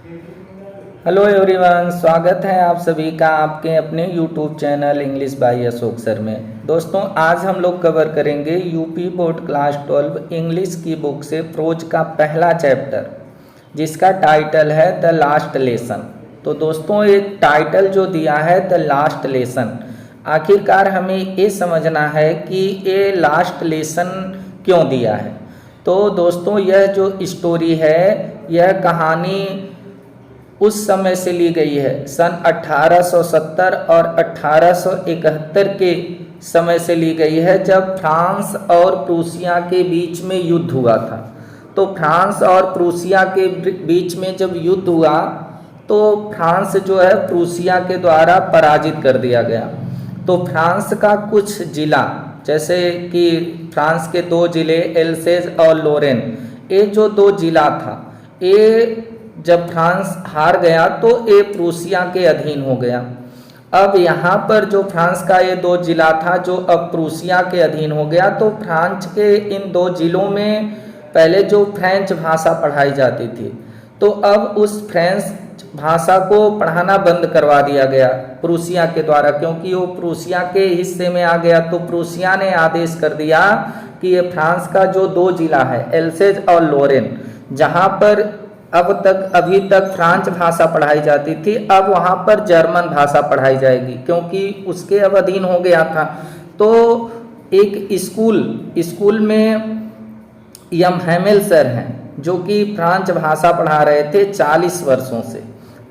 Hello everyone, स्वागत है आप सभी का आपके अपने YouTube channel English by Ashok sir में। दोस्तों, आज हम लोग कवर करेंगे यूपी बोर्ड क्लास 12 इंग्लिश की बुक से प्रोज का पहला चैप्टर, जिसका टाइटल है द लास्ट लेसन। तो दोस्तों, एक टाइटल जो दिया है द लास्ट लेसन, आखिरकार हमें ये समझना है कि ये लास्ट लेसन क्यों दिया है। तो दोस्तों, यह जो स्टोरी है, यह कहानी उस समय से ली गई है, सन 1870 और 1871 के समय से ली गई है, जब फ्रांस और प्रूसिया के बीच में युद्ध हुआ था। तो फ्रांस और प्रूसिया के बीच में जब युद्ध हुआ तो फ्रांस जो है प्रूसिया के द्वारा पराजित कर दिया गया। तो फ्रांस का कुछ जिला, जैसे कि फ्रांस के दो जिले एल्सेज और लोरेन, ये जो दो जिला था, ये जब फ्रांस हार गया तो ये प्रूसिया के अधीन हो गया। अब यहाँ पर जो फ्रांस का ये दो जिला था जो अब प्रूसिया के अधीन हो गया, तो फ्रांस के इन दो जिलों में पहले जो फ्रेंच भाषा पढ़ाई जाती थी, तो अब उस फ्रेंच भाषा को पढ़ाना बंद करवा दिया गया प्रूसिया के द्वारा, क्योंकि वो प्रूसिया के हिस्से में आ गया। तो प्रूसिया ने आदेश कर दिया कि ये फ्रांस का जो दो जिला है एल्सेज और लोरेन, जहाँ पर अभी तक फ्रांस भाषा पढ़ाई जाती थी, अब वहाँ पर जर्मन भाषा पढ़ाई जाएगी, क्योंकि उसके अब अधीन हो गया था। तो एक स्कूल में यम हैमेल सर हैं, जो कि फ्रांस भाषा पढ़ा रहे थे 40 वर्षों से।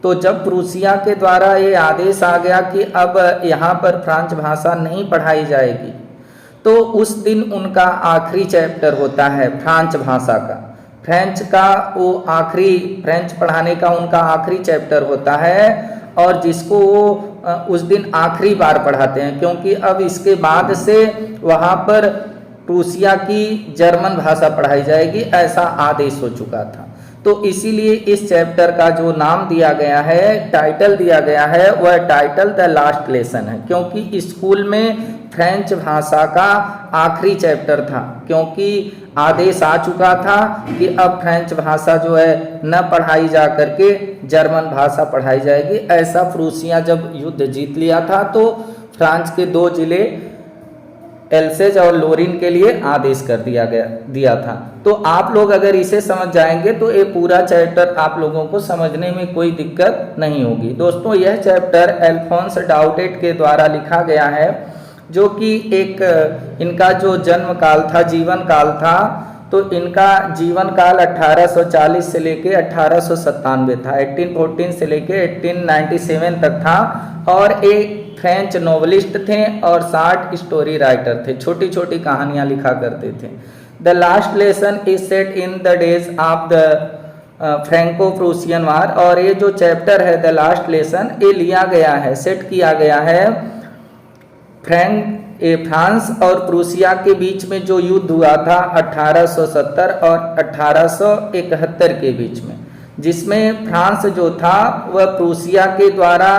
तो जब प्रूसिया के द्वारा ये आदेश आ गया कि अब यहाँ पर फ्रांस भाषा नहीं पढ़ाई जाएगी, तो उस दिन उनका आखिरी चैप्टर होता है फ्रांस भाषा का। फ्रेंच पढ़ाने का उनका आखिरी चैप्टर होता है, और जिसको वो उस दिन आखिरी बार पढ़ाते हैं, क्योंकि अब इसके बाद से वहाँ पर प्रूसिया की जर्मन भाषा पढ़ाई जाएगी, ऐसा आदेश हो चुका था। तो इसीलिए इस चैप्टर का जो नाम दिया गया है, टाइटल दिया गया है, वह टाइटल द लास्ट लेसन है, क्योंकि स्कूल में फ्रेंच भाषा का आखिरी चैप्टर था, क्योंकि आदेश आ चुका था कि अब फ्रेंच भाषा जो है न पढ़ाई जा करके जर्मन भाषा पढ़ाई जाएगी। ऐसा प्रूसिया जब युद्ध जीत लिया था, तो फ्रांस के दो जिले एल्सेज और लोरिन के लिए आदेश कर दिया था। तो आप लोग अगर इसे समझ जाएंगे तो ये पूरा चैप्टर आप लोगों को समझने में कोई दिक्कत नहीं होगी। दोस्तों, यह चैप्टर अल्फोंस डाउटेट के द्वारा लिखा गया है, जो कि एक इनका जो जन्म काल था, जीवन काल था, तो इनका जीवन काल 1840 से लेके 1897 था, 1814 से लेके 1897 तक था, और एक फ्रेंच नोवेलिस्ट थे और 60 स्टोरी राइटर थे, छोटी छोटी कहानियां लिखा करते थे। The last lesson is set in the days of the Franco Prussian war, और ये जो चैप्टर है द लास्ट लेसन, ये लिया गया है, सेट किया गया है फ्रांस और प्रूसिया के बीच में जो युद्ध हुआ था 1870 और 1871 के बीच में, जिसमें फ्रांस जो था वह प्रूसिया के द्वारा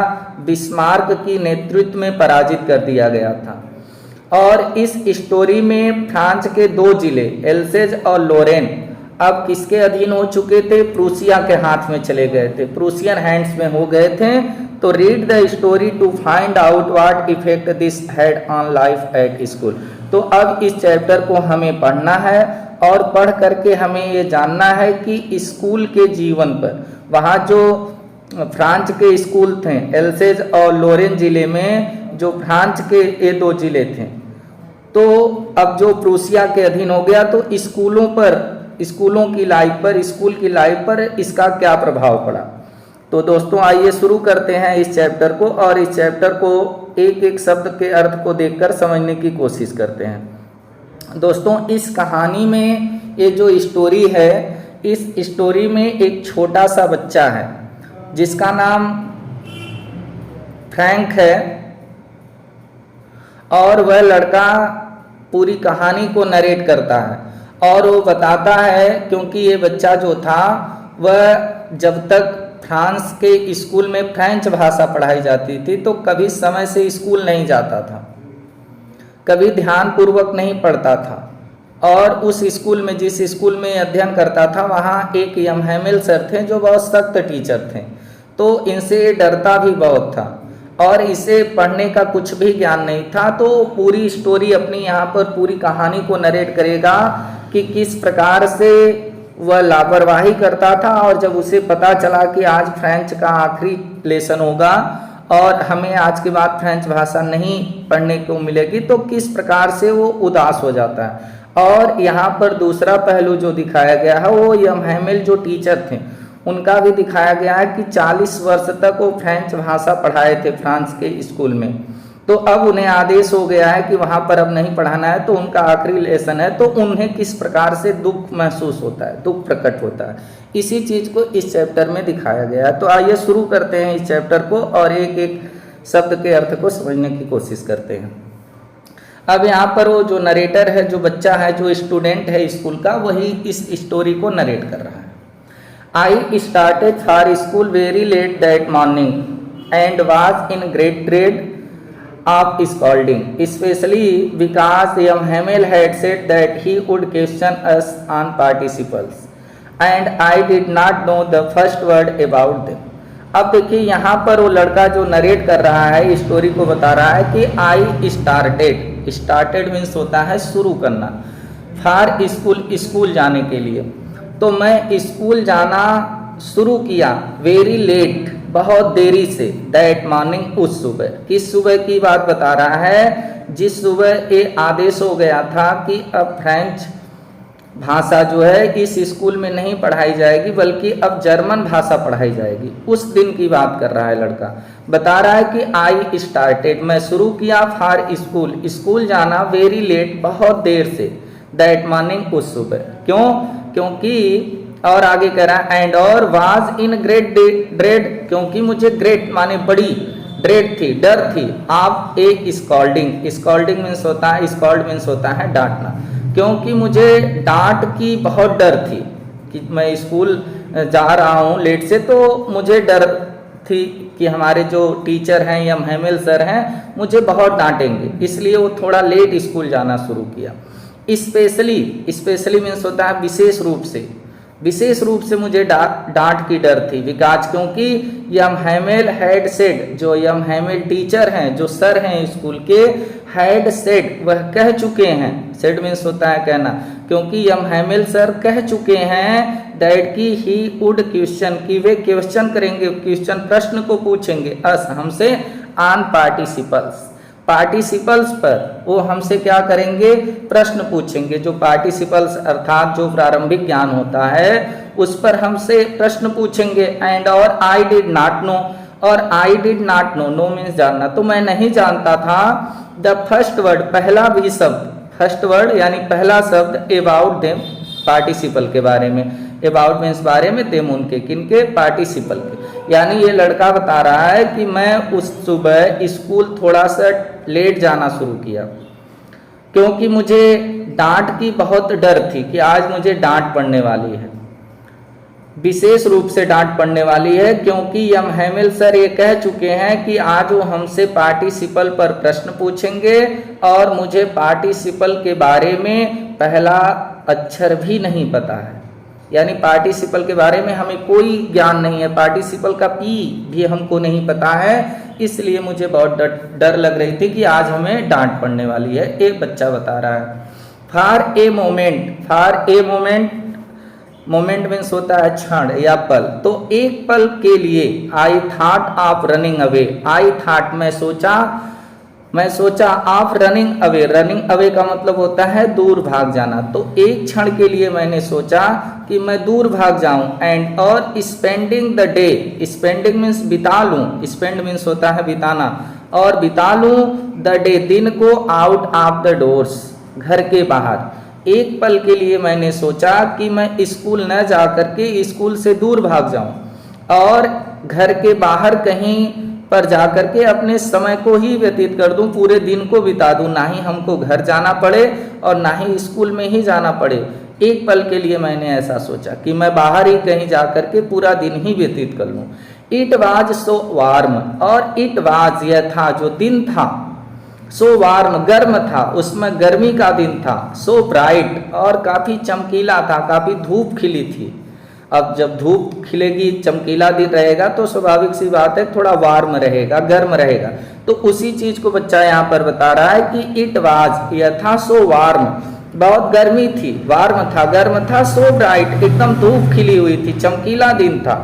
बिस्मार्क की नेतृत्व में पराजित कर दिया गया था। और इस स्टोरी में फ्रांस के दो जिले एल्सेज और लोरेन अब किसके अधीन हो चुके थे? प्रूसिया के हाथ में चले गए थे, प्रूसियन हैंड्स में हो गए थे। तो read the story to find out what effect this had on life at school. तो अब इस चैप्टर को हमें पढ़ना है, और पढ़ करके हमें ये जानना है कि स्कूल के जीवन पर, वहाँ जो फ्रांस के स्कूल थे एल्सेज और लोरेन जिले में, जो फ्रांस के ये दो जिले थे, तो अब जो प्रूसिया के अधीन हो गया, तो स्कूलों की लाइफ पर इसका क्या प्रभाव पड़ा। तो दोस्तों, आइए शुरू करते हैं इस चैप्टर को, और इस चैप्टर को एक एक शब्द के अर्थ को देखकर समझने की कोशिश करते हैं। दोस्तों, इस कहानी में ये जो स्टोरी है, इस स्टोरी में एक छोटा सा बच्चा है जिसका नाम फ्रैंक है, और वह लड़का पूरी कहानी को नरेट करता है, और वो बताता है, क्योंकि ये बच्चा जो था वह जब तक फ्रांस के स्कूल में फ्रेंच भाषा पढ़ाई जाती थी, तो कभी समय से स्कूल नहीं जाता था, कभी ध्यान पूर्वक नहीं पढ़ता था, और उस स्कूल में, जिस स्कूल में अध्ययन करता था, वहाँ एक यम हैमिल सर थे जो बहुत सख्त टीचर थे, तो इनसे डरता भी बहुत था और इसे पढ़ने का कुछ भी ज्ञान नहीं था। तो पूरी स्टोरी अपनी यहाँ पर पूरी कहानी को नरेट करेगा कि किस प्रकार से वह लापरवाही करता था और जब उसे पता चला कि आज फ्रेंच का आखिरी लेसन होगा और हमें आज के बाद फ्रेंच भाषा नहीं पढ़ने को मिलेगी, तो किस प्रकार से वो उदास हो जाता है। और यहाँ पर दूसरा पहलू जो दिखाया गया है वो यम हैमिल जो टीचर थे उनका भी दिखाया गया है कि 40 वर्ष तक वो फ्रेंच भाषा पढ़ाए थे फ्रांस के स्कूल में। तो अब उन्हें आदेश हो गया है कि वहाँ पर अब नहीं पढ़ाना है, तो उनका आखिरी लेसन है, तो उन्हें किस प्रकार से दुख महसूस होता है, दुख प्रकट होता है, इसी चीज़ को इस चैप्टर में दिखाया गया है। तो आइए शुरू करते हैं इस चैप्टर को और एक एक शब्द के अर्थ को समझने की कोशिश करते हैं। अब यहाँ पर वो जो नरेटर है, जो बच्चा है, जो स्टूडेंट है स्कूल का, वही इस स्टोरी को नरेट कर रहा है। I started for school very late that morning and was in great dread of scolding, especially because young Hamel had said that he would question us on participles, and I did not know the first word about them. अब देखिए यहाँ पर वो लड़का जो narrate कर रहा है, स्टोरी को बता रहा है कि I started मीन्स होता है शुरू करना, फॉर स्कूल जाने के लिए। तो मैं स्कूल जाना शुरू किया वेरी लेट, बहुत देरी से, दैट मॉर्निंग, उस सुबह। किस सुबह की बात बता रहा है? जिस सुबह ये आदेश हो गया था कि अब फ्रेंच भाषा जो है इस स्कूल में नहीं पढ़ाई जाएगी बल्कि अब जर्मन भाषा पढ़ाई जाएगी, उस दिन की बात कर रहा है लड़का। बता रहा है कि आई स्टार्टेड, मैं शुरू किया, फॉर स्कूल जाना, वेरी लेट, बहुत देर से, दैट मॉर्निंग, उस सुबह। क्यों? क्योंकि, और आगे कह रहा है, एंड और वाज इन ग्रेट ड्रेड, क्योंकि मुझे ग्रेट माने बड़ी, ड्रेड थी, डर थी, आप एक स्कॉल्डिंग मीन्स होता है, स्कॉल्ड मीन्स होता है डांटना, क्योंकि मुझे डांट की बहुत डर थी कि मैं स्कूल जा रहा हूँ लेट से, तो मुझे डर थी कि हमारे जो टीचर हैं या हैमिल सर हैं मुझे बहुत डांटेंगे, इसलिए वो थोड़ा लेट स्कूल जाना शुरू किया। स्पेशली मीन्स होता है विशेष रूप से मुझे डांट की डर थी, बिकॉज, क्योंकि यम हैमिल हैड सेड, जो यम हैमिल टीचर हैं, जो सर हैं स्कूल के, हैड सेड, वह कह चुके हैं, सेड मीन्स होता है कहना, क्योंकि यम हैमिल सर कह चुके हैं, दैट की ही वुड क्वेश्चन, कि वे क्वेश्चन करेंगे, क्वेश्चन प्रश्न को पूछेंगे, अस हमसे, ऑन पार्टिसिपल्स पर, वो हमसे क्या करेंगे? प्रश्न पूछेंगे। जो पार्टिसिपल्स अर्थात जो प्रारंभिक ज्ञान होता है उस पर हमसे प्रश्न पूछेंगे। एंड और आई डिड नॉट नो, और I did not know, know means जानना, तो मैं नहीं जानता था, द फर्स्ट वर्ड, पहला भी शब्द, फर्स्ट वर्ड यानी पहला शब्द, अबाउट देम, पार्टिसिपल के बारे में, अबाउट मीन्स बारे में, देम उनके, किनके? पार्टिसिपल के। यानी ये लड़का बता रहा है कि मैं उस सुबह स्कूल थोड़ा सा लेट जाना शुरू किया क्योंकि मुझे डांट की बहुत डर थी कि आज मुझे डांट पड़ने वाली है, विशेष रूप से डांट पड़ने वाली है, क्योंकि यम हैमिल सर ये कह चुके हैं कि आज वो हमसे पार्टिसिपल पर प्रश्न पूछेंगे और मुझे पार्टिसिपल के बारे में पहला अक्षर भी नहीं पता है, यानी पार्टिसिपल के बारे में हमें कोई ज्ञान नहीं है, पार्टिसिपल का पी भी हमको नहीं पता है, इसलिए मुझे बहुत डर लग रही थी कि आज हमें डांट पड़ने वाली है, एक बच्चा बता रहा है। For a moment, moment means होता है क्षण या पल, तो एक पल के लिए, I thought of running away, I thought, मैं सोचा ऑफ रनिंग अवे का मतलब होता है दूर भाग जाना, तो एक क्षण के लिए मैंने सोचा कि मैं दूर भाग जाऊं, एंड और spending the day, spending means बिता लूं, स्पेंड मीन्स होता है बिताना, और बिता लूं द डे, दिन को, आउट ऑफ द डोर्स, घर के बाहर। एक पल के लिए मैंने सोचा कि मैं स्कूल न जा करके स्कूल से दूर भाग जाऊं और घर के बाहर कहीं पर जाकर के अपने समय को ही व्यतीत कर दूं, पूरे दिन को बिता दूं, ना ही हमको घर जाना पड़े और ना ही स्कूल में ही जाना पड़े। एक पल के लिए मैंने ऐसा सोचा कि मैं बाहर ही कहीं जाकर के पूरा दिन ही व्यतीत कर लूं। इट वाज सो वार्म, और इट वाज, यह था, जो दिन था, सो वार्म गर्म था, उसमें गर्मी का दिन था। सो ब्राइट और काफ़ी चमकीला था, काफ़ी धूप खिली थी। अब जब धूप खिलेगी, चमकीला दिन रहेगा तो स्वाभाविक सी बात है थोड़ा वार्म रहेगा, गर्म रहेगा। तो उसी चीज को बच्चा यहाँ पर बता रहा है कि इट वाज, यह था सो वार्म, बहुत गर्मी थी, वार्म था, गर्म था। सो ब्राइट, एकदम धूप खिली हुई थी, चमकीला दिन था।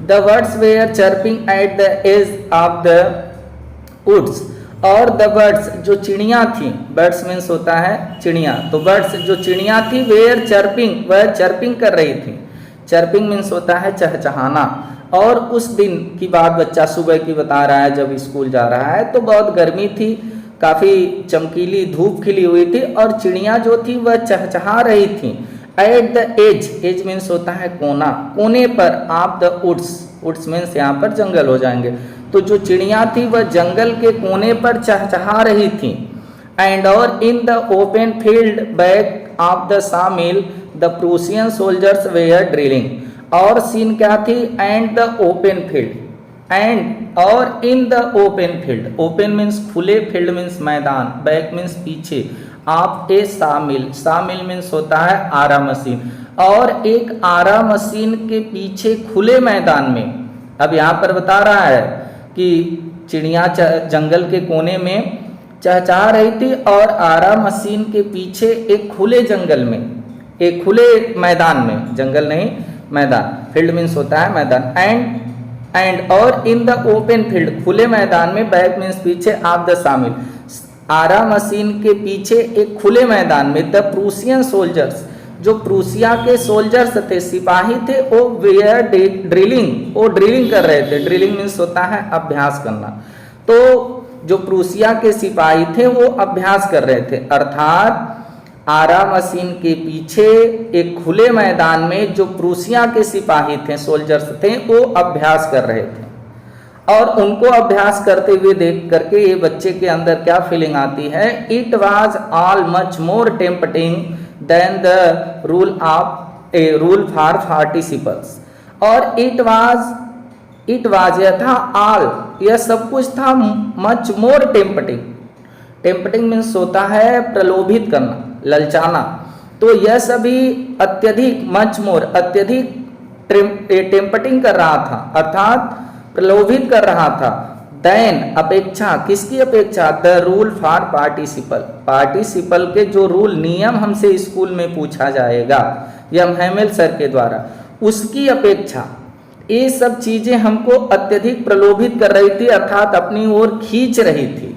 The birds were chirping at the edge of the woods, और द बर्ड्स जो चिड़िया थी, बर्ड्स मीन्स होता है चिड़िया, तो बर्ड्स जो चिड़िया थी वेयर चर्पिंग, वह चर्पिंग कर रही थी। चर्पिंग मीन्स होता है चहचहाना। और उस दिन की बात बच्चा सुबह की बता रहा है, जब स्कूल जा रहा है तो बहुत गर्मी थी, काफ़ी चमकीली धूप खिली हुई थी और चिड़िया जो थी वह चहचहा रही थी। At the edge, edge means होता है कोना, कोने पर, of the woods, woods means यहाँ पर जंगल हो जाएंगे। तो जो चिड़िया थी वह जंगल के कोने पर चहचहा रही थी। एंड और in the open field back of the sawmill the Prussian soldiers were drilling, और सीन क्या थी, and the open field, and और in the open field, open means खुले, फील्ड मीन्स मैदान, बैक मीन्स पीछे, of a sawmill, sawmill means होता है आरा machine, और एक आरा मशीन के पीछे खुले मैदान में। अब यहाँ पर बता रहा है कि चिड़िया जंगल के कोने में चहचहा रही थी और आरा मशीन के पीछे एक खुले जंगल में, एक खुले मैदान में, जंगल नहीं मैदान, फील्ड मीन्स होता है मैदान। एंड और इन द ओपन फील्ड, खुले मैदान में, बैक मीन्स पीछे, ऑफ द सामिल, आरा मशीन के पीछे एक खुले मैदान में, द प्रूसियन सोल्जर्स, जो प्रूसिया के सोल्जर्स थे, सिपाही थे, वो वेयर ड्रिलिंग, वो ड्रिलिंग कर रहे थे। ड्रिलिंग मीन्स होता है अभ्यास करना। तो जो प्रूसिया के सिपाही थे वो अभ्यास कर रहे थे, अर्थात आरा मशीन के पीछे एक खुले मैदान में जो प्रूसिया के सिपाही थे, सोल्जर्स थे, वो अभ्यास कर रहे थे। और उनको अभ्यास करते हुए देख करके ये बच्चे के अंदर क्या फीलिंग आती है, it was all much more tempting than the rule of a rule for participles, और इट वाज यह था, ऑल यह सब कुछ था, much more tempting, tempting means होता है प्रलोभित करना, ललचाना। तो यह सभी अत्यधिक, मच मोर अत्यधिक टेम्पटिंग कर रहा था, अर्थात प्रलोभित कर रहा था। देन अपेक्षा, किसकी अपेक्षा, the rule for participle, participle के जो रूल नियम हमसे स्कूल में पूछा जाएगा या हेमेल सर के द्वारा, उसकी अपेक्षा ये सब चीजें हमको अत्यधिक प्रलोभित कर रही थी, अर्थात अपनी ओर खींच रही थी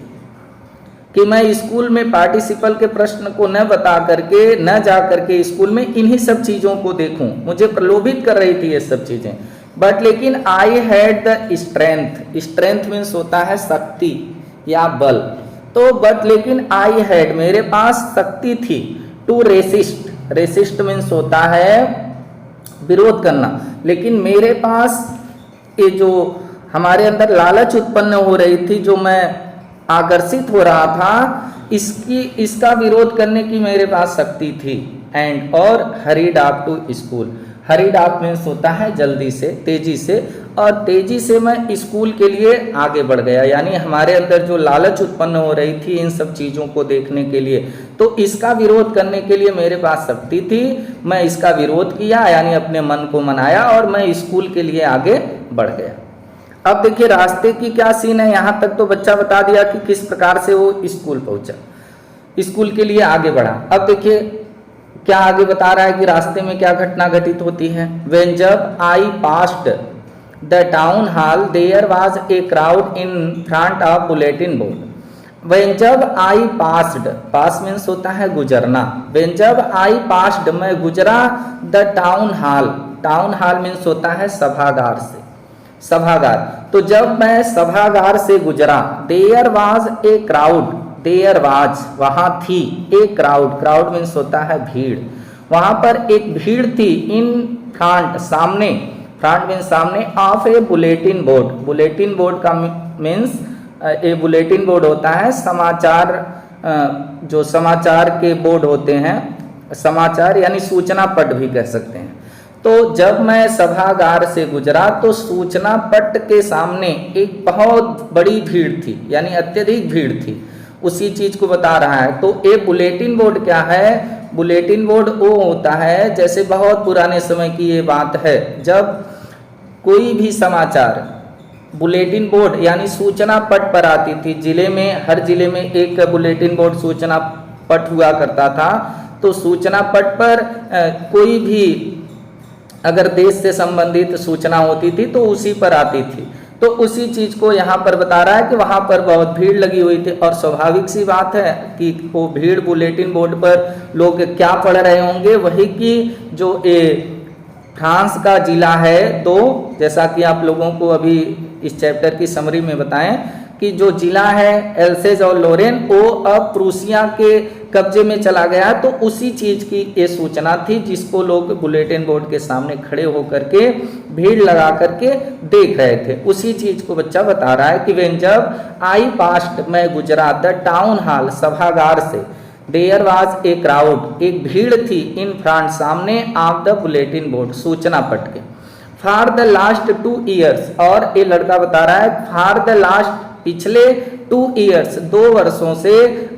कि मैं स्कूल में पार्टिसिपल के प्रश्न को न बता करके, न जा करके स्कूल में इन्हीं सब चीजों को देखूं, मुझे प्रलोभित कर रही थी ये सब चीजें। बट लेकिन I had the strength, strength means होता है शक्ति या बल, तो बट लेकिन आई हैड, मेरे पास शक्ति थी, टू रेसिस्ट, रेसिस्ट मीन्स होता है विरोध करना, लेकिन मेरे पास ये जो हमारे अंदर लालच उत्पन्न हो रही थी, जो मैं आकर्षित हो रहा था, इसका विरोध करने की मेरे पास शक्ति थी। एंड और hurried up to school, hurried up means होता है जल्दी से, तेजी से, और तेजी से मैं स्कूल के लिए आगे बढ़ गया, यानी हमारे अंदर जो लालच उत्पन्न हो रही थी इन सब चीज़ों को देखने के लिए, तो इसका विरोध करने के लिए मेरे पास शक्ति थी, मैं इसका विरोध किया, यानी अपने मन को मनाया और मैं स्कूल के लिए आगे बढ़ गया। अब देखिए रास्ते की क्या सीन है, यहाँ तक तो बच्चा बता दिया कि किस प्रकार से वो स्कूल पहुंचा, स्कूल के लिए आगे बढ़ा। अब देखिए क्या आगे बता रहा है कि रास्ते में क्या घटना घटित होती है। व्हेन जब I passed the town hall there was a crowd in front of bulletin board. When जब आई पास्ड, पास मीन्स होता है गुजरना, व्हेन जब आई पास्ड मैं गुजरा, the town hall, town hall means होता है सभागार से, सभागार, तो जब मैं सभागार से गुजरा, there was a crowd, there was वहां थी, ए क्राउड, क्राउड मीन्स होता है भीड़, वहां पर एक भीड़ थी, इन फ्रंट सामने, फ्रंट मीन्स सामने, of A bulletin board, bulletin board का मीन्स ए बुलेटिन बोर्ड होता है समाचार, जो समाचार के बोर्ड होते हैं, समाचार यानी सूचना पट भी कह सकते हैं। तो जब मैं सभागार से गुजरा तो सूचना पट के सामने एक बहुत बड़ी भीड़ थी, यानी अत्यधिक भीड़ थी, उसी चीज को बता रहा है। तो ए बुलेटिन बोर्ड क्या है? बुलेटिन बोर्ड वो होता है, जैसे बहुत पुराने समय की ये बात है, जब कोई भी समाचार बुलेटिन बोर्ड यानी सूचना पट पर आती थी। जिले में, हर जिले में एक बुलेटिन बोर्ड सूचना पट हुआ करता था। तो सूचना पट पर कोई भी अगर देश से संबंधित सूचना होती थी तो उसी पर आती थी। तो उसी चीज को यहाँ पर बता रहा है कि वहां पर बहुत भीड़ लगी हुई थी, और स्वाभाविक सी बात है कि वो भीड़ बुलेटिन बोर्ड पर लोग क्या पढ़ रहे होंगे, वही कि जो फ्रांस का जिला है, तो जैसा कि आप लोगों को अभी इस चैप्टर की समरी में बताएं कि जो जिला है एल्सेज और लोरेन वो अब प्रूसिया के कब्जे में चला गया, तो उसी चीज की ये सूचना थी जिसको लोग बुलेटिन बोर्ड के सामने खड़े होकर के भीड़ लगा करके देख रहे थे। उसी चीज को बच्चा बता रहा है कि वेन जब आई पास्ट मैं गुजरा द टाउन हॉल सभागार से, देयर वाज ए क्राउड एक भीड़ थी, इन फ्रंट सामने ऑफ द बुलेटिन बोर्ड सूचना पट के, फॉर द लास्ट 2 ईयर्स, और ये लड़का बता रहा है फॉर द लास्ट पिछले 2 ईयर्स 2 वर्षों से,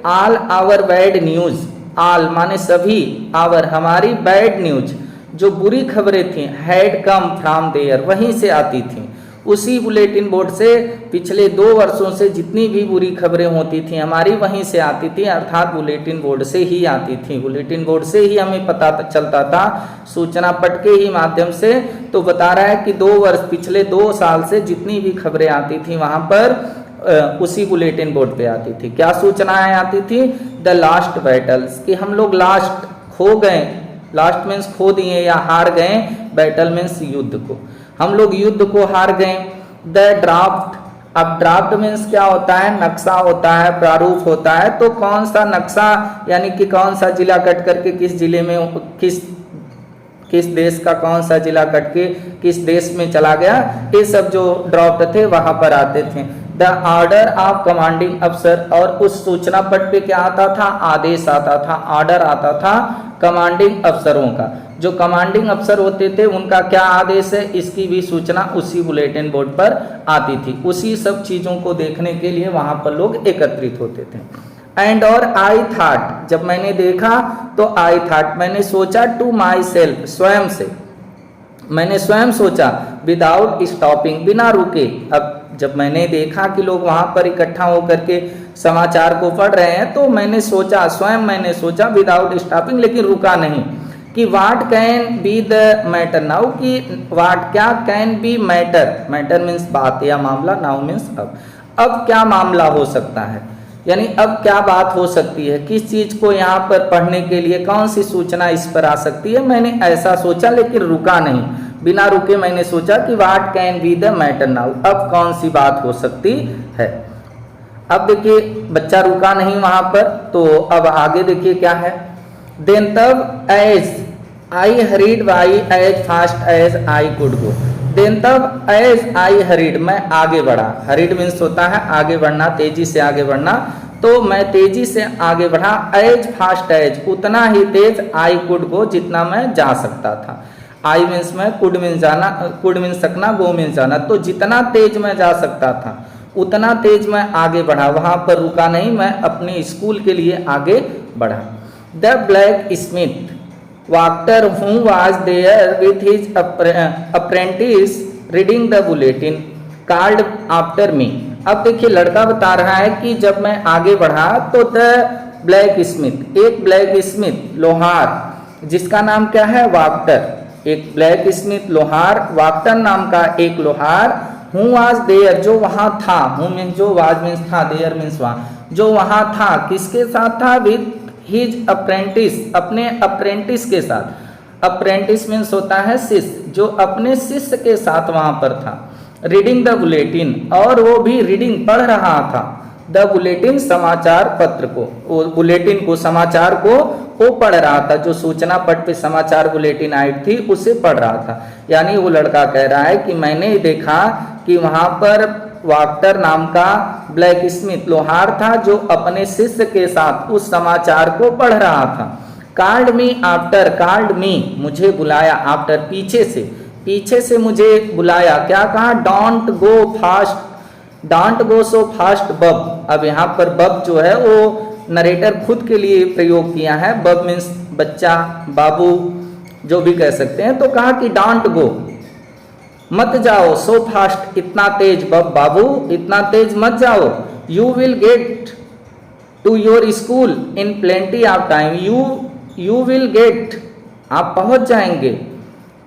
all our bad news, all माने सभी, आवर हमारी, बैड न्यूज जो बुरी खबरें थी, हैड कम फ्रॉम देयर वहीं से आती थी। उसी बुलेटिन बोर्ड से पिछले 2 वर्षों से जितनी भी बुरी खबरें होती थी हमारी वहीं से आती थी, अर्थात बुलेटिन बोर्ड से ही आती थी। बुलेटिन बोर्ड से ही हमें पता चलता था, सूचना पट के ही माध्यम से। तो बता रहा है कि 2 वर्ष पिछले 2 साल से जितनी भी खबरें आती थी वहां पर उसी बुलेटिन बोर्ड पे आती थी। क्या सूचनाएं आती थी? द लास्ट बैटल्स, कि हम लोग लास्ट खो गए, लास्ट मीन्स खो दिए या हार गए, बैटल मीन्स युद्ध को, हम लोग युद्ध को हार गए। द ड्राफ्ट, अब ड्राफ्ट मीन्स क्या होता है? नक्शा होता है, प्रारूप होता है। तो कौन सा नक्शा, यानी कि कौन सा जिला कट करके किस जिले में, किस देश का कौन सा जिला कट के किस देश में चला गया, ये सब जो ड्राफ्ट थे वहां पर आते थे। द ऑर्डर ऑफ कमांडिंग अफसर, और उस सूचना पट पे क्या आता था? आदेश आता था, ऑर्डर आता था कमांडिंग अफसरों का। जो कमांडिंग अफसर होते थे उनका क्या आदेश है, इसकी भी सूचना उसी बुलेटिन बोर्ड पर आती थी। उसी सब चीजों को देखने के लिए वहां पर लोग एकत्रित होते थे। एंड और आई थॉट, जब मैंने देखा तो आई थॉट मैंने सोचा, टू माई सेल्फ स्वयं से, मैंने स्वयं सोचा, विदाउट स्टॉपिंग बिना रुके। अब जब मैंने देखा कि लोग वहां पर इकट्ठा होकर के समाचार को पढ़ रहे हैं तो मैंने सोचा, स्वयं मैंने सोचा, विदाउट स्टॉपिंग, लेकिन रुका नहीं, कि what can be the matter now, कि वाट क्या, can be matter, matter means बात या मामला, नाउ मीन्स अब क्या मामला हो सकता है, यानी अब क्या बात हो सकती है, किस चीज को यहाँ पर पढ़ने के लिए कौन सी सूचना इस पर आ सकती है। मैंने ऐसा सोचा लेकिन रुका नहीं, बिना रुके मैंने सोचा कि what can be the matter now, अब कौन सी बात हो सकती है। अब देखिए बच्चा रुका नहीं वहां पर, तो अब आगे देखिए क्या है। देन तब as I hurried by as fast as I could go, then तब एज आई हरीड मैं आगे बढ़ा, हरीड मीन्स होता है आगे बढ़ना, तेजी से आगे बढ़ना, तो मैं तेजी से आगे बढ़ा, एज फास्ट एज उतना ही तेज, आई कुड गो जितना मैं जा सकता था। आई मीन्स में, कुड मीन्स जाना, कुड मीन्स सकना, गो मीन्स जाना, तो जितना तेज मैं जा सकता था उतना तेज मैं आगे बढ़ा, वहां पर रुका नहीं, मैं अपने स्कूल के लिए आगे बढ़ा। The blacksmith Wachter who was there with his apprentice reading the bulletin called after me. अब देखिए लड़का बता रहा है कि जब मैं आगे बढ़ा तो द ब्लैक स्मिथ, एक ब्लैक स्मिथ लोहार, जिसका नाम क्या है? वाक्टर, एक ब्लैक स्मिथ लोहार, वाक्टर नाम का एक लोहार, हु वाज देयर जो वहां था, हु मीन्स जो, वाज मीन्स था, देयर मीन्स वहां, जो वहां था किसके साथ था? विथ हिज अप्रेंटिस, अपने अप्रेंटिस के साथ, अप्रेंटिस मीन्स होता है शिष्य, जो अपने शिष्य के साथ वहां पर था। रीडिंग द बुलेटिन, और वो भी रीडिंग पढ़ रहा था, द बुलेटिन समाचार पत्र को, बुलेटिन को, समाचार को वो पढ़ रहा था, जो सूचना पट पे समाचार बुलेटिन आई थी उसे पढ़ रहा था। यानी वो लड़का कह रहा है कि मैंने देखा कि वहां पर वाक्टर नाम का ब्लैक स्मिथ लोहार था जो अपने शिष्य के साथ उस समाचार को पढ़ रहा था। Called me after, called me मुझे बुलाया, आफ्टर पीछे से मुझे बुलाया, क्या कहा? Don't go fast don't go so fast बब। अब यहाँ पर बब जो है वो नरेटर खुद के लिए प्रयोग किया है। बब मीन्स बच्चा, बाबू, जो भी कह सकते हैं। तो कहा कि डोंट गो, मत जाओ, सो फास्ट, इतना तेज, बब बाबू इतना तेज मत जाओ। You will get to your school in plenty of time. You will get, आप पहुंच जाएंगे,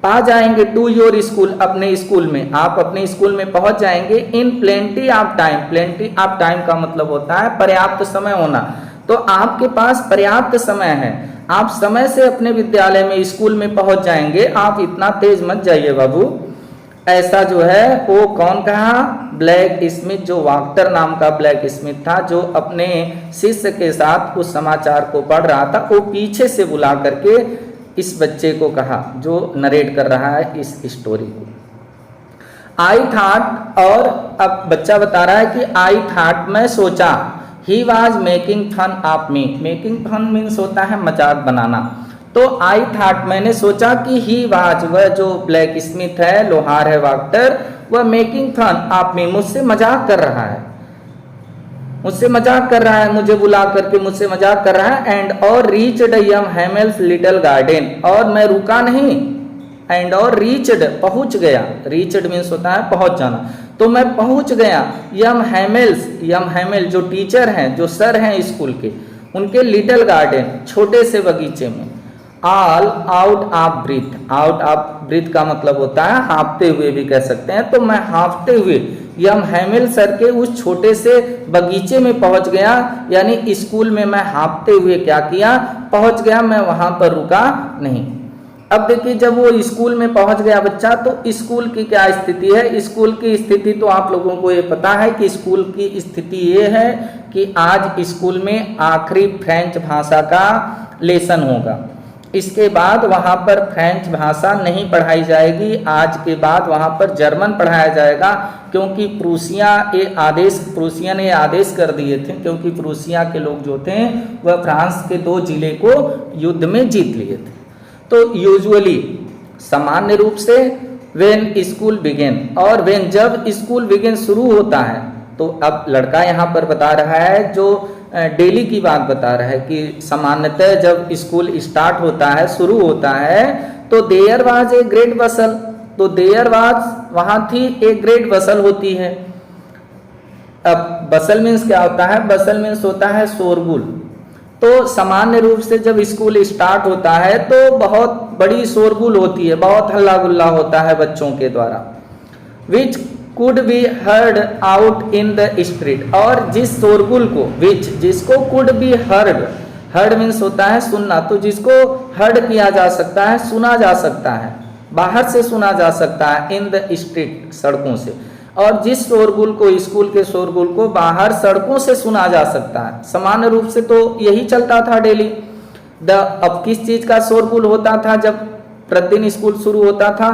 पा जाएंगे, टू योर स्कूल, अपने स्कूल में, आप अपने स्कूल में पहुंच जाएंगे, in plenty of time. Plenty of time का मतलब होता है पर्याप्त समय होना। तो आपके पास पर्याप्त समय है, आप समय से अपने विद्यालय में, स्कूल में पहुंच जाएंगे, आप इतना तेज मत जाइए बाबू। ऐसा जो है वो कौन कहा? ब्लैक स्मिथ, जो वाक्टर नाम का ब्लैक स्मिथ था, जो अपने शिष्य के साथ उस समाचार को पढ़ रहा था, वो पीछे से बुला करके इस बच्चे को कहा, जो नरेट कर रहा है इस स्टोरी को। आई थॉट, और अब बच्चा बता रहा है कि आई थॉट, मैं सोचा, he was making fun of me. Making fun means होता है मजाक बनाना। तो आई थॉट, मैंने सोचा कि ही वाज, वह जो ब्लैक स्मिथ है, लोहार है, वाक्टर, वह मेकिंग फन ऑफ मी, मुझसे मजाक कर रहा है, मुझसे मजाक कर रहा है, मुझे बुला करके मुझसे मजाक कर रहा है। एंड और रीच्ड यम हैमेल्स लिटिल गार्डन, और मैं रुका नहीं। एंड और रीच्ड, पहुंच गया, रीच्ड मीन्स होता है पहुंच जाना। तो मैं पहुंच गया यम हैमेल्स, यम हैमेल जो टीचर हैं, जो सर हैं स्कूल के, उनके लिटिल गार्डन, छोटे से बगीचे में। All out of breath, out of breath का मतलब होता है हाँफते हुए भी कह सकते हैं। तो मैं हाँफते हुए यम हैमिल सर के उस छोटे से बगीचे में पहुंच गया, यानी स्कूल में मैं हाँफते हुए क्या किया? पहुंच गया, मैं वहां पर रुका नहीं। अब देखिए, जब वो स्कूल में पहुंच गया बच्चा, तो स्कूल की क्या स्थिति है? स्कूल की स्थिति तो आप लोगों को ये पता है कि स्कूल की स्थिति ये है कि आज स्कूल में आखिरी फ्रेंच भाषा का लेसन होगा। इसके बाद वहाँ पर फ्रेंच भाषा नहीं पढ़ाई जाएगी, आज के बाद वहाँ पर जर्मन पढ़ाया जाएगा, क्योंकि प्रूसिया ने आदेश कर दिए थे, क्योंकि प्रूसिया के लोग जो थे वह फ्रांस के 2 जिले को युद्ध में जीत लिए थे। तो यूजुअली, सामान्य रूप से, व्हेन स्कूल बिगिन, और व्हेन जब स्कूल बिगिन शुरू होता है, तो अब लड़का यहाँ पर बता रहा है, जो डेली की बात बता रहा है कि सामान्यतः जब स्कूल स्टार्ट होता है, शुरू होता है, तो देयर वाज ए ग्रेट बसल, तो देयर वाज, वहां थी, एक ग्रेट बसल होती है। अब बसल मीन्स क्या होता है? बसल मीन्स होता है शोरगुल। तो सामान्य रूप से जब स्कूल स्टार्ट होता है तो बहुत बड़ी शोरगुल होती है, बहुत हल्ला गुल्ला होता है बच्चों के द्वारा। Which could be heard out in the street, और जिस शोरगुल को, विच जिसको, could be heard, heard means होता है सुनना, तो जिसको हर्ड किया जा सकता है, सुना जा सकता है, बाहर से सुना जा सकता है, इन द स्ट्रीट, सड़कों से। और जिस शोरगुल को, स्कूल के शोरगुल को बाहर सड़कों से सुना जा सकता है, सामान्य रूप से तो यही चलता था डेली। अब किस चीज का शोरगुल होता था जब प्रतिदिन स्कूल शुरू होता था?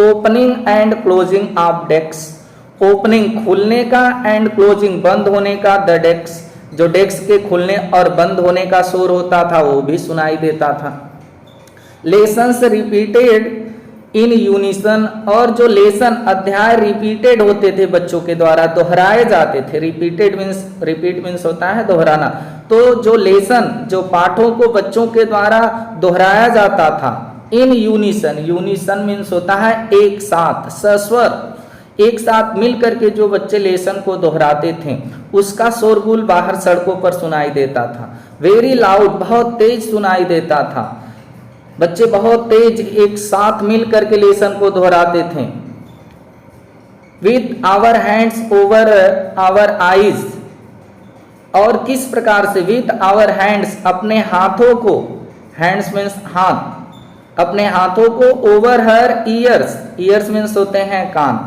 Opening and closing of desk, opening खुलने का, एंड क्लोजिंग बंद होने का, द डेस्क जो डेस्क के खुलने और बंद होने का शोर होता था वो भी सुनाई देता था। लेसन्स रिपीटेड इन यूनिसन, और जो लेसन, अध्याय रिपीटेड होते थे बच्चों के द्वारा, दोहराए जाते थे। रिपीटेड मीन्स, रिपीट मीन्स होता है दोहराना। तो जो लेसन, जो पाठों को बच्चों के द्वारा दोहराया जाता था, इन यूनिसन, यूनिसन मीन्स होता है एक साथ, सस्वर, एक साथ मिल करके जो बच्चे लेसन को दोहराते थे, उसका शोरगुल बाहर सड़कों पर सुनाई देता था। वेरी लाउड, बहुत तेज सुनाई देता था, बच्चे बहुत तेज एक साथ मिल करके लेसन को दोहराते थे। With our hands over our eyes, और किस प्रकार से? विथ आवर हैंड्स, अपने हाथों को, हैंड्स मीन्स हाथ, अपने हाथों को, ओवर हर ईयर्स, ईयर्स मीन्स होते हैं कान,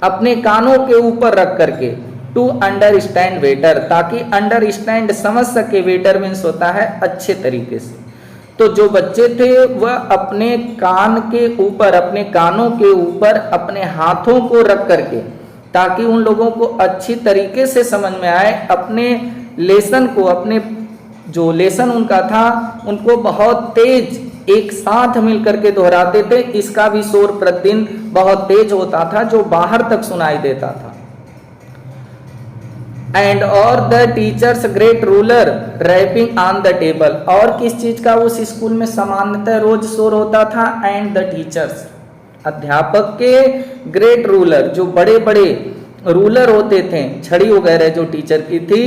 अपने कानों के ऊपर रख करके, टू अंडरस्टैंड बेटर, ताकि अंडरस्टैंड समझ सके, बेटर मीन्स होता है अच्छे तरीके से। तो जो बच्चे थे वह अपने कान के ऊपर, अपने कानों के ऊपर अपने हाथों को रख करके, ताकि उन लोगों को अच्छी तरीके से समझ में आए, अपने लेसन को, अपने जो लेसन उनका था उनको बहुत तेज एक साथ मिल करके दोहराते थे। इसका भी शोर प्रतिदिन बहुत तेज होता था, जो बाहर तक सुनाई देता था। एंड और the teacher's great ruler rapping on the table. और किस चीज का उस स्कूल में सामान्यतः रोज शोर होता था? एंड द टीचर्स, अध्यापक के ग्रेट रूलर, जो बड़े बड़े रूलर होते थे, छड़ी वगैरह जो टीचर की थी,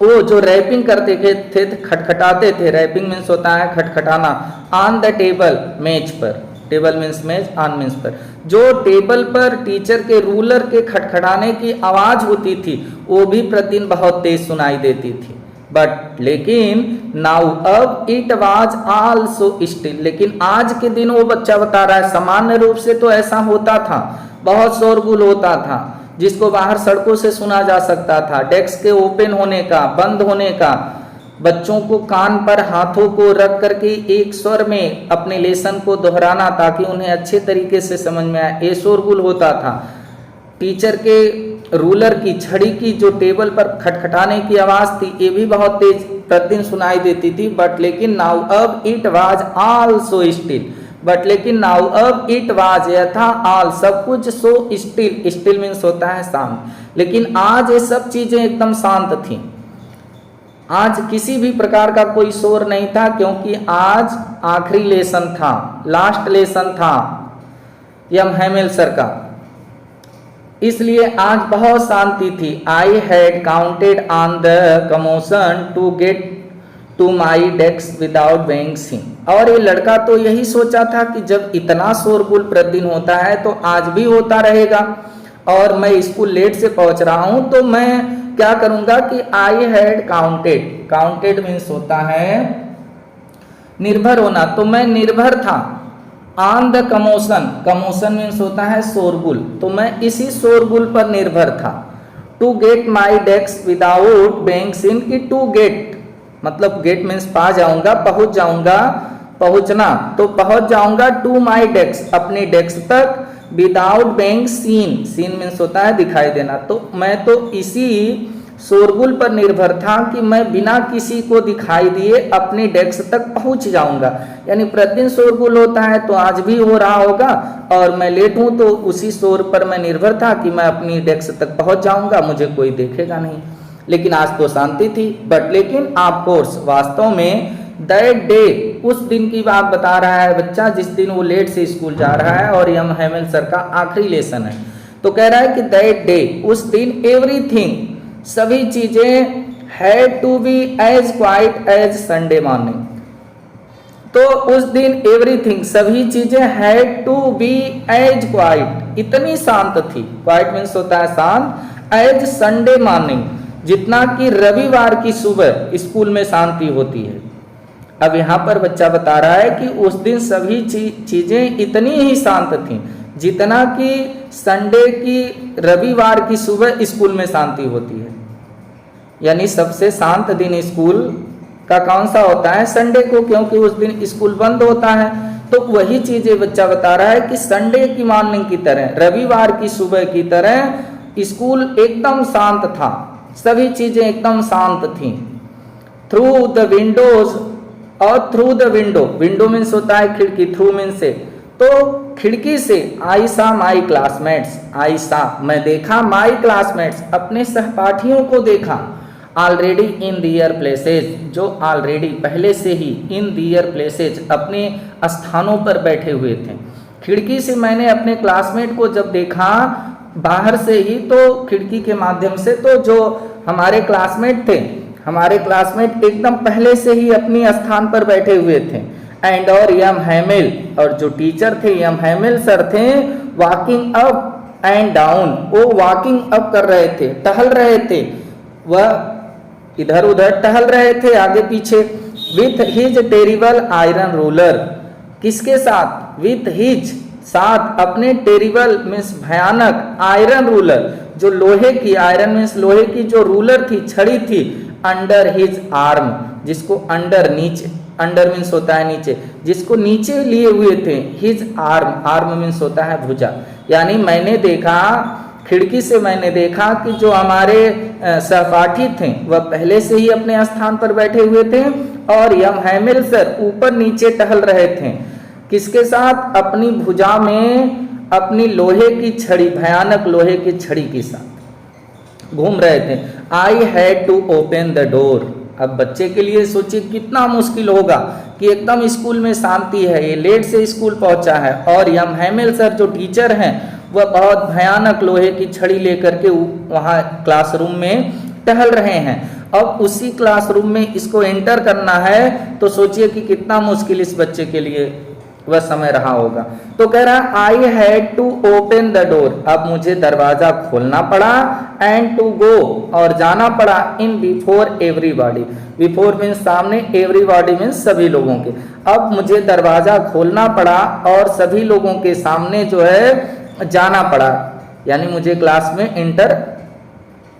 वो जो रैपिंग करते थे, खटखटाते थे। रैपिंग मीन्स होता है खटखटाना। ऑन द टेबल, मेज पर, टेबल मीन्स मेज, ऑन मीन्स पर। जो टेबल पर टीचर के रूलर के खटखटाने की आवाज होती थी वो भी प्रतिदिन बहुत तेज सुनाई देती थी। बट लेकिन नाउ, अब इट वाज आल्सो स्टिल, लेकिन आज के दिन वो बच्चा बता रहा है सामान्य रूप से तो ऐसा होता था, बहुत शोरगुल होता था जिसको बाहर सड़कों से सुना जा सकता था। डेस्क के ओपन होने का, बंद होने का, बच्चों को कान पर हाथों को रख करके एक स्वर में अपने लेसन को दोहराना ताकि उन्हें अच्छे तरीके से समझ में आए, ये शोरगुल होता था। टीचर के रूलर की, छड़ी की जो टेबल पर खटखटाने की आवाज थी ये भी बहुत तेज प्रतिदिन सुनाई देती थी। बट लेकिन नाउ, अब it was also still, but लेकिन नाउ, अब इट वाज, यह था, ऑल, सब कुछ, सो स्टिल, स्टिल मीन्स होता है शांत। लेकिन आज ये सब चीजें एकदम शांत थी। आज किसी भी प्रकार का कोई शोर नहीं था क्योंकि आज आखिरी लेसन था, लास्ट लेसन था यम हेमिल सर का, इसलिए आज बहुत शांति थी। I had counted on the commotion to get to my desk without being seen. और ये लड़का तो यही सोचा था कि जब इतना शोरगुल प्रतिदिन होता है तो आज भी होता रहेगा और मैं स्कूल लेट से पहुंच रहा हूं तो मैं क्या करूंगा कि आई हैड काउंटेड, काउंटेड मीन्स होता है निर्भर होना, तो मैं निर्भर था। On the commotion, commotion means होता है शोरगुल, तो मैं इसी शोरगुल पर निर्भर था। To get my desk without being seen, कि टू गेट मतलब गेट मीन्स पा जाऊंगा, पहुंच जाऊंगा, पहुंचना, तो पहुंच जाऊंगा टू माई डेस्क, अपनी डेस्क तक, without being seen, seen means होता है दिखाई देना। तो मैं तो इसी शोरगुल पर निर्भर था कि मैं बिना किसी को दिखाई दिए अपनी डेस्क तक पहुंच जाऊंगा। यानी प्रतिदिन शोरगुल होता है तो आज भी हो रहा होगा और मैं लेट हूं तो उसी शोर पर मैं निर्भर था कि मैं अपनी डेस्क तक पहुंच जाऊंगा, मुझे कोई देखेगा नहीं। लेकिन आज तो शांति थी। बट लेकिन ऑफ कोर्स, वास्तव में दैट डे, उस दिन की बात बता रहा है बच्चा जिस दिन वो लेट से स्कूल जा रहा है और यम हेमिल सर का आखिरी लेसन है। तो कह रहा है कि दैट डे, उस दिन, एवरीथिंग, सभी चीजें, had to be as quiet as Sunday morning. तो उस दिन एवरीथिंग, सभी चीजें, had to be as quiet, इतनी शांत थी, क्वाइट मीन्स होता है शांत, एज संडे मॉर्निंग, जितना कि रविवार की सुबह स्कूल में शांति होती है। अब यहाँ पर बच्चा बता रहा है कि उस दिन सभी चीजें इतनी ही शांत थीं जितना कि संडे की, रविवार की सुबह स्कूल में शांति होती है। यानी सबसे शांत दिन स्कूल का कौन सा होता है? संडे को, क्योंकि उस दिन स्कूल बंद होता है। तो वही चीजें बच्चा बता रहा है कि संडे की मॉर्निंग की तरह, रविवार की सुबह की तरह स्कूल एकदम शांत था, सभी चीजें एकदम शांत थीं। थ्रू द विंडोज, और through the window, window means होता है खिड़की, थ्रू मीन्स से, तो खिड़की से आई सा माई क्लासमेट्स, आई सा, मैं देखा, माई क्लासमेट्स, अपने सहपाठियों को देखा, ऑलरेडी इन दियर प्लेसेज, जो ऑलरेडी पहले से ही, इन दियर प्लेसेज, अपने स्थानों पर बैठे हुए थे। खिड़की से मैंने अपने क्लासमेट को जब देखा बाहर से ही, तो खिड़की के माध्यम से, तो जो हमारे क्लासमेट थे, हमारे क्लासमेट एकदम पहले से ही अपनी स्थान पर बैठे हुए थे। एंड और यम हेमिल, और जो टीचर थे यम हेमिल सर थे, वॉकिंग अप एंड डाउन, वो वॉकिंग अप कर रहे थे, टहल रहे थे, वह इधर उधर टहल रहे थे आगे पीछे। With his terrible iron ruler, किसके साथ? विथ हिज, साथ अपने, टेरिबल मीन्स भयानक, आयरन रूलर, जो लोहे की, आयरन मीन्स लोहे की जो रूलर थी, छड़ी थी, अंडर हिज आर्म, जिसको अंडर, नीचे, अंडर मीन्स होता है नीचे, जिसको नीचे लिए हुए थे, हिज आर्म, आर्म मीन्स होता है भुजा। यानी मैंने देखा, खिड़की से मैंने देखा कि जो हमारे सहपाठी थे वह पहले से ही अपने स्थान पर बैठे हुए थे और यम हेमिल सर ऊपर नीचे टहल रहे थे। किसके साथ? अपनी भुजा में अपनी लोहे की छड़ी, भयानक लोहे की छड़ी के साथ। घूम रहे थे। I had to open the door. अब बच्चे के लिए सोचिए कितना मुश्किल होगा कि एकदम स्कूल में शांति है, ये लेट से स्कूल पहुंचा है और यम हैमिल सर जो टीचर हैं वह बहुत भयानक लोहे की छड़ी लेकर के वहाँ क्लासरूम में टहल रहे हैं। अब उसी क्लासरूम में इसको एंटर करना है तो सोचिए कि कितना मुश्किल इस बच्चे के लिए वह समय रहा होगा। तो कह रहा है I had to open the door, अब मुझे दरवाजा खोलना पड़ा, एंड टू गो और जाना पड़ा, in before everybody. Before means सामने, एवरीबॉडी मीन्स सभी लोगों के। अब मुझे दरवाजा खोलना पड़ा और सभी लोगों के सामने जो है जाना पड़ा, यानी मुझे क्लास में एंटर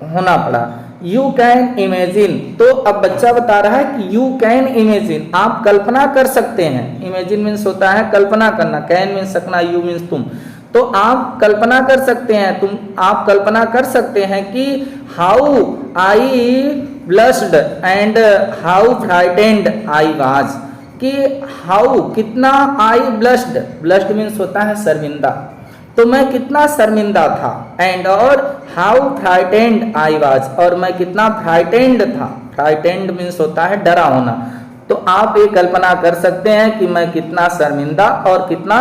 होना पड़ा। यू कैन इमेजिन, तो अब बच्चा बता रहा है कि यू कैन इमेजिन, आप कल्पना कर सकते हैं। इमेजिन मीन्स होता है कल्पना करना, कैन मीन्स सकना, यू मीन्स तुम। तो आप कल्पना कर सकते हैं, आप कल्पना कर सकते हैं कि how I blushed and how frightened I was, कि हाउ कितना, आई ब्लश्ड, ब्लश्ड मीन्स होता है शर्मिंदा, तो मैं कितना शर्मिंदा था, एंड और हाउ फ्राइटेंड आई वाज, और मैं कितना फ्राइटेंड था। फ्राइटेंड मीन्स होता है डरा होना। तो आप ये कल्पना कर सकते हैं कि मैं कितना शर्मिंदा और कितना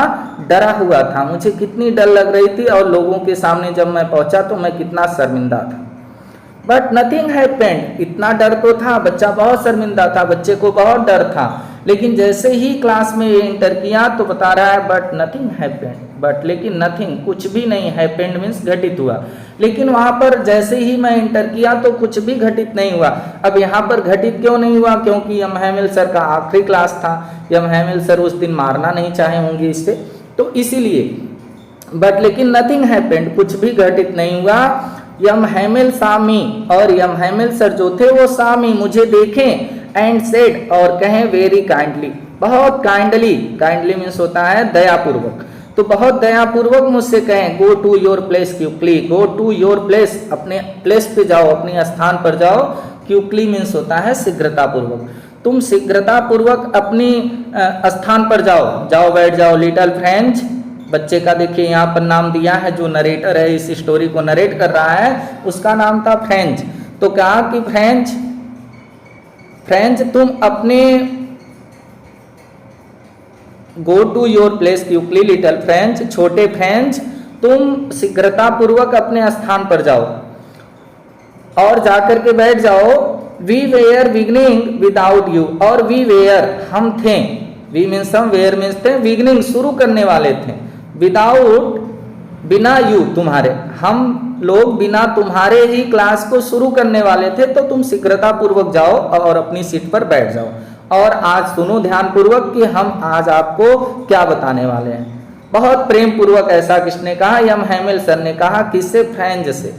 डरा हुआ था, मुझे कितनी डर लग रही थी और लोगों के सामने जब मैं पहुंचा तो मैं कितना शर्मिंदा था। बट नथिंग हैपेंड, इतना डर तो था, बच्चा बहुत शर्मिंदा था, बच्चे को बहुत डर था, लेकिन जैसे ही क्लास में ये इंटर किया तो बता रहा है बट नथिंग हैपेंड, बट लेकिन नथिंग कुछ भी नहीं, हैपेंड मीन्स घटित हुआ, लेकिन वहां पर जैसे ही मैं इंटर किया तो कुछ भी घटित नहीं हुआ। अब यहाँ पर घटित क्यों नहीं हुआ? क्योंकि यम हैमिल सर का आखिरी क्लास था, यम हैमिल सर उस दिन मारना नहीं चाहे होंगे इससे, तो इसीलिए। बट लेकिन नथिंग हैपेंड, कुछ भी घटित नहीं हुआ। यम हैमिल सामी, और यम हैमिल सर जो थे वो सामी मुझे देखें, एंड सेड और कहें वेरी काइंडली, बहुत काइंडली, काइंडली मीन्स होता है दयापूर्वक, तो बहुत दयापूर्वक मुझसे कहें go to your place quickly, go to your place, अपने प्लेस पे जाओ, अपने स्थान पर जाओ। क्विकली मीन्स होता है शीघ्रतापूर्वक, तुम शीघ्रतापूर्वक अपनी स्थान पर जाओ, जाओ बैठ जाओ। लिटिल फ्रेंच, बच्चे का देखिए यहाँ पर नाम दिया है, जो नरेटर है इस स्टोरी को नरेट कर रहा है उसका नाम था फ्रेंच। तो कहा कि फ्रेंच, फ्रेंच तुम अपने go to your place quickly, little French, छोटे फ्रेंच तुम शीघ्रतापूर्वक अपने स्थान पर जाओ और जाकर के बैठ जाओ। We were beginning without you, और वी वेयर हम थे, वी मीन्स हम, वेयर मीन्स थे, बिगनिंग शुरू करने वाले थे, विदाउट बिना यू तुम्हारे, हम लोग बिना तुम्हारे ही क्लास को शुरू करने वाले थे, तो तुम शीघ्रतापूर्वक जाओ और अपनी सीट पर बैठ जाओ। और आज सुनो ध्यानपूर्वक कि हम आज आपको क्या बताने वाले हैं। बहुत प्रेम पूर्वक ऐसा किसने कहा? यम हैमिल सर ने कहा, किससे? फ्रेंच से,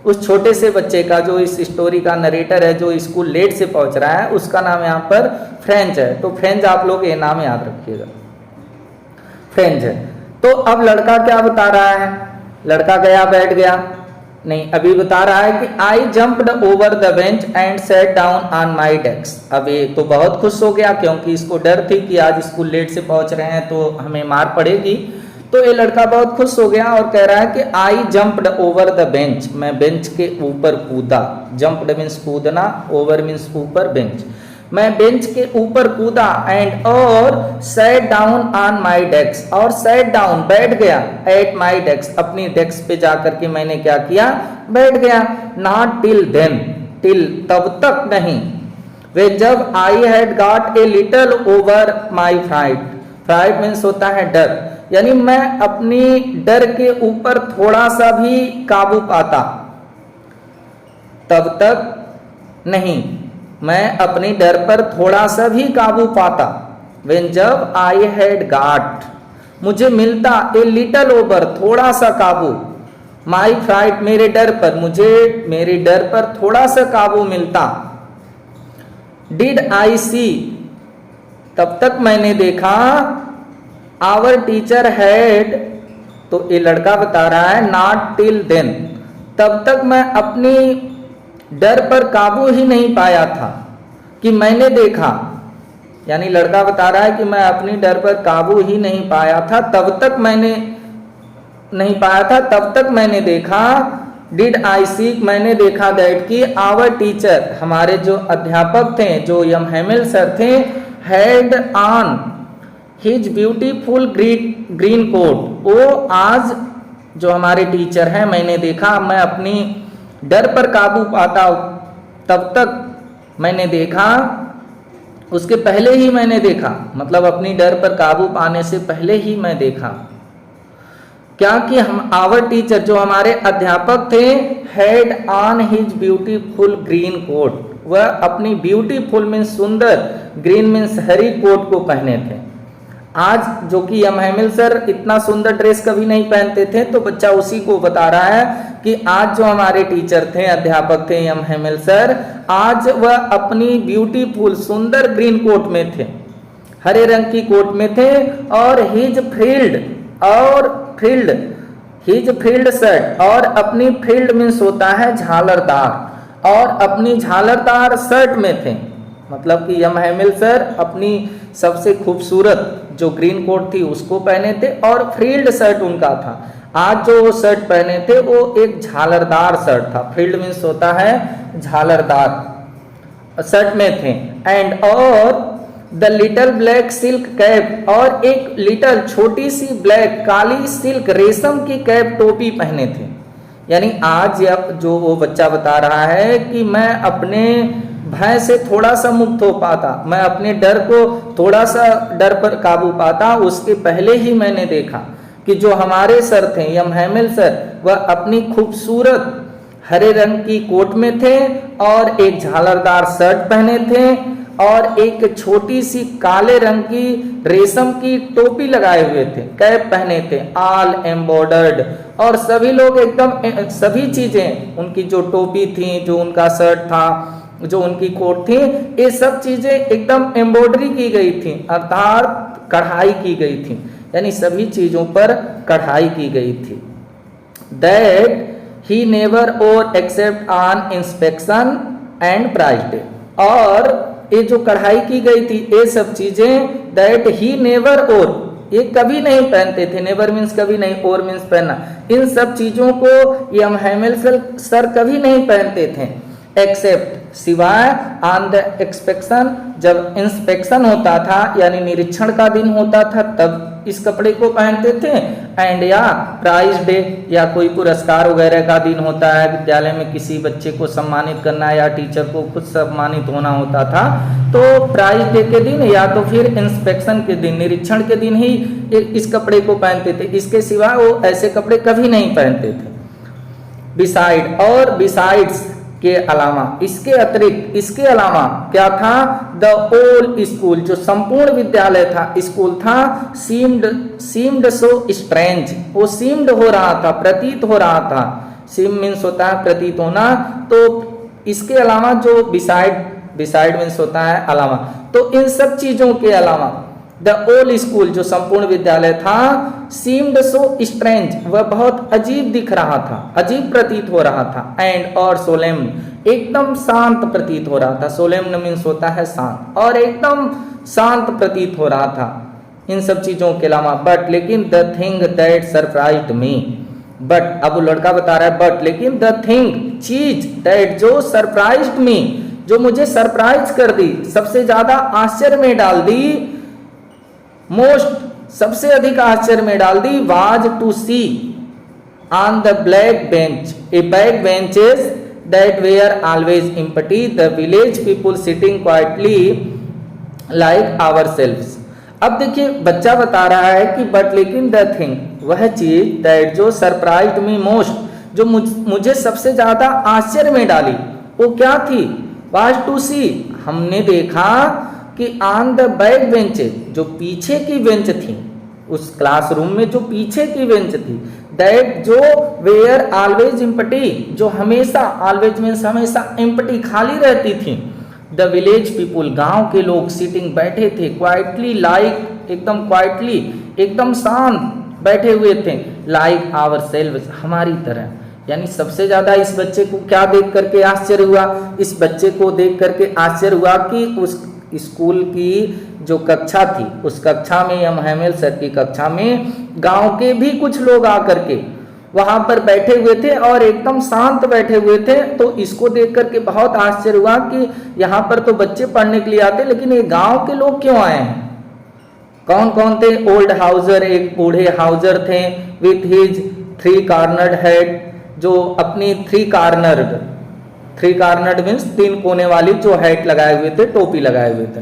उस छोटे से बच्चे का जो इस स्टोरी का नरेटर है, जो स्कूल लेट से पहुंच रहा है, उसका नाम यहाँ पर फ्रेंच है। तो फ्रेंच आप लोग ये नाम याद रखिएगा, फ्रेंच है। तो अब लड़का क्या बता रहा है? लड़का गया बैठ गया नहीं, अभी बता रहा है कि I jumped over the bench and set down on my desk. अब ये तो बहुत खुश हो गया क्योंकि इसको डर थी कि आज स्कूल लेट से पहुंच रहे हैं तो हमें मार पड़ेगी। तो ये लड़का बहुत खुश हो गया और कह रहा है कि I jumped over the bench, मैं बेंच के ऊपर कूदा। जंप्ड मीन्स कूदना, ओवर मीन्स ऊपर, बेंच, मैं बेंच के ऊपर कूदा, एंड और set down on my desk, और सेट डाउन बैठ गया, एट माई डेस्क अपनी डेस्क पे जाकर के मैंने क्या किया? बैठ गया। नॉट टिल देन, टिल तब तक नहीं, वे जब I had got a little over my fright, fright means होता है डर, यानी मैं अपनी डर के ऊपर थोड़ा सा भी काबू पाता, तब तक नहीं, मैं अपनी डर पर थोड़ा सा भी काबू पाता। When जब आई हैड गॉट, मुझे मिलता, ए लिटिल ओवर थोड़ा सा काबू, माई फ्राइट मेरे डर पर, मुझे मेरे डर पर थोड़ा सा काबू मिलता। डिड आई सी, तब तक मैंने देखा, आवर टीचर हैड, तो ये लड़का बता रहा है नॉट टिल देन, तब तक मैं अपनी डर पर काबू ही नहीं पाया था कि मैंने देखा, यानी लड़का बता रहा है कि मैं अपनी डर पर काबू ही नहीं पाया था, तब तक मैंने नहीं पाया था, तब तक मैंने देखा डिड आई सी, मैंने देखा दैट कि आवर टीचर, हमारे जो अध्यापक थे, जो यम हेमिल सर थे, had on his beautiful green coat, वो आज जो हमारे टीचर हैं, मैंने देखा, मैं अपनी डर पर काबू पाता तब तक मैंने देखा, उसके पहले ही मैंने देखा, मतलब अपनी डर पर काबू पाने से पहले ही मैं देखा क्या कि हम आवर टीचर, जो हमारे अध्यापक थे, had on his beautiful green coat, वह अपनी ब्यूटीफुल मीन्स सुंदर, ग्रीन मीन्स हरी कोट को पहने थे। आज जो कि यम हेमिल सर इतना सुंदर ड्रेस कभी नहीं पहनते थे, तो बच्चा उसी को बता रहा है कि आज जो हमारे टीचर थे, अध्यापक थे यम हेमिल सर, आज वह अपनी ब्यूटीफुल सुंदर ग्रीन कोट में थे, हरे रंग की कोट में थे, और हिज फ्रिल्ड शर्ट, और अपनी फ्रिल्ड मीन्स होता है झालरदार, और अपनी झालरदार शर्ट में थे, मतलब कि यम हेमिल सर अपनी सबसे खूबसूरत जो ग्रीन कोट थी उसको पहने थे, और फ्रिल्ड शर्ट उनका था। आज जो शर्ट पहने थे वो एक झालरदार शर्ट था, फ्रिल्ड मीन्स होता है झालरदार शर्ट में थे, एंड और the little black silk cap, और एक लिटल छोटी सी ब्लैक काली सिल्क रेशम की कैप टोपी पहने थे। यानी आज जो वो बच्चा बता रहा है कि मैं अपने भय से थोड़ा सा मुक्त हो पाता, मैं अपने डर को थोड़ा सा डर पर काबू पाता, उसके पहले ही मैंने देखा कि जो हमारे सर थे यम हेमिल सर, वह अपनी खूबसूरत हरे रंग की कोट में थे, और एक झालरदार शर्ट पहने थे, और एक छोटी सी काले रंग की रेशम की टोपी लगाए हुए थे, कैप पहने थे, ऑल एम्बॉर्डर्ड, और सभी लोग एकदम सभी चीजें, उनकी जो टोपी थी, जो उनका शर्ट था, जो उनकी कोट थी, ये सब चीजें एकदम एम्ब्रॉयडरी की गई थी, अर्थात कढ़ाई की गई थी, यानी सभी चीजों पर कढ़ाई की गई थी। That he never wore except on inspection and prize day, और ये जो कढ़ाई की गई थी, ये सब चीजें, दैट ही नेवर और, ये कभी नहीं पहनते थे, नेवर मीन्स कभी नहीं, और मीन्स पहनना, इन सब चीजों को यम हेमिल सर कभी नहीं पहनते थे, एक्सेप्ट सिवाय ऑन द एक्सपेक्शन, जब इंस्पेक्शन होता था यानी निरीक्षण का दिन होता था तब इस कपड़े को पहनते थे, एंड या प्राइज डे, या कोई पुरस्कार वगैरह का दिन होता है, विद्यालय में किसी बच्चे को सम्मानित करना या टीचर को खुद सम्मानित होना होता था, तो प्राइज डे के दिन या तो फिर इंस्पेक्शन के दिन, निरीक्षण के दिन ही इस कपड़े को पहनते थे, इसके सिवा वो ऐसे कपड़े कभी नहीं पहनते थे। बिसाइड, और बिसाइड्स के अलावा, इसके अतिरिक्त, इसके अलावा क्या था, द ओल्ड स्कूल, जो संपूर्ण विद्यालय था, स्कूल था, सीम्ड सो स्ट्रेंज, वो सीम्ड हो रहा था, प्रतीत हो रहा था, सीम मीन्स होता है प्रतीत होना, तो इसके अलावा जो बिसाइड मीन्स होता है अलावा, तो इन सब चीजों के अलावा द ओल्ड स्कूल, जो संपूर्ण विद्यालय था, सीम्ड सो स्ट्रेंज, वह बहुत अजीब दिख रहा था, अजीब प्रतीत हो रहा था, एंड और सोलेम्न, एकदम शांत प्रतीत हो रहा था, सोलेम्न मीन्स होता है शांत, और एकदम शांत प्रतीत हो रहा था इन सब चीजों के अलावा। बट लेकिन the thing that surprised me, but अब वो लड़का बता रहा है, बट लेकिन द थिंग, चीज, दैट जो सरप्राइज्ड मी, जो मुझे सरप्राइज कर दी, सबसे ज्यादा आश्चर्य में डाल दी, मोस्ट, सबसे अधिक आश्चर्य में डाल दी, was to see on the black bench, a back benches that were always empty, the village people sitting quietly like ourselves. अब देखिए बच्चा बता रहा है कि बट लेकिन द थिंग, वह चीज, दैट जो सरप्राइज्ड मी मोस्ट, जो मुझे सबसे ज्यादा आश्चर्य में डाली, वो क्या थी, वाज टू सी, हमने देखा कि ऑन द बैक बेंचेस, जो पीछे की बेंच थी, उस क्लासरूम में जो पीछे की बेंच थी, दैट जो वेयर ऑलवेज एम्प्टी, जो हमेशा, ऑलवेज मीन्स हमेशा, एम्प्टी खाली रहती थी, द विलेज पीपुल, गांव के लोग, सिटिंग बैठे थे, क्वाइटली लाइक, एकदम क्वाइटली, एकदम शांत बैठे हुए थे, लाइक आवर सेल्व्स, हमारी तरह। यानी सबसे ज्यादा इस बच्चे को क्या देख करके आश्चर्य हुआ, इस बच्चे को देख करके आश्चर्य हुआ कि उस स्कूल की जो कक्षा थी, उस कक्षा में, यम हेमिल सर की कक्षा में, गांव के भी कुछ लोग आकर के वहां पर बैठे हुए थे और एकदम शांत बैठे हुए थे। तो इसको देख करके बहुत आश्चर्य हुआ कि यहाँ पर तो बच्चे पढ़ने के लिए आते, लेकिन ये गांव के लोग क्यों आए हैं। कौन कौन थे? ओल्ड हाउजर, एक बूढ़े हाउजर थे, विथ हिज 3 कॉर्नर्ड हेड, जो अपनी 3 कॉर्नर्ड मीन्स 3 कोने वाली जो हेड लगाए हुए थे, टोपी लगाए हुए थे।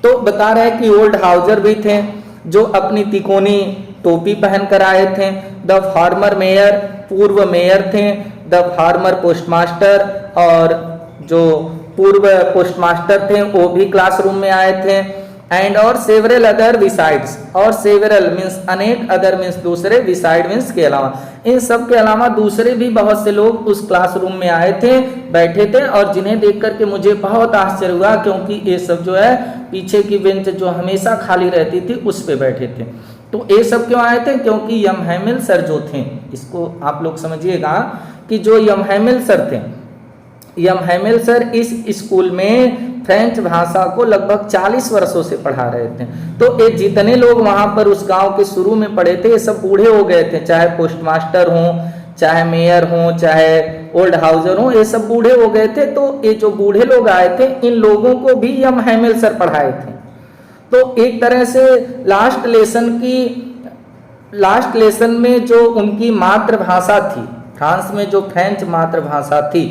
तो बता रहे हैं कि ओल्ड हाउजर भी थे जो अपनी तिकोनी टोपी पहन कर आए थे। द फॉर्मर मेयर, पूर्व मेयर थे। द फॉर्मर पोस्टमास्टर, और जो पूर्व पोस्टमास्टर थे वो भी क्लासरूम में आए थे। एंड और सेवरल अदर बिसाइड्स, और सेवरल मीन्स अनेक, अदर मीन्स दूसरे, बिसाइड मीन्स के अलावा, इन सब के अलावा दूसरे भी बहुत से लोग उस क्लासरूम में आए थे, बैठे थे, और जिन्हें देख करके मुझे बहुत आश्चर्य हुआ, क्योंकि ये सब जो है पीछे की बेंच जो हमेशा खाली रहती थी उस पे बैठे थे। तो ये सब क्यों आए थे? क्योंकि यमहैमिल सर जो थे, इसको आप लोग समझिएगा कि जो यमहैमिल सर थे, यमहैमिल सर इस स्कूल में फ्रेंच भाषा को लगभग 40 वर्षों से पढ़ा रहे थे। तो ये जितने लोग वहां पर उस गांव के शुरू में पढ़े थे, ये सब बूढ़े हो गए थे, चाहे पोस्टमास्टर हों, चाहे मेयर हों, चाहे ओल्ड हाउजर हों, ये सब बूढ़े हो गए थे। तो ये जो बूढ़े लोग आए थे, इन लोगों को भी यमहैमिल सर पढ़ाए थे। तो एक तरह से लास्ट लेसन में जो उनकी मातृभाषा थी, फ्रांस में जो फ्रेंच मातृभाषा थी,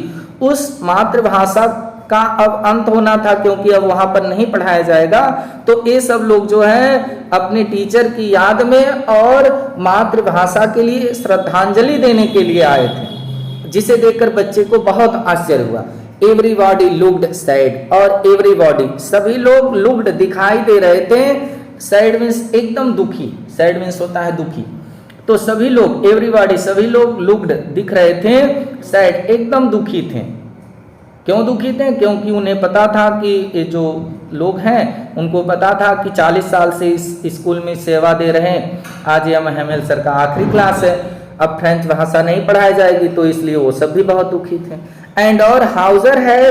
उस मातृभाषा का अब अंत होना था, क्योंकि अब वहां पर नहीं पढ़ाया जाएगा। तो ये सब लोग जो है अपने टीचर की याद में और मातृभाषा के लिए श्रद्धांजलि देने के लिए आए थे, जिसे देखकर बच्चे को बहुत आश्चर्य हुआ। एवरीबॉडी लुक्ड सैड, और एवरीबॉडी सभी लोग लुक्ड दिखाई दे रहे थे, सैड मीन्स एकदम दुखी, सैड मीन्स होता है दुखी। तो सभी लोग, एवरीबॉडी सभी लोग लुक्ड दिख रहे थे, सैड एकदम दुखी थे। क्यों दुखी थे? क्योंकि उन्हें पता था कि ये जो लोग हैं उनको पता था कि 40 साल से इस स्कूल में सेवा दे रहे हैं, आज यमहैमिल सर का आखिरी क्लास है, अब फ्रेंच भाषा नहीं पढ़ाई जाएगी, तो इसलिए वो सब भी बहुत दुखी थे। एंड और हाउजर है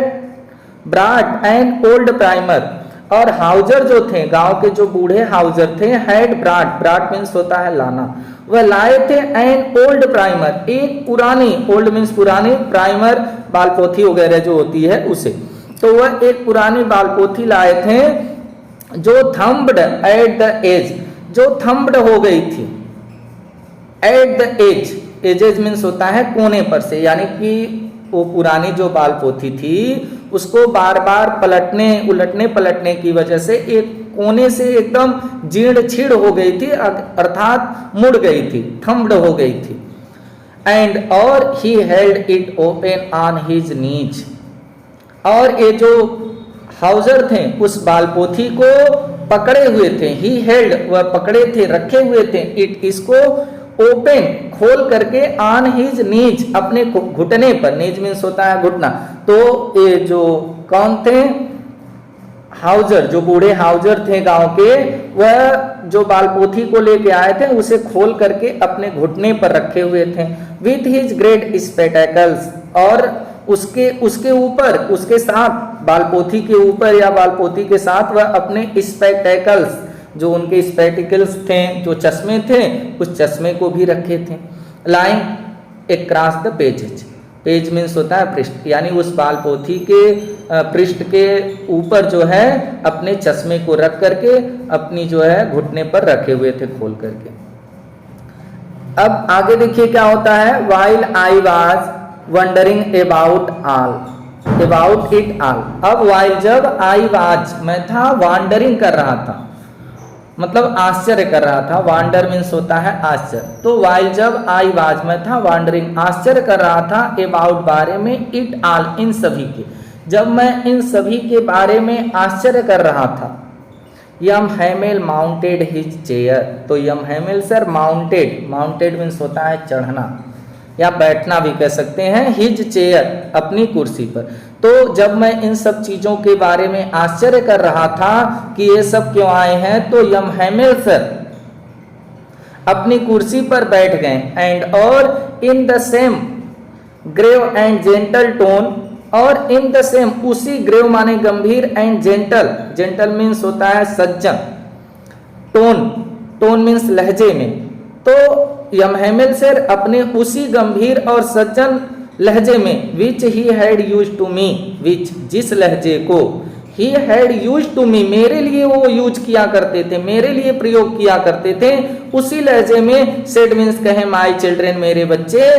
ब्राट एंड ओल्ड प्राइमर, और हाउजर जो थे, गांव के जो बूढ़े हाउजर थे, हैड ब्राट, ब्राट मीन्स होता है लाना, वह लाए थे एंड ओल्ड प्राइमर, एक पुरानी, ओल्ड मीन्स पुरानी, प्राइमर बालपोथी वगैरह जो होती है उसे, तो वह एक पुरानी बालपोथी लाए थे जो थम्ब्ड एट द एज, जो थम्ब्ड हो गई थी at the edge, edges means होता है कोने पर से, यानी कि वो पुरानी जो बालपोथी थी उसको बार बार उलटने पलटने की वजह से एक कोने से एकदम जीर्ण छीड़ हो गई थी, अर्थात मुड़ गई थी, थम्ब्ड हो गई थी। एंड और he held it open on his knees, और ये जो हाउजर थे उस बालपोथी को पकड़े हुए थे, ही हेल्ड वह पकड़े थे, रखे हुए थे, इट इसको ओपन खोल करके, ऑन हिज नीज अपने घुटने पर, नीज मीन्स होता है घुटना। तो ये जो कौन थे हाउजर, जो बूढ़े हाउजर थे गांव के, वह जो बालपोथी को लेके आए थे उसे खोल करके अपने घुटने पर रखे हुए थे। विथ हिज ग्रेट स्पेक्टेकल्स, और उसके ऊपर, उसके साथ, बालपोथी के ऊपर या बालपोथी के साथ वह अपने स्पेक्टेकल्स, जो उनके स्पेक्टिकल्स थे, जो चश्मे थे, उस चश्मे को भी रखे थे। Lying across the pages, page means होता है पृष्ठ, यानी उस बालपोथी के पृष्ठ के ऊपर जो है अपने चश्मे को रख करके अपनी जो है घुटने पर रखे हुए थे खोल करके। अब आगे देखिए क्या होता है। While I was wondering about it all, अब वाइल जब आई वाज मैं था, वांडरिंग कर रहा था, मतलब आश्चर्य कर रहा था, वांडर मीन्स होता है आश्चर्य। तो वाइल जब आई वाज मैं था, वांडरिंग आश्चर्य कर रहा था, अबाउट बारे में, इट ऑल इन सभी के, जब मैं इन सभी के बारे में आश्चर्य कर रहा था। यमहैमिल माउंटेड हिज चेयर, तो यमहैमिल सर माउंटेड मीन्स होता है चढ़ना या बैठना भी कह सकते हैं, हिज चेयर अपनी कुर्सी पर। तो जब मैं इन सब चीजों के बारे में आश्चर्य कर रहा था कि ये सब क्यों आए हैं, तो यमहैमिल सर अपनी कुर्सी पर बैठ गए। एंड और in the same grave and gentle tone, और इन द सेम उसी, ग्रेव माने गंभीर, एंड जेंटल मीन्स होता है सज्जन, टोन मीन्स लहजे में, तो यम हेमिल सर अपने उसी गंभीर और सज्जन लहजे में which he had used to me, which जिस लहजे को he had used to me मेरे लिए वो यूज किया करते थे, मेरे लिए प्रयोग किया करते थे, उसी लहजे में सेड मीन्स कहे माई चिल्ड्रेन मेरे बच्चे,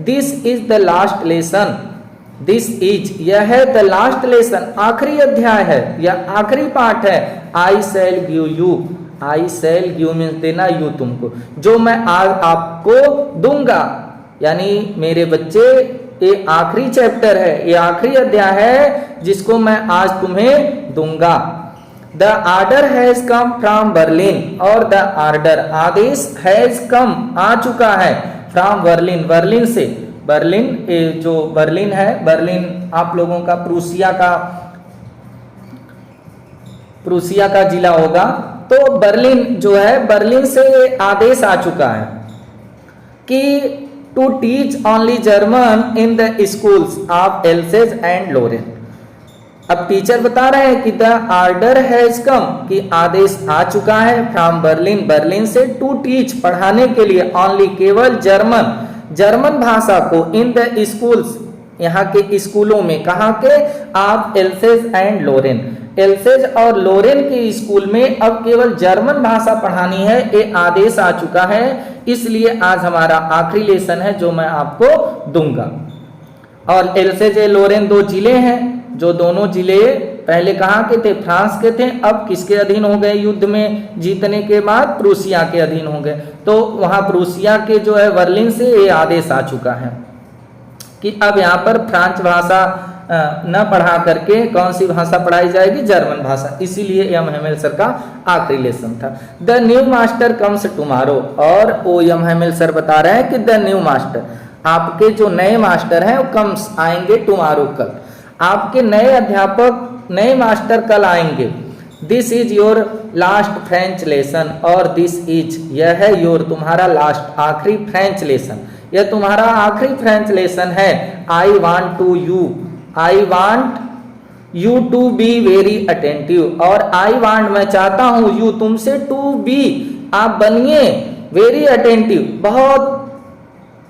this is the last lesson, this is यह है द लास्ट लेसन आखिरी अध्याय है या आखिरी पाठ है, I shall give you, I shall give means देना, यू तुमको, जो मैं आज आपको दूंगा, यानी मेरे बच्चे ये आखिरी चैप्टर है, ये आखिरी अध्याय है जिसको मैं आज तुम्हें दूंगा। The order has come from Berlin, और द आर्डर आदेश हैज कम आ चुका है फ्रॉम बर्लिन, बर्लिन से, बर्लिन ये जो बर्लिन है, बर्लिन आप लोगों का प्रूसिया का जिला होगा, तो बर्लिन जो है बर्लिन से आदेश आ चुका है कि to teach only German in the schools of Alsace and Lorraine. अब टीचर बता रहे हैं कि द आर्डर हैज कम कि आदेश आ चुका है फ्रॉम बर्लिन, बर्लिन से, टू टीच पढ़ाने के लिए, ओनली केवल जर्मन, जर्मन भाषा को, इन द स्कूल्स यहाँ के स्कूलों में, कहाँ के, of Alsace and Lorraine, Alsace और लोरेन के स्कूल में अब केवल जर्मन भाषा पढ़ानी है, ये आदेश आ चुका है, इसलिए आज हमारा आखिरी लेसन है जो मैं आपको दूंगा। और एल्सेज लोरेन दो जिले हैं, जो दोनों जिले पहले कहाँ के थे, फ्रांस के थे, अब किसके अधीन हो गए, युद्ध में जीतने के बाद प्रूसिया के अधीन हो गए, तो वहां प्रूसिया के जो है बर्लिन से ये आदेश आ चुका है कि अब यहाँ पर फ्रांस भाषा न पढ़ा करके कौन सी भाषा पढ़ाई जाएगी, जर्मन भाषा, इसीलिए एम हेमिल सर का आखिरी लेसन था। The new master comes tomorrow, और ओ एम हेमिल सर बता रहे हैं कि द न्यू मास्टर, आपके जो नए मास्टर हैं वो कम्स आएंगे टुमारो, कल, आपके नए अध्यापक, नए मास्टर कल आएंगे। This is your last French lesson, और दिस इज यह है योर तुम्हारा लास्ट आखिरी फ्रेंच लेसन, यह तुम्हारा आखिरी फ्रेंच लेसन है। I want to you, I want you to be very attentive, और आई वांट मैं चाहता हूं, यू तुमसे, टू बी आप बनिए, वेरी अटेंटिव बहुत,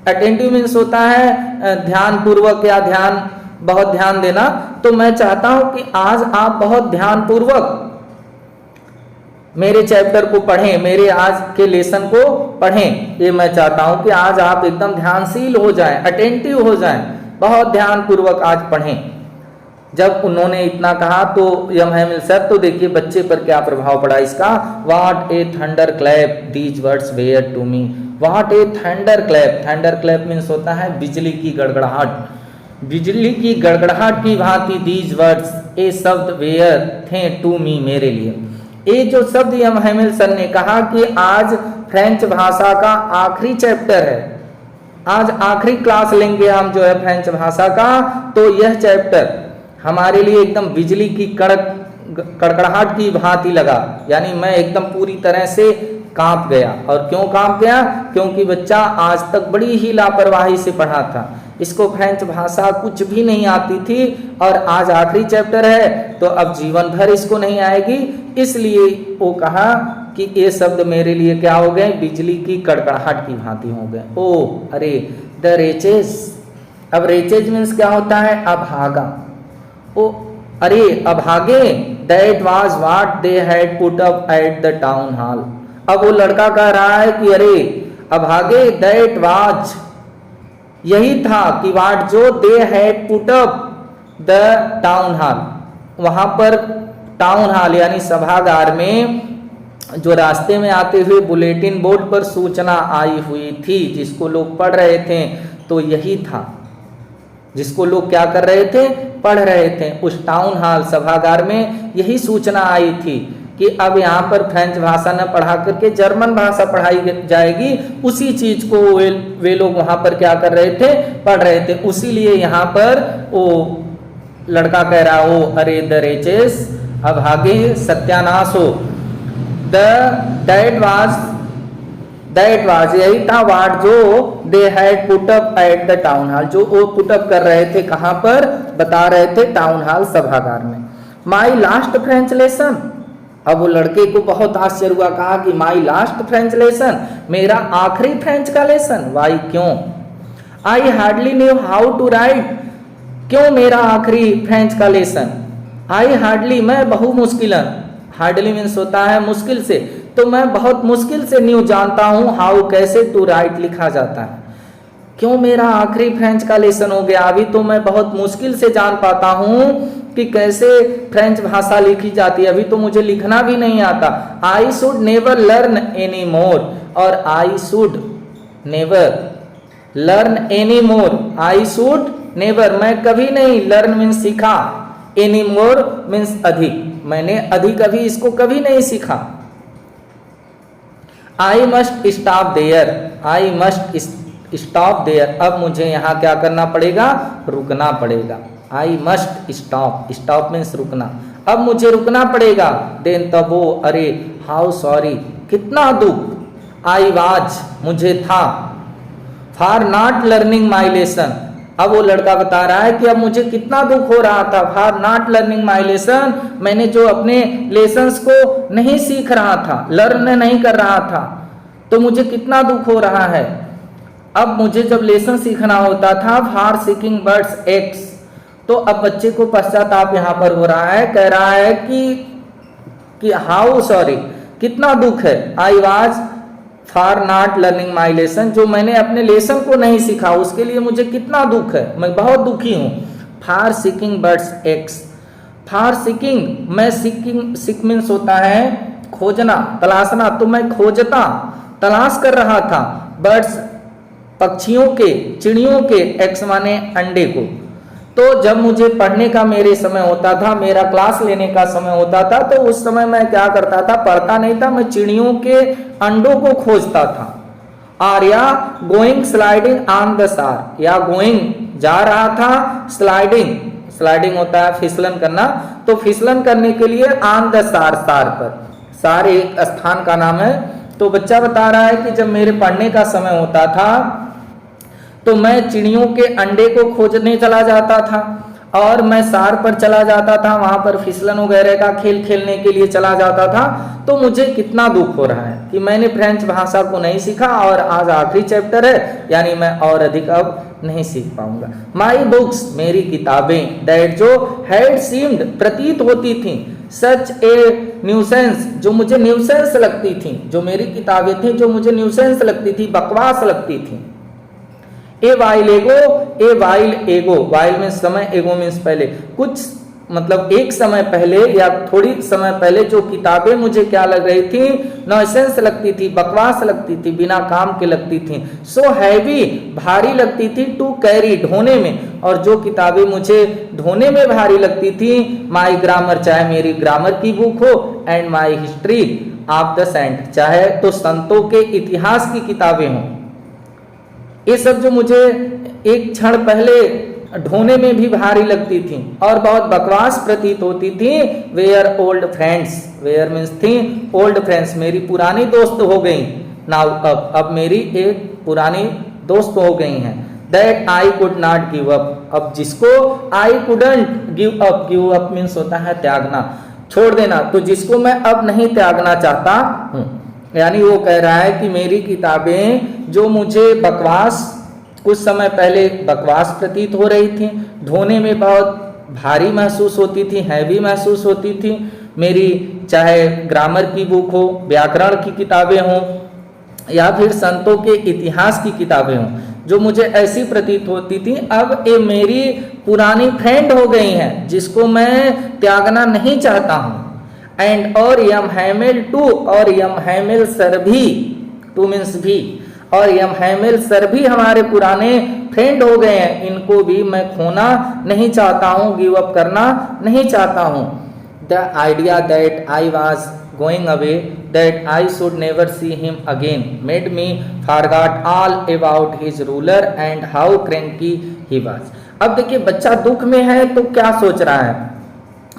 अटेंटिव मीन्स होता है ध्यान पूर्वक या ध्यान, बहुत ध्यान देना, तो मैं चाहता हूं कि आज आप बहुत ध्यान पूर्वक मेरे चैप्टर को पढ़ें, मेरे आज के लेसन को पढ़ें, ये मैं चाहता हूं कि आज आप एकदम ध्यानशील हो जाएं, अटेंटिव हो जाएं, बहुत ध्यान पूर्वक आज पढ़ें। जब उन्होंने इतना कहा तो यम हेमिल सर, तो देखिए बच्चे पर क्या प्रभाव पड़ा इसका, what a thunder clap these words were to me, what a thunder clap, thunder clap means होता है बिजली की गड़गड़ाहट, बिजली की गड़गड़ाहट की भांति दीज वर्ड्स ए शब्द वेयर थे टू मी मेरे लिए, ये जो शब्द यम हेमिल सर ने कहा कि आज फ्रेंच भाषा का आखिरी चैप्टर है, आज आखिरी क्लास लेंगे हम जो है फ्रेंच भाषा का, तो यह चैप्टर हमारे लिए एकदम बिजली की कड़कड़ाहट की भांति लगा, यानी मैं एकदम पूरी तरह से कांप गया। और क्यों कांप गया, क्योंकि बच्चा आज तक बड़ी ही लापरवाही से पढ़ा था, इसको फ्रेंच भाषा कुछ भी नहीं आती थी, और आज आखिरी चैप्टर है तो अब जीवन भर इसको नहीं आएगी, इसलिए वो कहा कि ये शब्द मेरे लिए क्या हो गए, बिजली की कड़कड़ाहट की भांति हो गए। ओ अरे, द रेचेस, अब रेचेज मीन्स क्या होता है, अभागा, ओ अरे अभागे, that was what they had put up at the town hall, अब वो लड़का कह रहा है कि अरे अभागे, दैट वाज यही था कि वाट जो they had put up the town hall, वहां पर टाउन हॉल यानी सभागार में जो रास्ते में आते हुए बुलेटिन बोर्ड पर सूचना आई हुई थी, जिसको लोग पढ़ रहे थे, तो यही था जिसको लोग क्या कर रहे थे, पढ़ रहे थे, उस टाउन हॉल सभागार में यही सूचना आई थी कि अब यहाँ पर फ्रेंच भाषा न पढ़ा करके जर्मन भाषा पढ़ाई जाएगी, उसी चीज को वे लोग वहां पर क्या कर रहे थे, पढ़ रहे थे। उसीलिए यहाँ पर वो लड़का कह रहा हो, अरे द रेचेस, अब आगे सत्यानाश हो, दैट वाज यही था, वाट जो they had put up at the town hall, जो वो पुट अप कर रहे थे, कहां पर, बता रहे थे टाउन हॉल सभागार में। माई लास्ट फ्रेंच लेसन, अब वो लड़के को बहुत आश्चर्य हुआ, कहा कि माई लास्ट फ्रेंच लेसन, मेरा आखिरी फ्रेंच का लेसन। वाई, क्यों? I hardly knew how to write, क्यों मेरा आखिरी फ्रेंच का लेसन? आई हार्डली, मैं बहु मुश्किलन, हार्डली मीन्स होता है मुश्किल से, तो मैं बहुत मुश्किल से न्यू जानता हूं हाउ, कैसे, टू राइट लिखा जाता है। क्यों मेरा आखिरी फ्रेंच का लेसन हो गया? अभी तो मैं बहुत मुश्किल से जान पाता हूं कि कैसे फ्रेंच भाषा लिखी जाती है, अभी तो मुझे लिखना भी नहीं आता। I should never learn any more, और I should never learn any more, I should never, मैं कभी नहीं, लर्न मीन्स सीखा, एनी मोर मीन्स अधिक, मैंने अधिक अभी इसको कभी नहीं सीखा। I must stop there, I must stop there, अब मुझे यहाँ क्या करना पड़ेगा? रुकना पड़ेगा। I must stop, stop means रुकना, अब मुझे रुकना पड़ेगा। देन तब वो, अरे, हाउ सॉरी, कितना दुख। आई वाज, मुझे था, for not learning my lesson, अब वो लड़का बता रहा है कि अब मुझे कितना दुख हो रहा था, for not learning my lesson, मैंने जो अपने लेसन्स को नहीं सीख रहा था, लर्न नहीं कर रहा था, तो मुझे कितना दुख हो रहा है। अब मुझे जब लेसन सीखना होता था, फॉर सीकिंग बर्ड्स एक्स, तो अब बच्चे को पश्चाताप यहाँ पर हो रहा है, कह रहा है कि हाउ सॉरी, कितना दुख है। I was for not learning my lesson, जो मैंने अपने लेसन को नहीं सीखा उसके लिए मुझे कितना दुख है, मैं बहुत दुखी हूँ। For seeking birds x, for seeking, मैं सीकिंग, सीक मीन्स होता है खोजना, तलाशना, तो मैं खोजता, तलाश कर रहा था, बर्ड्स पक्षियों के, चिड़ियों के, एक्स माने अंडे को। तो जब मुझे पढ़ने का मेरे समय होता था, मेरा क्लास लेने का समय होता था, तो उस समय मैं क्या करता था? पढ़ता नहीं था, मैं चिड़ियों के अंडों को खोजता था। Arya going sliding on the सार, या गोइंग जा रहा था, स्लाइडिंग, स्लाइडिंग होता है फिसलन करना, तो फिसलन करने के लिए ऑन द सार, सार पर, सार एक स्थान का नाम है। तो बच्चा बता रहा है कि जब मेरे पढ़ने का समय होता था तो मैं चिड़ियों के अंडे को खोजने चला जाता था, और मैं सार पर चला जाता था, वहां पर फिसलन वगैरह का खेल खेलने के लिए चला जाता था। तो मुझे कितना दुख हो रहा है कि मैंने फ्रेंच भाषा को नहीं सीखा, और आज आखिरी चैप्टर है, यानी मैं और अधिक अब नहीं सीख पाऊंगा। माई बुक्स, मेरी किताबें, दैट जो हैड सीम्ड, प्रतीत होती थी, सच ए न्यूसेंस, जो मुझे न्यूसेंस लगती थी, जो मेरी किताबें थी जो मुझे न्यूसेंस लगती थी, बकवास लगती थी। ए वाइल एगो, ए वाइल एगो, वाइल में समय, एगो मीन्स पहले, कुछ मतलब एक समय पहले या थोड़ी समय पहले जो किताबें मुझे क्या लग रही थी? नॉइसेंस लगती थी, बकवास लगती थी, बिना काम के लगती थी। सो हैवी, भारी लगती थी, टू कैरी, ढोने में, और जो किताबें मुझे ढोने में भारी लगती थी, माई ग्रामर, चाहे मेरी ग्रामर की बुक हो, and my history of the saint, चाहे तो संतों के इतिहास की किताबें हों, ये सब जो मुझे एक क्षण पहले ढोने में भी भारी लगती थी और बहुत बकवास प्रतीत होती थी। Were old friends, were means थी, ओल्ड फ्रेंड्स, मेरी पुरानी दोस्त हो गई। नाउ अब मेरी एक पुरानी दोस्त हो गई हैं। That I could not give up, अब जिसको I couldn't give up, give up means होता है त्यागना, छोड़ देना, तो जिसको मैं अब नहीं त्यागना चाहता हूँ। यानी वो कह रहा है कि मेरी किताबें जो मुझे बकवास, कुछ समय पहले बकवास प्रतीत हो रही थी, ढोने में बहुत भारी महसूस होती थी, हैवी महसूस होती थी, मेरी चाहे ग्रामर की बुक हो, व्याकरण की किताबें हों, या फिर संतों के इतिहास की किताबें हों, जो मुझे ऐसी प्रतीत होती थी, अब ये मेरी पुरानी फ्रेंड हो गई हैं, जिसको मैं त्यागना नहीं चाहता हूँ। एंड और यम हैमिल टू, और यम हैमिल सर भी, टू मीन्स भी, और यम हैमिल सर भी हमारे पुराने फ्रेंड हो गए हैं, इनको भी मैं खोना नहीं चाहता हूँ, गिव अप करना नहीं चाहता हूँ। The idea that I was going away, that I should never see him again, made me forgot all about his ruler and how cranky he was. अब देखिए बच्चा दुख में है तो क्या सोच रहा है?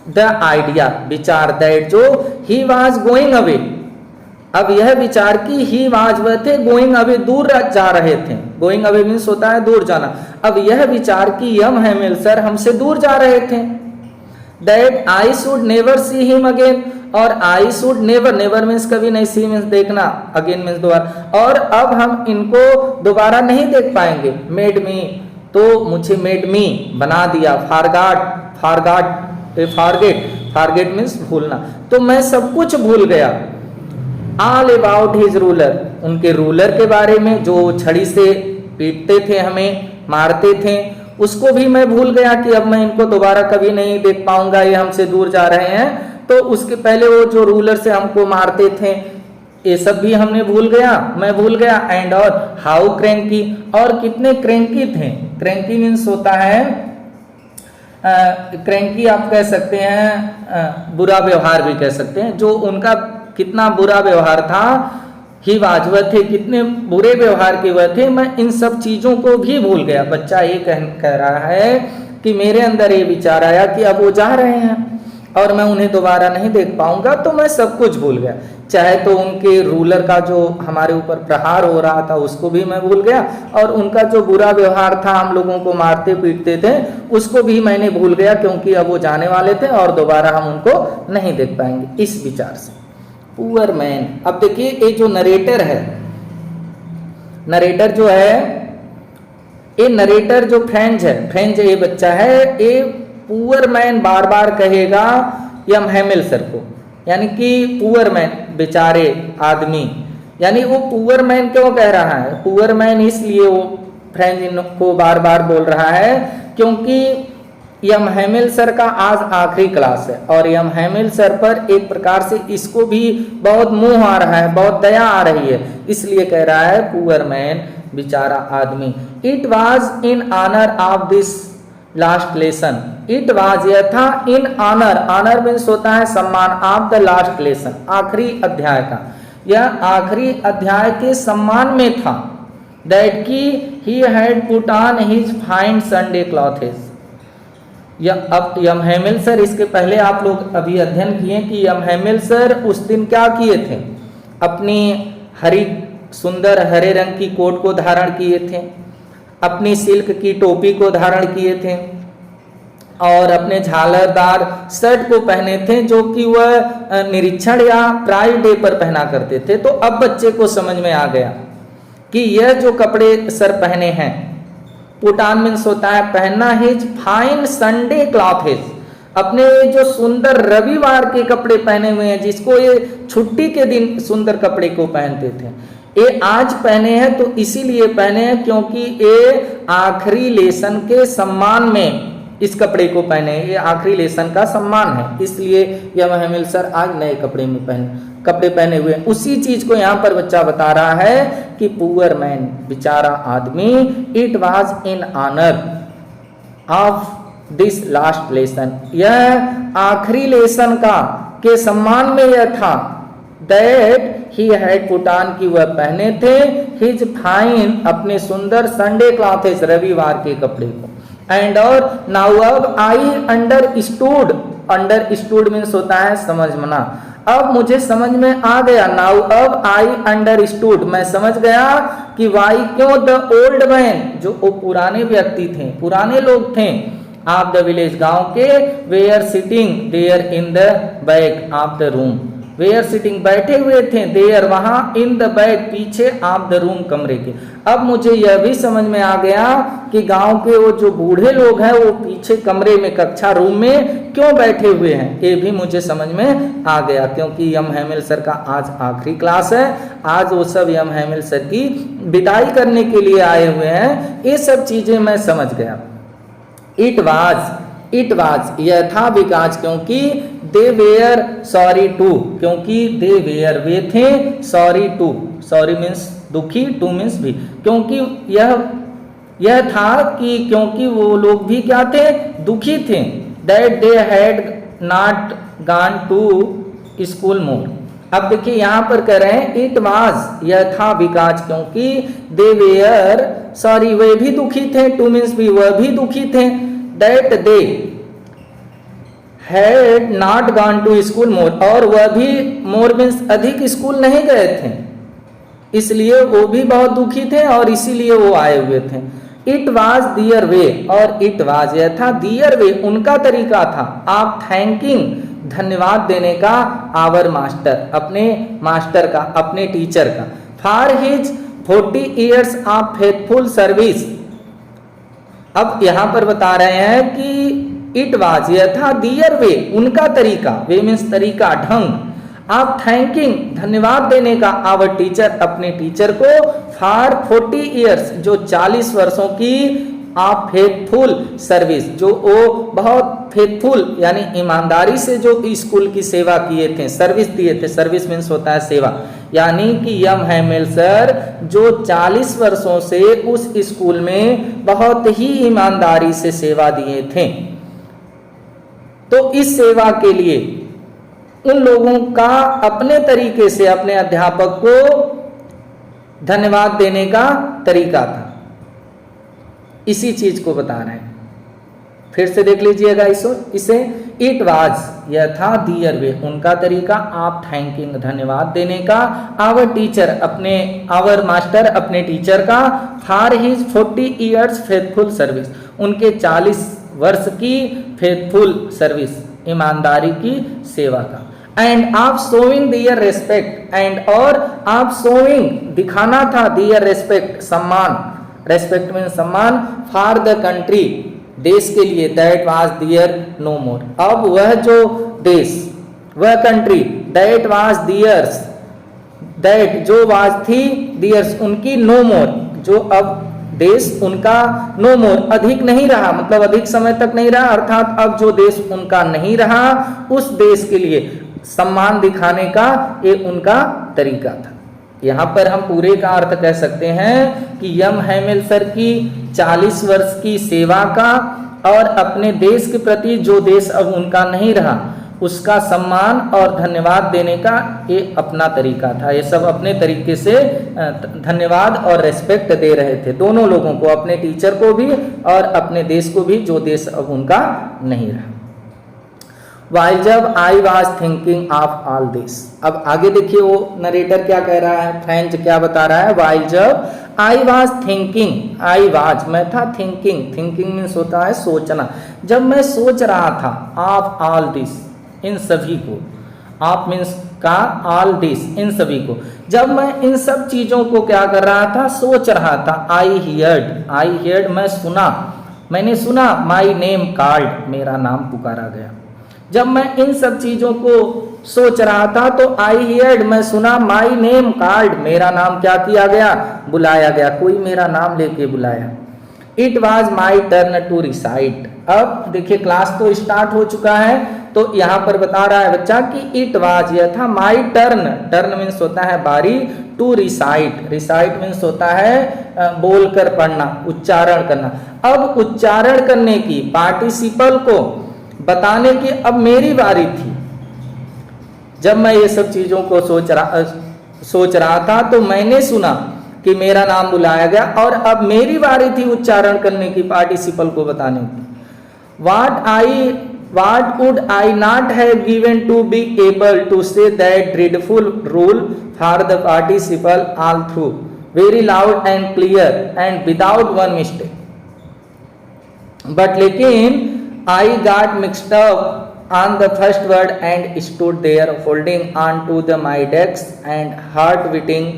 द आइडिया, विचार, दैट जो ही वॉज गोइंग अवे, अब यह विचार की ही वाज वह थे, गोइंग अवे दूर जा रहे थे, गोइंग अवे मीन्स होता है दूर जाना, अब यह विचार की यम हैमिल सर हमसे दूर जा रहे थे। That I should never see him again, और I should never, never means कभी नहीं, सी मीन्स देखना, अगेन मीन्स दोबारा, और अब हम इनको दोबारा नहीं देख पाएंगे। मेड मी, तो मुझे मेड मी बना दिया। फॉरगेट मीन्स भूलना, तो मैं सब कुछ भूल गया। ऑल अबाउट हिज रूलर, उनके रूलर के बारे में, जो छड़ी से पीटते थे, हमें मारते थे, उसको भी मैं भूल गया कि अब मैं इनको दोबारा कभी नहीं देख पाऊंगा, ये हमसे दूर जा रहे हैं। तो उसके पहले वो जो रूलर से हमको मारते थे, ये सब भी हमने भूल गया, मैं भूल गया। एंड और हाउ क्रैंकी, और कितने क्रैंकी थे। क्रैंकी मीन्स होता है, क्रैंकी आप कह सकते हैं, बुरा व्यवहार भी कह सकते हैं। जो उनका कितना बुरा व्यवहार था, ही वाज, वह थे, कितने बुरे व्यवहार के वह थे, मैं इन सब चीजों को भी भूल गया। बच्चा ये कह रहा है कि मेरे अंदर ये विचार आया कि अब वो जा रहे हैं और मैं उन्हें दोबारा नहीं देख पाऊंगा, तो मैं सब कुछ भूल गया। चाहे तो उनके रूलर का जो हमारे ऊपर प्रहार हो रहा था उसको भी मैं भूल गया, और उनका जो बुरा व्यवहार था, हम लोगों को मारते पीटते थे, उसको भी मैंने भूल गया, क्योंकि अब वो जाने वाले थे और दोबारा हम उनको नहीं देख पाएंगे। इस विचार से पुअर मैन। अब देखिए, ये जो नरेटर है, नरेटर जो है, ये नरेटर जो फ्रेंच है, फ्रेंच ये बच्चा है, ये पुअर मैन बार बार कहेगा यम हैमिल सर को, यानी कि पुअर मैन, बेचारे आदमी, यानी वो पुअर मैन क्यों कह रहा है? पुअर मैन इसलिए वो फ्रेंच को बार बार बोल रहा है क्योंकि यम हैमिल सर का आज आखिरी क्लास है, और यम हैमिल सर पर एक प्रकार से इसको भी बहुत मुंह आ रहा है, बहुत दया आ रही है, इसलिए कह रहा है पुअर मैन, बेचारा आदमी। It was in honour of this last lesson, it was, यह था, इन ऑनर, ऑनर मीन्स होता है सम्मान, ऑफ द लास्ट लेसन, आखिरी अध्याय का, यह आखिरी अध्याय के सम्मान में था। दैट की ही had put on his fine Sunday clothes, अब यम हैमिल सर, इसके पहले आप लोग अभी अध्ययन किए कि यम हैमिल सर उस दिन क्या किए थे, अपनी हरी सुंदर हरे रंग की कोट को धारण किए थे, अपनी सिल्क की टोपी को धारण किए थे, और अपने झालरदार शर्ट को पहने थे, जो कि वह निरीक्षण या प्राइड डे पर पहना करते थे। तो अब बच्चे को समझ में आ गया कि यह जो कपड़े सर पहने हैं, पुट ऑन मीन्स होता है पहनना, हिज फाइन संडे क्लॉथेस, अपने जो सुंदर रविवार के कपड़े पहने हुए हैं, जिसको ये छुट्टी के दिन सुंदर कपड़े को पहनते थे, ये आज पहने हैं। तो इसीलिए पहने हैं क्योंकि ये आखिरी लेसन के सम्मान में इस कपड़े को पहने, ये आखिरी लेसन का सम्मान है, इसलिए यम हैमिल सर आज नए कपड़े पहने हुए। उसी चीज को यहाँ पर बच्चा बता रहा है कि पुअर मैन, बेचारा आदमी, it was in honour of this last lesson, यह आखिरी लेसन का के सम्मान में यह था। That he had put on, की वह पहने थे, हिज फाइन, अपने सुंदर संडे क्लॉथेस, रविवार के कपड़े को। एंड और नाउ अब आई अंडरस्टूड, अंडरस्टूड मीन्स होता है समझना, अब मुझे समझ में आ गया। नाउ अब आई अंडरस्टूड, मैं समझ गया कि वाई, क्यों, द ओल्ड मैन, जो पुराने व्यक्ति थे, पुराने लोग थे, ऑफ द विलेज, गांव के, were sitting there in the back of the room, were sitting बैठे हुए थे, देयर वहां, इन द बैक पीछे, ऑफ द रूम कमरे के। अब मुझे यह भी समझ में आ गया कि गांव के वो जो बूढ़े लोग हैं वो पीछे कमरे में, कक्षा रूम में क्यों बैठे हुए हैं, ये भी मुझे समझ में आ गया, क्योंकि यम हैमिल सर का आज आखिरी क्लास है, आज वो सब यम हैमिल सर की विदाई करने के लिए आए हुए हैं, ये सब चीजें मैं समझ गया। इट वाज, यह था, बिकॉज, क्योंकि, दे वेयर सॉरी टू, क्योंकि दे वेयर, वे थे, सॉरी टू, सॉरी मीन्स दुखी, टू मीन्स भी, क्योंकि यह था कि क्योंकि वो लोग भी क्या थे, दुखी थे। That they had not gone to school more, अब देखिए यहां पर कह रहे हैं इट वाज, यह था, बिकॉज, क्योंकि, दे वेयर सॉरी, वे भी दुखी थे, टू मीन्स भी, वह भी दुखी थे। That they had not gone to school more, और वह भी, मोर मीन्स अधिक, स्कूल नहीं गए थे, इसलिए वो भी बहुत दुखी थे और इसीलिए वो आए हुए थे। इट वॉज दियर वे, और इट वॉज, यह था, दियर वे, उनका तरीका था, आप थैंकिंग धन्यवाद देने का, आवर मास्टर, अपने मास्टर का, अपने टीचर का, for his 40 years of faithful service. अब यहां पर बता रहे हैं कि इट वाज, यह था, दियर वे, उनका तरीका, वे मीन्स तरीका, ढंग, आप थैंकिंग, धन्यवाद देने का, आवर टीचर, अपने टीचर को, फॉर 40 years, जो 40 वर्षों की, आप फेथफुल सर्विस, जो वो बहुत फेथफुल यानी ईमानदारी से जो स्कूल की सेवा किए थे, सर्विस दिए थे, सर्विस मीन्स होता है सेवा, यानी कि यम हैमिल सर जो 40 वर्षों से उस स्कूल में बहुत ही ईमानदारी से सेवा दिए थे। तो इस सेवा के लिए उन लोगों का अपने तरीके से अपने अध्यापक को धन्यवाद देने का तरीका था, इसी चीज को बता रहे हैं। फिर से देख लीजिएगा इसे, इट वाज, यह था, दियर वे, उनका तरीका, आप थैंकिंग, धन्यवाद देने का, आवर टीचर, अपने, आवर मास्टर, अपने टीचर का, for his 40 years faithful service, उनके 40 वर्ष की फेथफुल सर्विस, ईमानदारी की सेवा का, एंड आप शोइंग दियर रेस्पेक्ट, एंड और आप शोइंग, दिखाना था, दियर रेस्पेक्ट, सम्मान, रेस्पेक्ट मीन सम्मान, फॉर द कंट्री, देश के लिए, दैट वाज दियर नो मोर, अब वह जो देश, वह country, that was theirs, that जो वाज थी, दियर्स उनकी, नो मोर जो अब देश उनका, नो मोर अधिक नहीं रहा, मतलब अधिक समय तक नहीं रहा, अर्थात अब जो देश उनका नहीं रहा, उस देश के लिए सम्मान दिखाने का ये उनका तरीका था। यहाँ पर हम पूरे का अर्थ कह सकते हैं कि यम हैमिल सर की 40 वर्ष की सेवा का और अपने देश के प्रति, जो देश अब उनका नहीं रहा, उसका सम्मान और धन्यवाद देने का ये अपना तरीका था। ये सब अपने तरीके से धन्यवाद और रेस्पेक्ट दे रहे थे दोनों लोगों को, अपने टीचर को भी और अपने देश को भी, जो देश अब उनका नहीं रहा। While जब I was thinking of all this, अब आगे देखिए वो नरेटर क्या कह रहा है, फ्रेंच क्या बता रहा है, While जब I was thinking, I was मैं था, थिंकिंग, थिंकिंग मीन्स होता है सोचना, जब मैं सोच रहा था, ऑफ ऑल दिस, इन सभी को, ऑफ मीन्स का, ऑल दिस इन सभी को, जब मैं इन सब चीजों को क्या कर रहा था, सोच रहा था, आई हियर्ड मैं सुना, मैंने सुना, माई नेम कॉल्ड मेरा नाम पुकारा गया। जब मैं इन सब चीजों को सोच रहा था तो आई हियर्ड मैं सुना, माई नेम कॉल्ड मेरा नाम क्या किया गया, बुलाया गया, कोई मेरा नाम लेके बुलाया। It was my turn to recite, अब देखिए क्लास तो स्टार्ट हो चुका है, तो यहाँ पर बता रहा है बच्चा कि इट वॉज, यह था, माई टर्न, टर्न मीन्स होता है बारी, टू रिसाइट, रिसाइट मीन्स होता है बोलकर पढ़ना, उच्चारण करना। अब उच्चारण करने की, पार्टिसिपल को बताने की अब मेरी बारी थी। जब मैं ये सब चीजों को सोच रहा था तो मैंने सुना कि मेरा नाम बुलाया गया और अब मेरी बारी थी उच्चारण करने की, पार्टिसिपल को बताने की। What would I not have given to be able to say that dreadful rule for the participle all through, very loud and clear and without one mistake. But लेकिन I got mixed up on the first word and stood there holding on to my desk and heart beating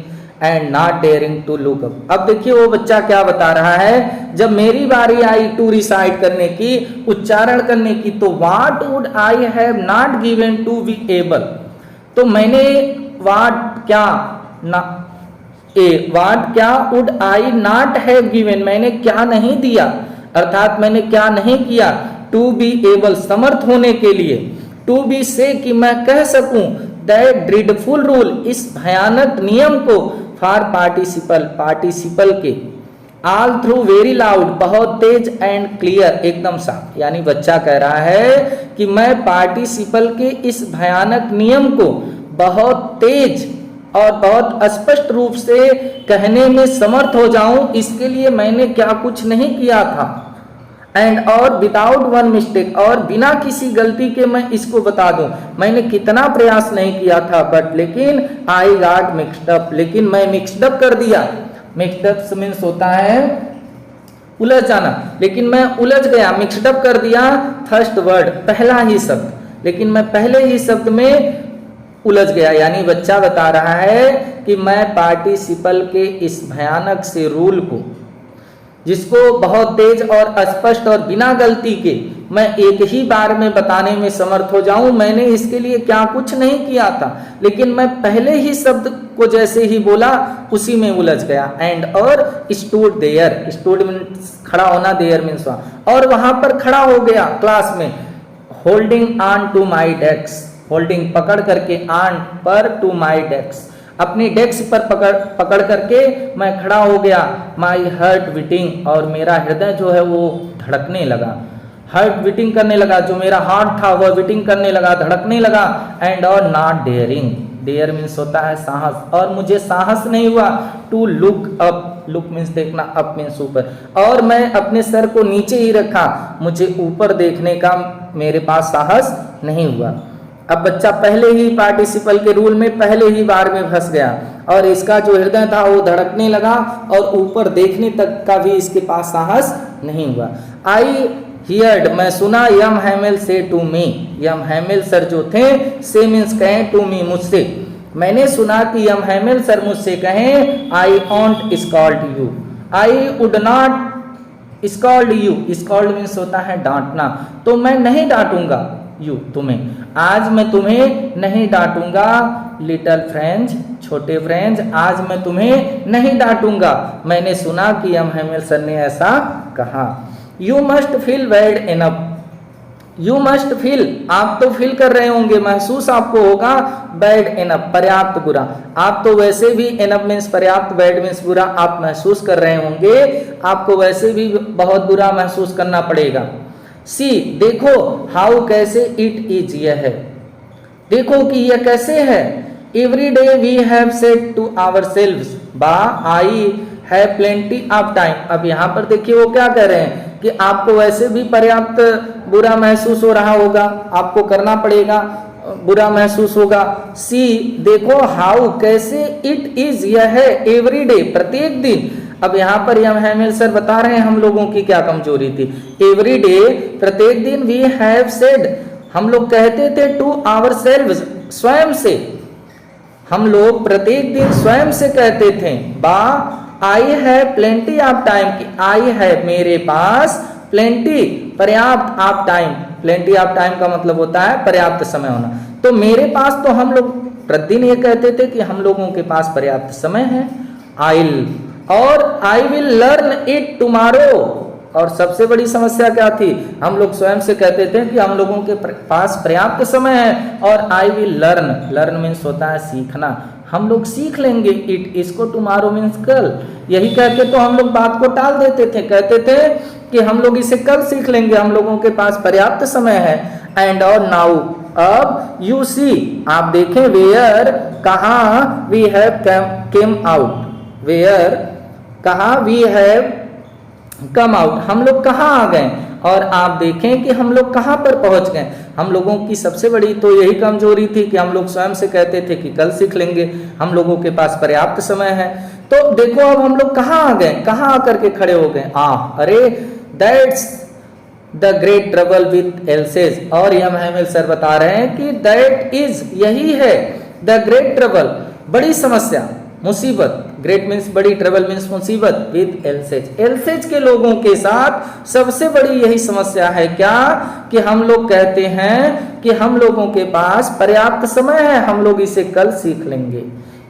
and not daring to look up. अब देखिए वो बच्चा क्या बता रहा है, जब मेरी बारी आई टू रिसाइट करने की, उच्चारण करने की, तो what would I have not given to be able, तो मैंने what क्या would I not have given, मैंने क्या नहीं दिया, अर्थात मैंने क्या नहीं किया, टू बी एबल समर्थ होने के लिए, टू बी से कि मैं कह सकूं, दैट ड्रीडफुल रूल इस भयानक नियम को, फॉर पार्टिसिपल पार्टिसिपल के, ऑल थ्रू वेरी लाउड बहुत तेज एंड क्लियर एकदम साफ, यानी बच्चा कह रहा है कि मैं पार्टिसिपल के इस भयानक नियम को बहुत तेज और बहुत स्पष्ट रूप से कहने में समर्थ हो जाऊं, इसके लिए मैंने क्या कुछ नहीं किया था, एंड और विदाउट वन मिस्टेक और बिना किसी गलती के मैं इसको बता दूं, मैंने कितना प्रयास नहीं किया था, बट लेकिन आई गॉट मिक्स्ड अप, लेकिन मैं मिक्स्ड अप कर दिया, मिक्स्ड अप मीन्स होता है उलझ जाना, लेकिन मैं उलझ गया, मिक्स्ड अप कर दिया, फर्स्ट वर्ड पहला ही शब्द, लेकिन मैं पहले ही शब्द में उलझ गया। यानी बच्चा बता रहा है कि मैं पार्टिसिपल के इस भयानक से रूल को, जिसको बहुत तेज और स्पष्ट और बिना गलती के मैं एक ही बार में बताने में समर्थ हो जाऊं, मैंने इसके लिए क्या कुछ नहीं किया था, लेकिन मैं पहले ही शब्द को जैसे ही बोला उसी में उलझ गया। एंड और स्टूड देयर, स्टूड मीन्स खड़ा होना, देयर मीन्स वहां, और वहां पर खड़ा हो गया क्लास में। Holding on to my desk, holding पकड़ करके, ऑन पर, टू माई डेस्क अपनी डेस्क पर पकड़ करके मैं खड़ा हो गया। माई हार्ट बीटिंग, और मेरा हृदय जो है वो धड़कने लगा, हार्ट बीटिंग करने लगा, जो मेरा हार्ट था वह बीटिंग करने लगा, धड़कने लगा। एंड और नॉट डेयरिंग, डेयर मीन्स होता है साहस, और मुझे साहस नहीं हुआ to look up, look means देखना, अप मीन्स ऊपर, और मैं अपने सर को नीचे ही रखा, मुझे ऊपर देखने का मेरे पास साहस नहीं हुआ। अब बच्चा पहले ही पार्टिसिपल के रूल में पहले ही बार में फंस गया, और इसका जो हृदय था वो धड़कने लगा, और ऊपर देखने तक का भी इसके पास साहस नहीं हुआ। आई हियर्ड, मैं सुना, यम हैमिल से to me, Yama Hamel sir जो थे, से मीन्स कहें, टू मी मुझसे, मैंने सुना कि यम हैमिल सर मुझसे कहें, I want scold you, I would not scold you, scold means होता है डांटना, तो मैं नहीं डांटूंगा यू तुम्हें, आज मैं तुम्हें नहीं डांटूंगा। लिटिल फ्रेंड्स, छोटे फ्रेंड्स, आज मैं तुम्हें नहीं डांटूंगा, मैंने सुना कि यम हैमिल सर ने ऐसा कहा। You must feel bad enough, you must feel, आप तो फील कर रहे होंगे, महसूस आपको होगा, बैड इनफ पर्याप्त बुरा, आप तो वैसे भी, इनफ मीन्स पर्याप्त, बैड मीन्स बुरा, आप महसूस कर रहे होंगे, आपको वैसे भी बहुत बुरा महसूस करना पड़ेगा। सी देखो, हाउ कैसे, इट इज यह है, देखो कि यह कैसे है। Every day we have said to ourselves, but I have plenty of time, अब यहाँ पर देखिए वो क्या कह रहे हैं कि आपको वैसे भी पर्याप्त बुरा महसूस हो रहा होगा, आपको करना पड़ेगा, बुरा महसूस होगा। सी देखो, हाउ कैसे, इट इज यह है, एवरी डे प्रत्येक दिन। अब यहाँ पर यम हैमिल सर बता रहे हैं हम लोगों की क्या कमजोरी थी। एवरी डे प्रत्येक दिन, वी हैव सेड हम लोग कहते थे, टू आवर सेल्व्स स्वयं से, हम लोग प्रत्येक दिन स्वयं से कहते थे। बा I have plenty of time, कि आई हैव मेरे पास, प्लेंटी पर्याप्त, of time, plenty of time का मतलब होता है पर्याप्त समय होना, तो मेरे पास, तो हम लोग प्रतिदिन ये कहते थे कि हम लोगों के पास पर्याप्त समय है। आइल और I will learn it tomorrow, और सबसे बड़ी समस्या क्या थी, हम लोग स्वयं से कहते थे कि हम लोगों के पास पर्याप्त समय है, और I will learn, learn means होता है सीखना, हम लोग सीख लेंगे इट, इसको टुमारो मीन्स कल, यही कह के तो हम लोग बात को टाल देते थे, कहते थे कि हम लोग इसे कल सीख लेंगे, हम लोगों के पास पर्याप्त समय है। एंड और नाउ, अब यू सी आप देखें, वेयर कहाँ, we have came out, where कहाँ, वी हैव कम आउट, हम लोग कहाँ आ गए, और आप देखें कि हम लोग कहाँ पर पहुंच गए। हम लोगों की सबसे बड़ी तो यही कमजोरी थी कि हम लोग स्वयं से कहते थे कि कल सीख लेंगे, हम लोगों के पास पर्याप्त समय है। तो देखो अब हम लोग कहाँ आ गए, कहाँ आकर के खड़े हो गए, अरे that's the great trouble with else's, और यम हैमिल सर बता रहे हैं कि दैट इज यही है, द ग्रेट ट्रबल बड़ी समस्या, मुसीबत, ग्रेट मीन्स बड़ी, ट्रबल मीन्स मुसीबत, विद एल्सेज, एल्सेज के लोगों के साथ सबसे बड़ी यही समस्या है क्या, कि हम लोग कहते हैं कि हम लोगों के पास पर्याप्त समय है, हम लोग इसे कल सीख लेंगे,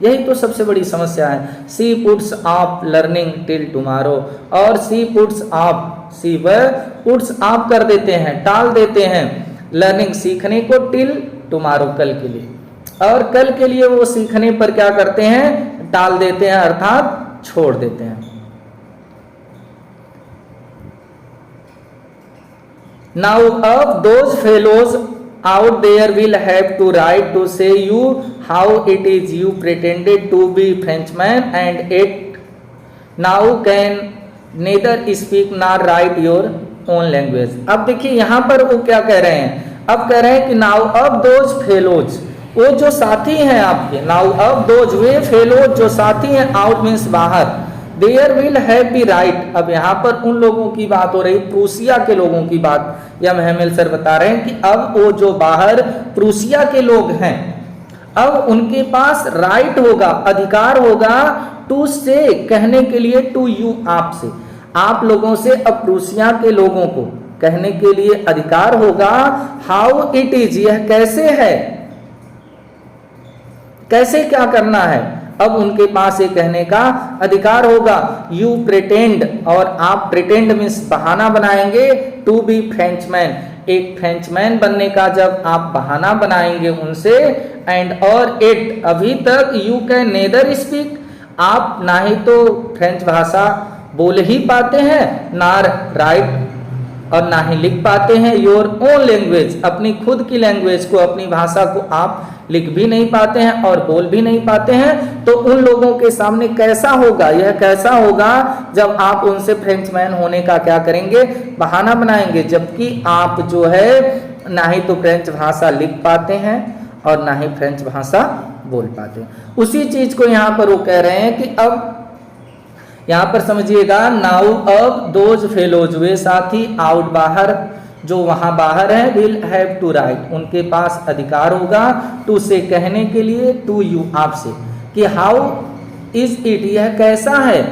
यही तो सबसे बड़ी समस्या है। She puts off learning till tomorrow, और सी पुट्स ऑफ, सी वह पुट्स ऑफ कर देते हैं, टाल देते हैं, लर्निंग सीखने को, टिल टुमारो कल के लिए, और कल के लिए वो सीखने पर क्या करते हैं, टाल देते हैं, अर्थात छोड़ देते हैं। नाउ अब those fellows out there will have to write to say you how it is you pretended to be Frenchman and it now can neither speak nor write your own language। अब देखिए यहाँ पर वो क्या कह रहे हैं, अब कह रहे हैं कि नाउ अब दोज फेलोज, वो जो साथी हैं आपके, नाउ अब दोज वे फेलोज जो साथी हैं, आउट मीन्स बाहर, there will have be right. अब यहाँ पर उन लोगों की बात हो रही, प्रूसिया के लोगों की बात यम हेमेल सर बता रहे हैं कि अब वो जो बाहर प्रूसिया के लोग हैं, अब उनके पास राइट होगा, अधिकार होगा, टू से कहने के लिए, टू यू आपसे, आप लोगों से अब प्रूसिया के लोगों को कहने के लिए अधिकार होगा, हाउ इट इज, यह कैसे है, कैसे क्या करना है, अब उनके पास ये कहने का अधिकार होगा। यू प्रिटेंड, और आप प्रिटेंड मीन्स बहाना बनाएंगे, टू बी फ्रेंचमैन, एक फ्रेंचमैन बनने का जब आप बहाना बनाएंगे उनसे, एंड और इट, अभी तक यू कैन नेदर स्पीक, आप ना ही तो फ्रेंच भाषा बोल ही पाते हैं, ना राइट और ना ही लिख पाते हैं, योर ओन लैंग्वेज, अपनी खुद की लैंग्वेज को, अपनी भाषा को आप लिख भी नहीं पाते हैं और बोल भी नहीं पाते हैं, तो उन लोगों के सामने कैसा होगा, यह कैसा होगा जब आप उनसे फ्रेंचमैन होने का क्या करेंगे, बहाना बनाएंगे, जबकि आप जो है ना ही तो फ्रेंच भाषा लिख पाते हैं और ना ही फ्रेंच भाषा बोल पाते हैं। उसी चीज को यहाँ पर वो कह रहे हैं कि अब यहाँ पर समझिएगा, नाउ अब दोज फेलोज, वे साथी, आउट बाहर, जो वहां बाहर है, विल हैव टू राइट, उनके पास अधिकार होगा, टू से कहने के लिए, टू यू आपसे, कि हाउ इज इट, यह कैसा है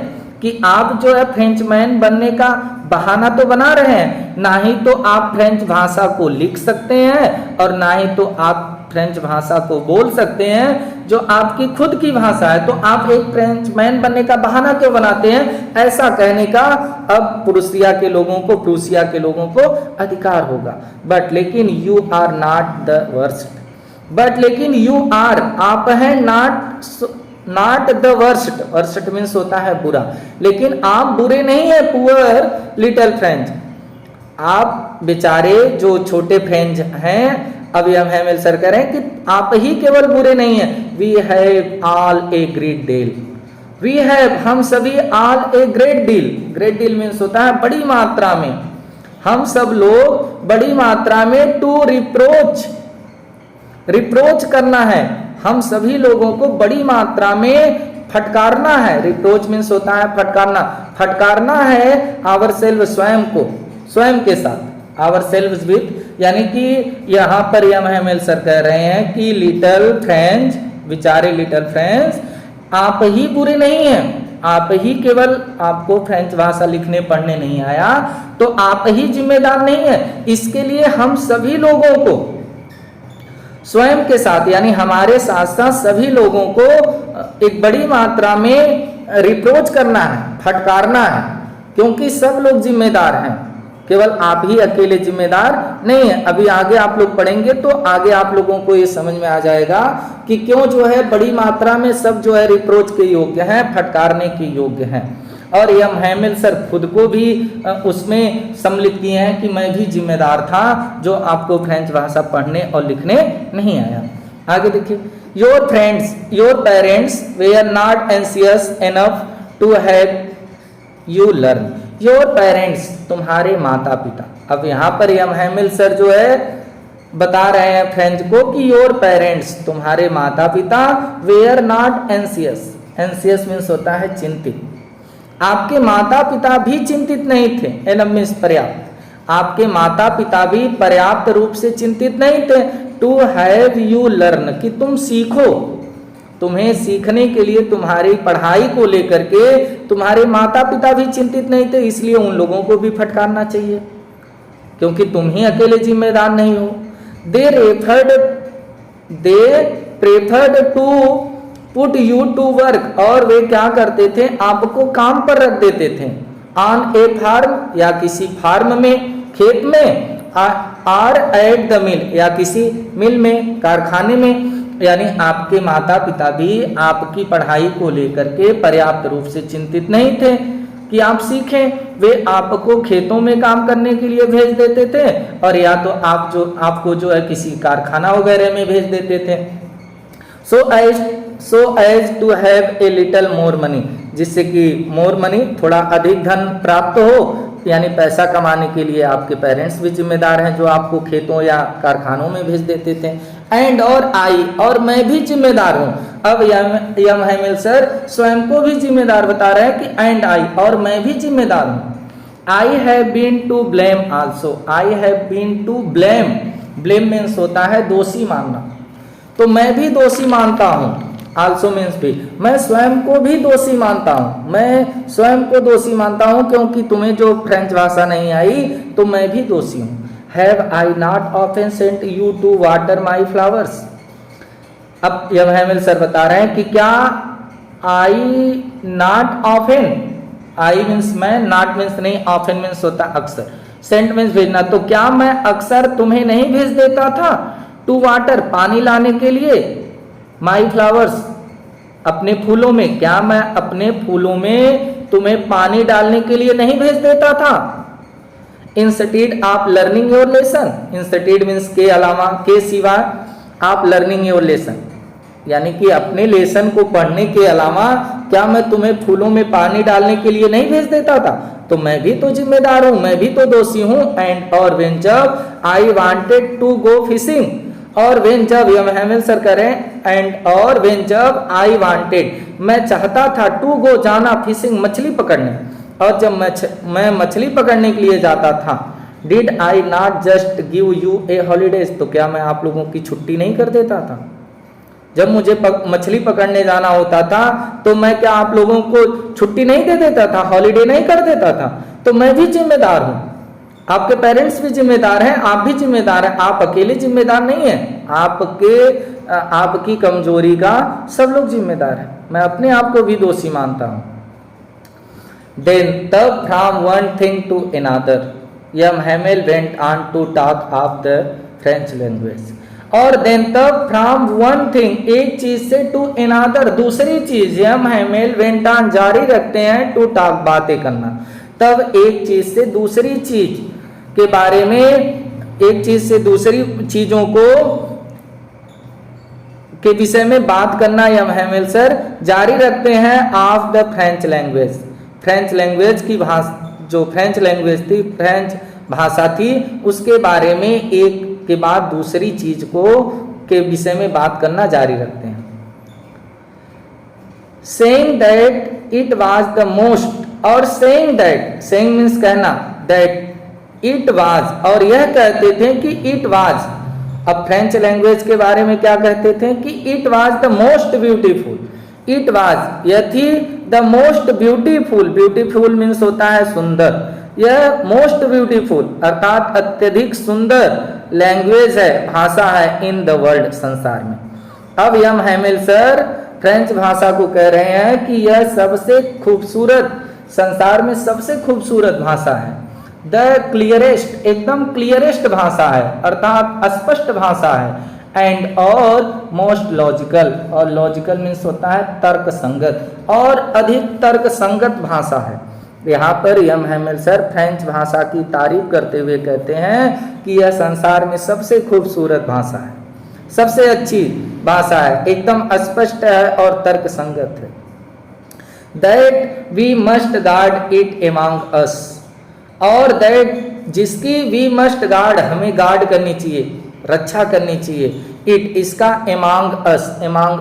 कि आप जो है फ्रेंचमैन बनने का बहाना तो बना रहे हैं, ना ही तो आप फ्रेंच भाषा को लिख सकते हैं और ना ही तो आप फ्रेंच भाषा को बोल सकते हैं, जो आपकी खुद की भाषा है, तो आप एक फ्रेंचमैन बनने का बहाना क्यों बनाते हैं, ऐसा कहने का अब प्रूसिया के लोगों को अधिकार होगा। बट लेकिन you are not the worst, but लेकिन यू आर, आप हैं, not the worst, worst means होता है बुरा, लेकिन आप बुरे नहीं है, पुअर लिटिल फ्रेंच, आप बेचारे जो छोटे फ्रेंच हैं। अब हम हेमेल सर कह रहे हैं कि आप ही केवल बुरे नहीं हैं, we have all a great deal, we have, हम सभी, all a great deal, great deal means होता है बड़ी मात्रा में, हम सब लोग बड़ी मात्रा में, टू रिप्रोच, रिप्रोच करना है, हम सभी लोगों को बड़ी मात्रा में फटकारना है, रिप्रोच मीन्स होता है फटकारना, फटकारना है आवर सेल्फ, स्वयं को, स्वयं के साथ, आवर सेल्व्स विथ, यानी कि यहाँ पर यम हेमेल सर कह रहे हैं कि लिटिल फ्रेंच, बेचारे लिटिल फ्रेंच, आप ही बुरे नहीं हैं, आप ही केवल, आपको फ्रेंच भाषा लिखने पढ़ने नहीं आया तो आप ही जिम्मेदार नहीं है, इसके लिए हम सभी लोगों को स्वयं के साथ, यानी हमारे साथ साथ सभी लोगों को एक बड़ी मात्रा में रिप्रोच करना है, फटकारना है, क्योंकि सब लोग जिम्मेदार हैं, केवल आप ही अकेले जिम्मेदार नहीं है। अभी आगे आप लोग पढ़ेंगे तो आगे आप लोगों को ये समझ में आ जाएगा कि क्यों जो है बड़ी मात्रा में सब जो है रिप्रोच के योग्य हैं, फटकारने के योग्य हैं। और यम हेमेल सर खुद को भी उसमें सम्मिलित किए हैं कि मैं भी जिम्मेदार था जो आपको फ्रेंच भाषा पढ़ने और लिखने नहीं आया। आगे देखिए, your friends, your parents were not anxious enough to have you learn, your parents, तुम्हारे माता पिता। अब यहाँ पर यम हेमेल सर जो है बता रहे हैं फ्रेंच को कि योर पेरेंट्स, तुम्हारे माता पिता, were not anxious, anxious means होता है चिंतित, आपके माता पिता भी चिंतित नहीं थे, एनम मीन्स पर्याप्त, आपके माता पिता भी पर्याप्त रूप से चिंतित नहीं थे, टू हैव यू लर्न, कि तुम सीखो, तुम्हें सीखने के लिए, तुम्हारी पढ़ाई को लेकर के तुम्हारे माता पिता भी चिंतित नहीं थे, इसलिए उन लोगों को भी फटकारना चाहिए क्योंकि तुम ही अकेले जिम्मेदार नहीं हो। They preferred to put you to work, और वे क्या करते थे, आपको काम पर रख देते थे, ऑन ए फार्म, या किसी फार्म में, खेत में, आर एट द मिल, या किसी मिल में, कारखाने में, यानी आपके माता पिता भी आपकी पढ़ाई को लेकर के पर्याप्त रूप से चिंतित नहीं थे कि आप सीखें, वे आपको खेतों में काम करने के लिए भेज देते थे और या तो आपको जो है किसी कारखाना वगैरह में भेज देते थे। So as to have a little more money, जिससे कि मोर मनी, थोड़ा अधिक धन प्राप्त हो, यानी पैसा कमाने के लिए आपके पेरेंट्स भी जिम्मेदार हैं जो आपको खेतों या कारखानों में भेज देते थे। एंड और आई, और मैं भी जिम्मेदार हूं। अब यम हैमिल सर स्वयं को भी जिम्मेदार बता रहे हैं कि एंड आई, और मैं भी जिम्मेदार हूं। I have been to blame also, I have been to blame, blame means होता है दोषी मानना, तो मैं भी दोषी मानता हूं। आल्सो मीन्स भी, मैं स्वयं को भी दोषी मानता हूं, मैं स्वयं को दोषी मानता हूं क्योंकि तुम्हें जो फ्रेंच भाषा नहीं आई तो मैं भी दोषी हूं। Have I not often sent you to water my flowers. अब यम हैमिल सर बता रहे हैं कि क्या I not often, I means मैं, नॉट मीन्स नहीं, ऑफन मीन्स होता अक्सर, सेंट मीन्स भेजना, तो क्या मैं अक्सर तुम्हें नहीं भेज देता था टू वाटर, पानी लाने के लिए, माई फ्लावर्स, अपने फूलों में, क्या मैं अपने फूलों में तुम्हें पानी डालने के लिए नहीं भेज देता था। इंस्टेड आप learning your lesson, instead means के अलावा, के सिवा, आप लर्निंग योर लेसन, यानी कि अपने लेसन को पढ़ने के अलावा क्या मैं तुम्हें फूलों में पानी डालने के लिए नहीं भेज देता था, तो मैं भी तो जिम्मेदार हूं, मैं भी तो दोषी हूं। एंड और व्हेन जब I wanted to go fishing, और व्हेन जब यम हैमिल सर करें, एंड और व्हेन जब आई वांटेड, मैं चाहता था, टू गो जाना, फिशिंग मछली पकड़ने, और जब मैं मछली पकड़ने के लिए जाता था, did I not just give U A holidays, तो क्या मैं आप लोगों की छुट्टी नहीं कर देता था। जब मुझे मछली पकड़ने जाना होता था तो मैं क्या आप लोगों को छुट्टी नहीं दे देता था, हॉलीडे नहीं कर देता था। तो मैं भी जिम्मेदार हूं, आपके पेरेंट्स भी जिम्मेदार हैं, आप भी जिम्मेदार हैं, आप अकेले जिम्मेदार नहीं हैं, आपकी कमजोरी का सब लोग जिम्मेदार हैं, मैं अपने आप को भी दोषी मानता हूं। देन तब from one thing to another M Hamel went on to talk of the French language, और देन तब फ्रॉम वन थिंग, एक चीज से, टू अनदर, दूसरी चीज, यम हैमिल वेंट ऑन जारी रखते हैं, टू टॉक बातें करना, तब एक चीज से दूसरी चीज के बारे में, एक चीज से दूसरी चीजों को के विषय में बात करना यम हैमिल सर जारी रखते हैं। Of the French language, French language की भाषा, जो फ्रेंच लैंग्वेज थी, फ्रेंच भाषा थी, उसके बारे में एक के बाद दूसरी चीज को के विषय में बात करना जारी रखते हैं। Saying that it was the most, और सेइंग दैट, सेइंग मीन्स कहना, दैट इट वाज, और यह कहते थे कि इट वाज, अब फ्रेंच लैंग्वेज के बारे में क्या कहते थे कि it was the most beautiful, it was, यह थी the most beautiful, beautiful means होता है सुंदर, यह मोस्ट ब्यूटीफुल अर्थात अत्यधिक सुंदर लैंग्वेज है, भाषा है, इन द वर्ल्ड, संसार में। अब यम हैमिल सर फ्रेंच भाषा को कह रहे हैं कि यह सबसे खूबसूरत, संसार में सबसे खूबसूरत भाषा है, द क्लियरेस्ट, एकदम क्लियरेस्ट भाषा है, अर्थात स्पष्ट भाषा है, एंड और मोस्ट लॉजिकल, और लॉजिकल मीन्स होता है तर्क संगत, और अधिक तर्क संगत भाषा है। यहाँ पर यम हैमिल सर फ्रेंच भाषा की तारीफ करते हुए कहते हैं कि यह संसार में सबसे खूबसूरत भाषा है, सबसे अच्छी भाषा है, एकदम स्पष्ट है और तर्क संगत है। That we must guard it among us, और दैट जिसकी वी मस्ट गार्ड, हमें गार्ड करनी चाहिए, रक्षा करनी चाहिए, इट इसका, एमंग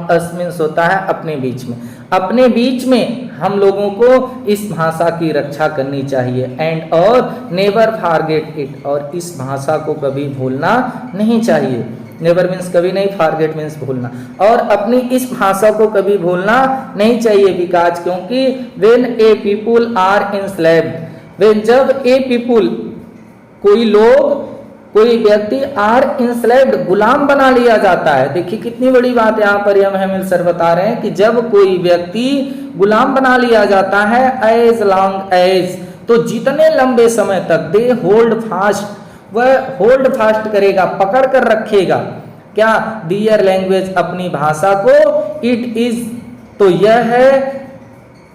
अस मीन्स होता है अपने बीच में, अपने बीच में हम लोगों को इस भाषा की रक्षा करनी चाहिए। एंड और नेवर फॉरगेट इट, और इस भाषा को कभी भूलना नहीं चाहिए, नेवर मीन्स कभी नहीं, फॉरगेट मीन्स भूलना, और अपनी इस भाषा को कभी भूलना नहीं चाहिए। बिकॉज क्योंकि when a people are enslaved, when जब ए पीपुल, कोई लोग, कोई व्यक्ति, आर इंस्लेव्ड, गुलाम बना लिया जाता है। देखिए कितनी बड़ी बात यहाँ पर यम हैमिल सर बता रहे हैं कि जब कोई व्यक्ति गुलाम बना लिया जाता है, एज लॉन्ग एज, तो जितने लंबे समय तक, दे होल्ड फास्ट, वह होल्ड फास्ट करेगा, पकड़ कर रखेगा, क्या, दियर लैंग्वेज, अपनी भाषा को, इट इज, तो यह है,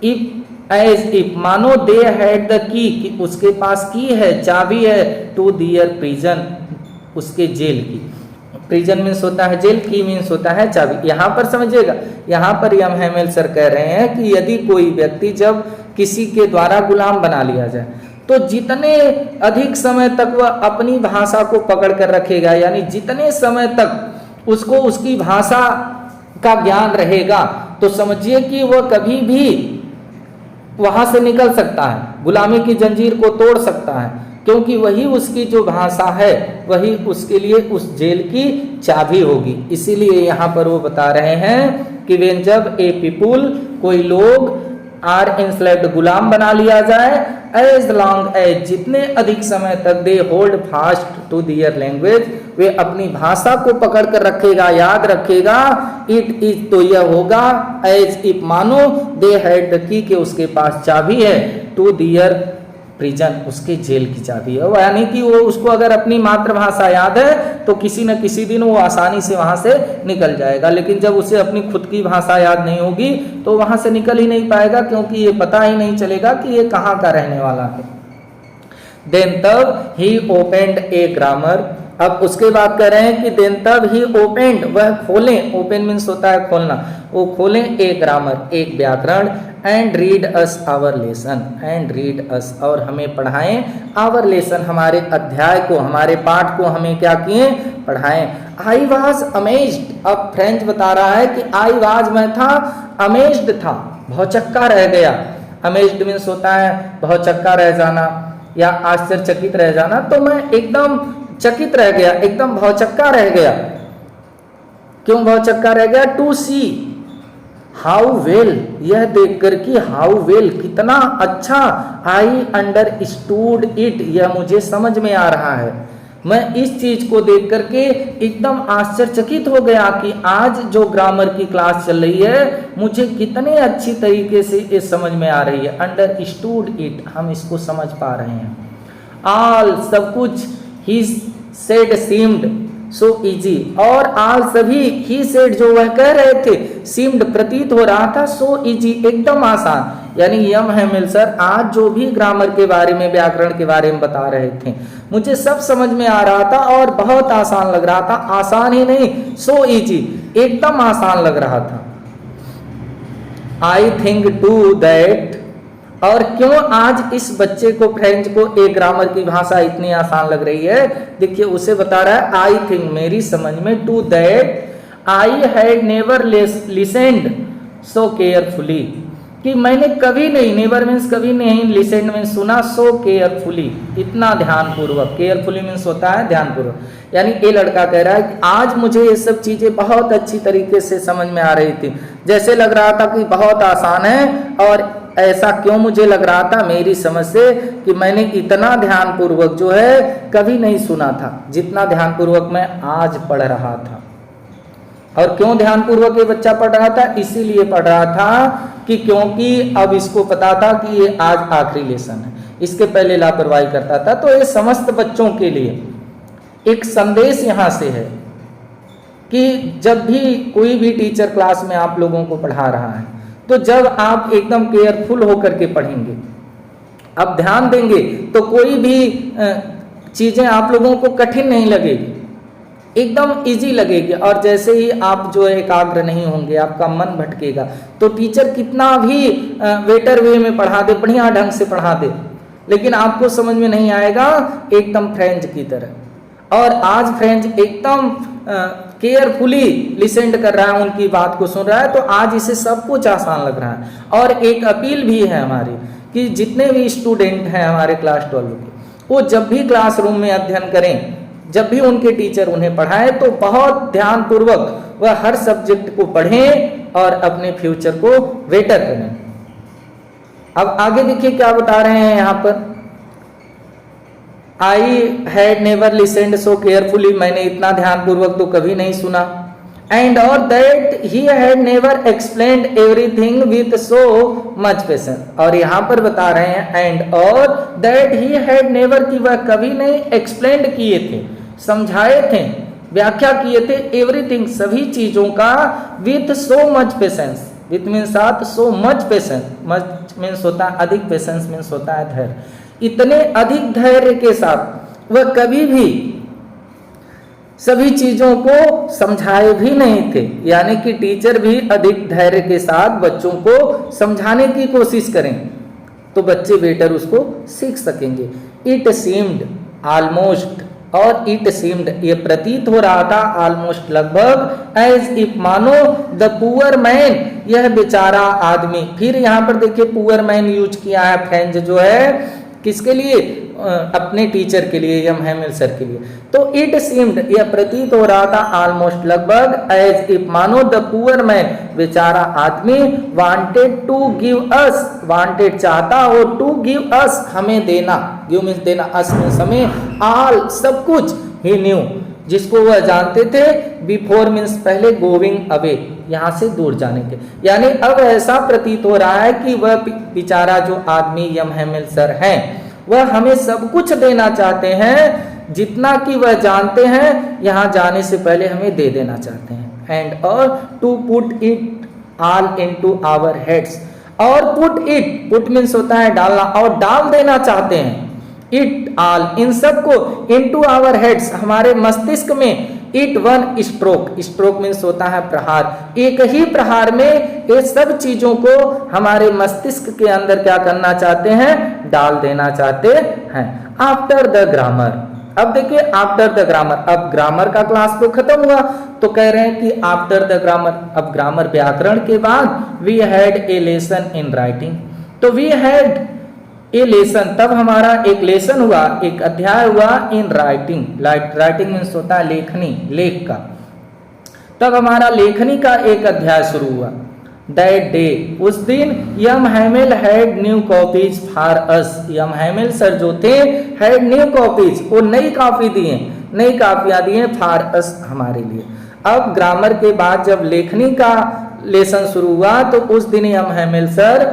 इफ, एज इफ, मानो दे हैड द की, कि उसके पास की है, चाबी है, टू दियर प्रिजन, उसके जेल की, प्रिजन मीन्स होता है जेल, की मीन्स होता है चाबी। यहाँ पर समझिएगा, यहाँ पर यम हैमिल सर कह रहे हैं कि यदि कोई व्यक्ति जब किसी के द्वारा गुलाम बना लिया जाए, तो जितने अधिक समय तक वह अपनी भाषा को पकड़ कर रखेगा, यानी जितने समय तक उसको उसकी भाषा का ज्ञान रहेगा तो समझिए कि वह कभी भी वहां से निकल सकता है, गुलामी की जंजीर को तोड़ सकता है, क्योंकि वही उसकी जो भाषा है वही उसके लिए उस जेल की चाबी होगी। इसीलिए यहाँ पर वो बता रहे हैं कि वेन जब ए पीपुल, कोई लोग, आर इंस्लेव्ड, गुलाम बना लिया जाए, एज लॉन्ग एज, जितने अधिक समय तक they hold fast to their language, वे अपनी भाषा को पकड़ कर रखेगा, याद रखेगा, इट इज, तो यह होगा, एज इफ, मानो, दे हैड द की, के उसके पास चाबी है, टू दियर प्रिजन, उसके जेल की चाबी है। यानी कि वो उसको अगर अपनी मातृभाषा याद है तो किसी न किसी दिन वो आसानी से वहां से निकल जाएगा, लेकिन जब उसे अपनी खुद की भाषा याद नहीं होगी तो वहां से निकल ही नहीं पाएगा, क्योंकि ये पता ही नहीं चलेगा कि ये कहाँ का रहने वाला है। देन तब ही ओपेंड ए ग्रामर, अब उसके बाद कह रहे हैं कि देन तब ही ओपेंड, वह खोलें, ओपन मीन्स होता है खोलना, वो खोलें ए ग्रामर, एक व्याकरण, and read us our lesson, and read us, और हमें पढ़ाएं, आवर लेसन, हमारे अध्याय को, हमारे पाठ को हमें क्या किए, पढ़ाएं। आई वाज अमेज्ड, अब फ्रेंच बता रहा है कि आई वाज, मैं था, अमेज्ड था, भौचक्का रह गया, अमेज्ड मीन्स होता है भौचक्का रह जाना या आश्चर्यचकित रह जाना, तो मैं एकदम चकित रह गया, एकदम भौचक्का रह गया। क्यों भौचक्का रह गया? टू सी हाउ वेल, यह देखकर कि हाउ वेल, कितना अच्छा, आई अंडरस्टूड इट, यह मुझे समझ में आ रहा है। मैं इस चीज को देख करके एकदम आश्चर्यचकित हो गया कि आज जो ग्रामर की क्लास चल रही है मुझे कितने अच्छी तरीके से ये समझ में आ रही है। अंडरस्टूड इट, हम इसको समझ पा रहे हैं। ऑल, सब कुछ, he said seemed so easy, और आल, सभी, ही सेड, जो वह कह रहे थे, सीम्ड, प्रतीत हो रहा था, सो इजी, एकदम आसान। यानी यम हैमिल सर आज जो भी ग्रामर के बारे में, व्याकरण के बारे में बता रहे थे, मुझे सब समझ में आ रहा था और बहुत आसान लग रहा था। आसान ही नहीं, सो इजी, एकदम आसान लग रहा था। आई थिंक टू दैट, और क्यों आज इस बच्चे को, फ्रेंच को, एक ग्रामर की भाषा इतनी आसान लग रही है? देखिए उसे बता रहा है, आई थिंक, मेरी समझ में, to that I had never listened so carefully, कि मैंने कभी नहीं, नेवर मीन्स कभी नहीं, लिसेंड मीन्स सुना, सो केयरफुली, इतना ध्यानपूर्वक, केयरफुली मीन्स होता है ध्यानपूर्वक। यानी ये लड़का कह रहा है कि आज मुझे ये सब चीजें बहुत अच्छी तरीके से समझ में आ रही थी, जैसे लग रहा था कि बहुत आसान है। और ऐसा क्यों मुझे लग रहा था? मेरी समझ से कि मैंने इतना ध्यानपूर्वक जो है कभी नहीं सुना था, जितना ध्यानपूर्वक मैं आज पढ़ रहा था। और क्यों ध्यानपूर्वक ये बच्चा पढ़ रहा था? इसीलिए पढ़ रहा था कि क्योंकि अब इसको पता था कि ये आज आखिरी लेसन है, इसके पहले लापरवाही करता था। तो ये समस्त बच्चों के लिए एक संदेश यहाँ से है कि जब भी कोई भी टीचर क्लास में आप लोगों को पढ़ा रहा है, तो जब आप एकदम केयरफुल होकर के पढ़ेंगे, अब ध्यान देंगे, तो कोई भी चीजें आप लोगों को कठिन नहीं लगेगी, एकदम इजी लगेगी। और जैसे ही आप जो है एकाग्र नहीं होंगे, आपका मन भटकेगा, तो टीचर कितना भी बेटर वे में पढ़ा दे, बढ़िया ढंग से पढ़ा दे, लेकिन आपको समझ में नहीं आएगा, एकदम फ्रेंच की तरह। और आज फ्रेंच एकदम केयरफुली लिसेंड कर रहा है, उनकी बात को सुन रहा है, तो आज इसे सब कुछ आसान लग रहा है। और एक अपील भी है हमारी कि जितने भी स्टूडेंट हैं हमारे क्लास 12 के, वो जब भी क्लासरूम में अध्ययन करें, जब भी उनके टीचर उन्हें पढ़ाएं, तो बहुत ध्यानपूर्वक वह हर सब्जेक्ट को पढ़ें और अपने फ्यूचर को बेटर करें। अब आगे देखिए क्या बता रहे हैं यहाँ पर। आई had never listened so carefully, मैंने इतना ध्यानपूर्वक तो कभी नहीं सुना। एंड और that he had never explained everything with so much patience, और यहाँ पर बता रहे हैं एंड और दैट ही हैड नेवर, की वह कभी नहीं एक्सप्लेन्ड किए थे, समझाए थे, व्याख्या किए थे, एवरीथिंग, सभी चीजों का, with so much patience, with means साथ, so much patience, much means होता है अधिक, पेशेंस मीन्स होता है धैर्य, इतने अधिक धैर्य के साथ वह कभी भी सभी चीजों को समझाए भी नहीं थे। यानी कि टीचर भी अधिक धैर्य के साथ बच्चों को समझाने की कोशिश करें तो बच्चे बेटर उसको सीख सकेंगे। इट सीम्ड ऑलमोस्ट, और इट सीम्ड ये प्रतीत हो रहा था, ऑलमोस्ट लगभग, एज इफ मानो द पुअर मैन यह बेचारा आदमी। फिर यहाँ पर देखिए पुअर मैन यूज किया है फ्रेंच जो है किसके लिए, अपने टीचर के लिए, यम हैमिल सर के लिए। तो इट सीम्ड यह प्रतीत हो रहा था, ऑलमोस्ट लगभग, एज इफ मानो द पुअर मैन बेचारा आदमी, wanted to give us wanted चाहता हो, टू गिव अस हमें देना, गिव मीन्स देना, अस मीन्स हमें, ऑल सब कुछ, ही न्यू जिसको वह जानते थे, बिफोर मीन्स पहले, गोइंग अवे यहाँ से दूर जाने के। यानी अब ऐसा प्रतीत हो रहा है कि वह बेचारा जो आदमी यम हैमिल सर हैं वह हमें सब कुछ देना चाहते हैं, जितना कि वह जानते हैं यहाँ जाने से पहले हमें दे देना चाहते हैं। एंड और to put it all into our heads, और पुट इट, पुट मीन्स होता है डालना, और डाल देना चाहते हैं, इट ऑल इन सबको, इनटू आवर हेड्स हमारे मस्तिष्क में, it one stroke, stroke means होता है प्रहार, एक ही प्रहार में ये सब चीजों को हमारे मस्तिष्क के अंदर क्या करना चाहते हैं, डाल देना चाहते हैं। आफ्टर द ग्रामर, अब देखिए आफ्टर द ग्रामर, अब ग्रामर का क्लास तो खत्म हुआ, तो कह रहे हैं कि आफ्टर द ग्रामर, अब ग्रामर व्याकरण के बाद, we had a lesson in writing, तो वी हैड ए लेसन, तब हमारा एक लेसन हुआ, एक अध्याय हुआ इन राइटिंग, राइटिंग मीन्स होता है लेखनी, लेख का, तब हमारा लेखनी का एक अध्याय शुरू हुआ। दैट डे, उस दिन, M Hamel had new copies for us, M Hamel sir जो थे, हैड न्यू कॉपीज, वो नई कॉपी दिए, नई कापियां दिए, फॉर अस हमारे लिए। अब ग्रामर के बाद जब लेखनी का लेसन शुरू हुआ तो उस दिन यम हैमिल सर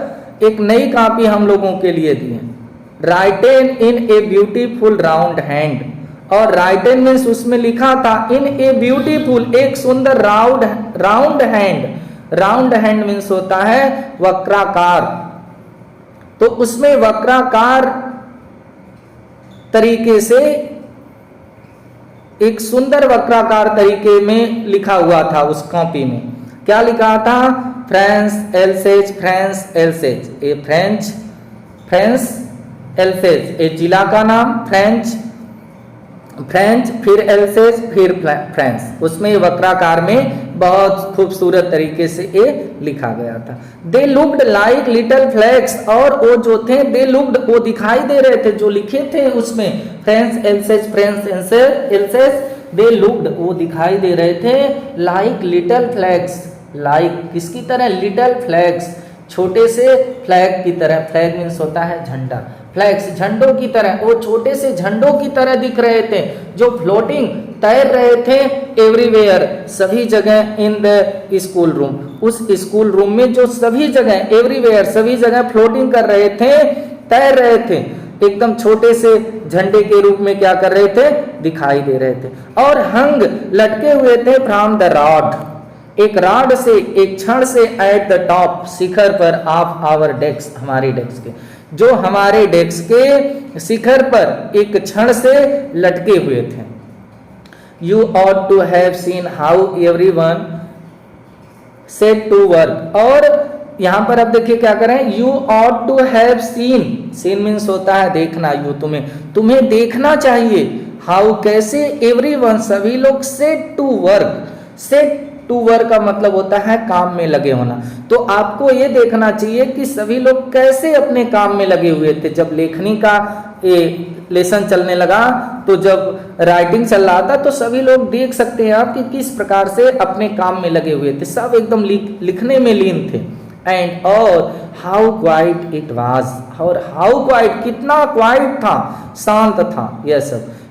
एक नई कॉपी हम लोगों के लिए दिए, written in a beautiful round hand, और राइटेन मीन्स उसमें लिखा था, इन ए ब्यूटीफुल एक सुंदर round hand, round hand means होता है वक्राकार, तो उसमें वक्राकार तरीके से, एक सुंदर वक्राकार तरीके में लिखा हुआ था उस कॉपी में। क्या लिखा था, France Alsace, France Alsace, a France Alsace, a जिला का नाम फ्रेंच, फिर एल्सेज, फिर फ्रांस, उसमें वक्राकार में बहुत खूबसूरत तरीके से ये लिखा गया था। They looked like little flags, और वो जो थे, दे लुक्ड वो दिखाई दे रहे थे, जो लिखे थे उसमें France Alsace, France else's, they looked वो दिखाई दे रहे थे, लाइक लिटिल फ्लैग्स, लाइक किसकी तरह, लिटिल फ्लैग्स, छोटे से फ्लैग की तरह, फ्लैग मीन्स होता है झंडा, फ्लैग्स झंडों की तरह, वो छोटे से झंडों की तरह दिख रहे थे, जो फ्लोटिंग तैर रहे थे, एवरीवेयर सभी जगह, इन द स्कूल रूम उस स्कूल रूम में, जो सभी जगह, एवरीवेयर सभी जगह फ्लोटिंग कर रहे थे, तैर रहे थे, एकदम छोटे से झंडे के रूप में क्या कर रहे थे, दिखाई दे रहे थे। और हंग लटके हुए थे फ्रॉम द रॉड, एक रॉड से, एक छड़ से, एट द टॉप शिखर पर, ऑफ आवर डेस्क हमारी डेस्क के, जो हमारे डेस्क के शिखर पर एक छड़ से लटके हुए थे। You ought to have seen how everyone set to work, और यहां पर अब देखिए क्या करें, you ought to have seen, seen means होता है देखना, यू तुम्हें देखना चाहिए, हाउ कैसे, एवरीवन सभी लोग, set to work, set to work का मतलब होता है काम में लगे होना, तो आपको ये देखना चाहिए कि सभी लोग कैसे अपने काम में लगे हुए थे। जब लेखनी का ये लेसन चलने लगा, तो जब राइटिंग चल रहा था, तो सभी लोग देख सकते हैं आप कि किस प्रकार से अपने काम में लगे हुए थे, सब एकदम लिखने में लीन थे। एंड और हाउ क्वाइट इट वाज, और हाउ क्वाइट कितना क्वाइट था, शांत था,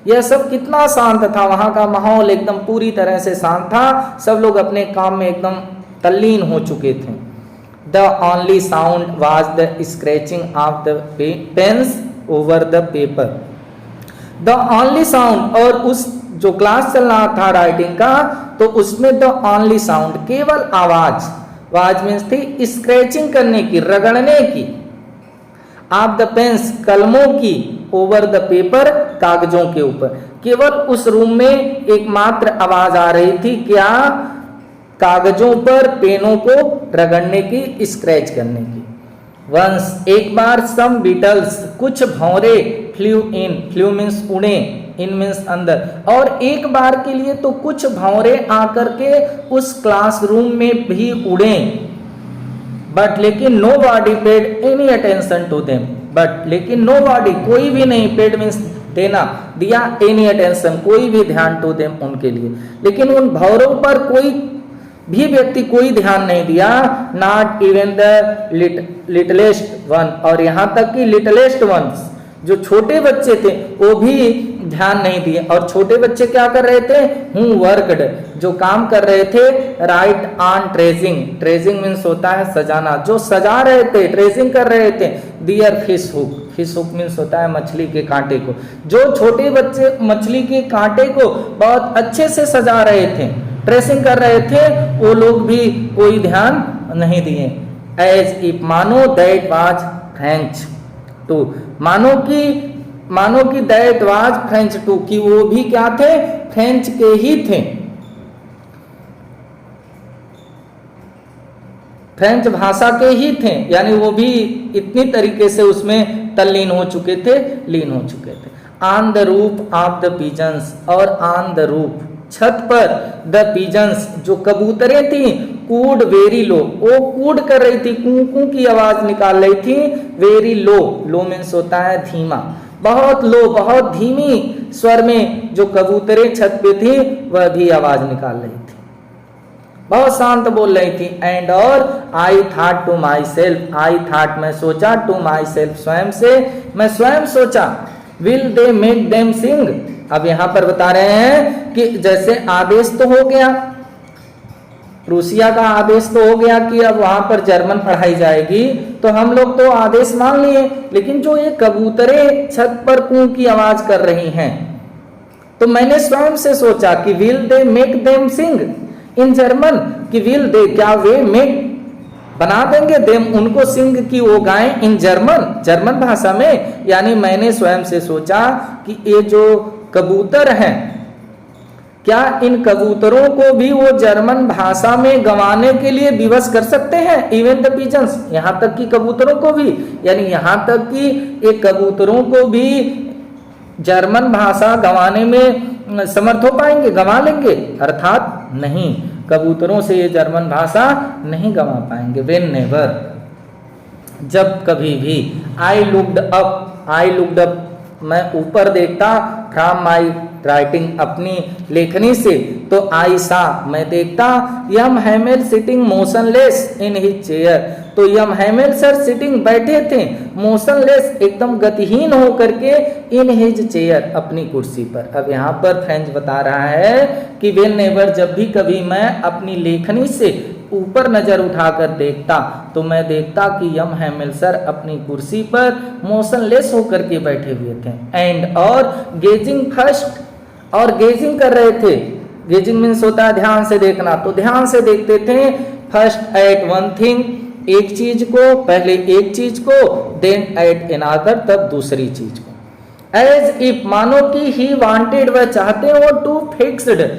यह सब कितना शांत था, वहां का माहौल एकदम पूरी तरह से शांत था, सब लोग अपने काम में एकदम तल्लीन हो चुके थे। The only sound was the scratching of the pens over the paper, the only sound, और उस जो क्लास चल रहा था राइटिंग का, तो उसमें द ओनली साउंड केवल आवाज, आवाज मीन्स थी स्क्रैचिंग करने की, रगड़ने की, ऑफ द पेन्स कलमों की, ओवर द पेपर कागजों के ऊपर, केवल उस रूम में एकमात्र आवाज आ रही थी, क्या, कागजों पर पेनों को रगड़ने की, स्क्रैच करने की। वंस एक बार, सम बीटल्स कुछ भौरे, फ्लू मीन्स उड़े, इन मीन्स अंदर, और एक बार के लिए तो कुछ भंवरे आकर के उस क्लासरूम में भी उड़े, बट लेकिन nobody paid any attention to them, but लेकिन नो बॉडी कोई भी नहीं, पेड मीन्स देना, दिया, एनी अटेंशन कोई भी ध्यान, टू देम उनके लिए, लेकिन उन भंवरों पर कोई भी व्यक्ति कोई ध्यान नहीं दिया, not even the littlest one, और यहां तक कि लिटलेस्ट वंस जो छोटे बच्चे थे वो भी ध्यान नहीं दिए। और छोटे बच्चे क्या कर रहे थे, हु वर्कड जो काम कर रहे थे, राइट ऑन ट्रेजिंग, ट्रेजिंग मीन्स होता है सजाना, जो सजा रहे थे, ट्रेजिंग कर रहे थे, their fish hook, fish hook means होता है मछली के कांटे को, जो छोटे बच्चे मछली के कांटे को बहुत अच्छे से सजा रहे थे, ट्रेसिंग कर रहे थे, वो लोग भी कोई ध्यान नहीं दिए। एज इफ मानो दैट वाज फ्रेंच टू, मानो कि दैट वाज फ्रेंच टू, कि वो भी क्या थे, फ्रेंच के ही थे, फ्रेंच भाषा के ही थे, यानी वो भी इतनी तरीके से उसमें तल्लीन हो चुके थे, लीन हो चुके थे। On the roof of the pigeons, और ऑन द रूफ छत पर, द पिजन्स जो कबूतरें थी, कूड वेरी लो, वो कूड कर रही थी, कू कू की आवाज निकाल रही थी, वेरी लो, लो मीन्स होता है धीमा, बहुत लो, बहुत धीमी स्वर में जो कबूतरें छत पे थी वह भी आवाज निकाल रही थी, बहुत शांत बोल रही थी। एंड और I thought to myself, I thought मैं सोचा, टू माई सेल्फ स्वयं से, मैं स्वयं सोचा, विल दे मेक देम सिंग, अब यहां पर बता रहे हैं कि जैसे आदेश तो हो गया, रूसिया का आदेश तो हो गया कि अब वहां पर जर्मन पढ़ाई जाएगी, तो हम लोग तो आदेश मान लिए, लेकिन जो ये कबूतरें छत पर कू की आवाज कर रही हैं, तो मैंने स्वयं से सोचा कि will they make them sing in German, कि विल दे क्या वे मेक बना देंगे देम उनको सिंग की वो गाएं इन जर्मन, जर्मन भाषा में, यानी मैंने स्वयं से सोचा कि ये जो कबूतर हैं, क्या इन कबूतरों को भी वो जर्मन भाषा में गवाने के लिए विवश कर सकते हैं, इवन द पिजन्स, यहां तक कि कबूतरों को भी, यानी यहां तक कि ये कबूतरों को भी जर्मन भाषा गवाने में समर्थ हो पाएंगे, गवा लेंगे, अर्थात नहीं, कबूतरों से ये जर्मन भाषा नहीं गवा पाएंगे। वेन नेवर जब कभी भी, I looked up, I looked up मैं ऊपर देखता, फ्रॉम माई राइटिंग अपनी लेखनी से, तो आई सा मैं देखता, M Hamel sitting motionless in his chair, तो यम हैमेल सर सिटिंग बैठे थे, मोशनलेस एकदम गतिहीन होकर के, इन हिज चेयर अपनी कुर्सी पर। अब यहाँ पर फ्रेंच बता रहा है कि वेन नेवर जब भी कभी मैं अपनी लेखनी से ऊपर नजर उठाकर देखता, तो मैं देखता कि यम हैमेल सर अपनी कुर्सी पर मोशनलेस होकर के बैठे हुए थे, एंड और गेजिंग फर्स्ट, और गेजिंग कर रहे थे, गेजिंग मीन्स होता है ध्यान से देखना, तो ध्यान से देखते थे, फर्स्ट एट वन थिंग एक चीज को, पहले एक चीज को, देन एट अनदर तब दूसरी चीज को, एज इफ मानो कि ही वांटेड वह चाहते हो, टू फिक्स्ड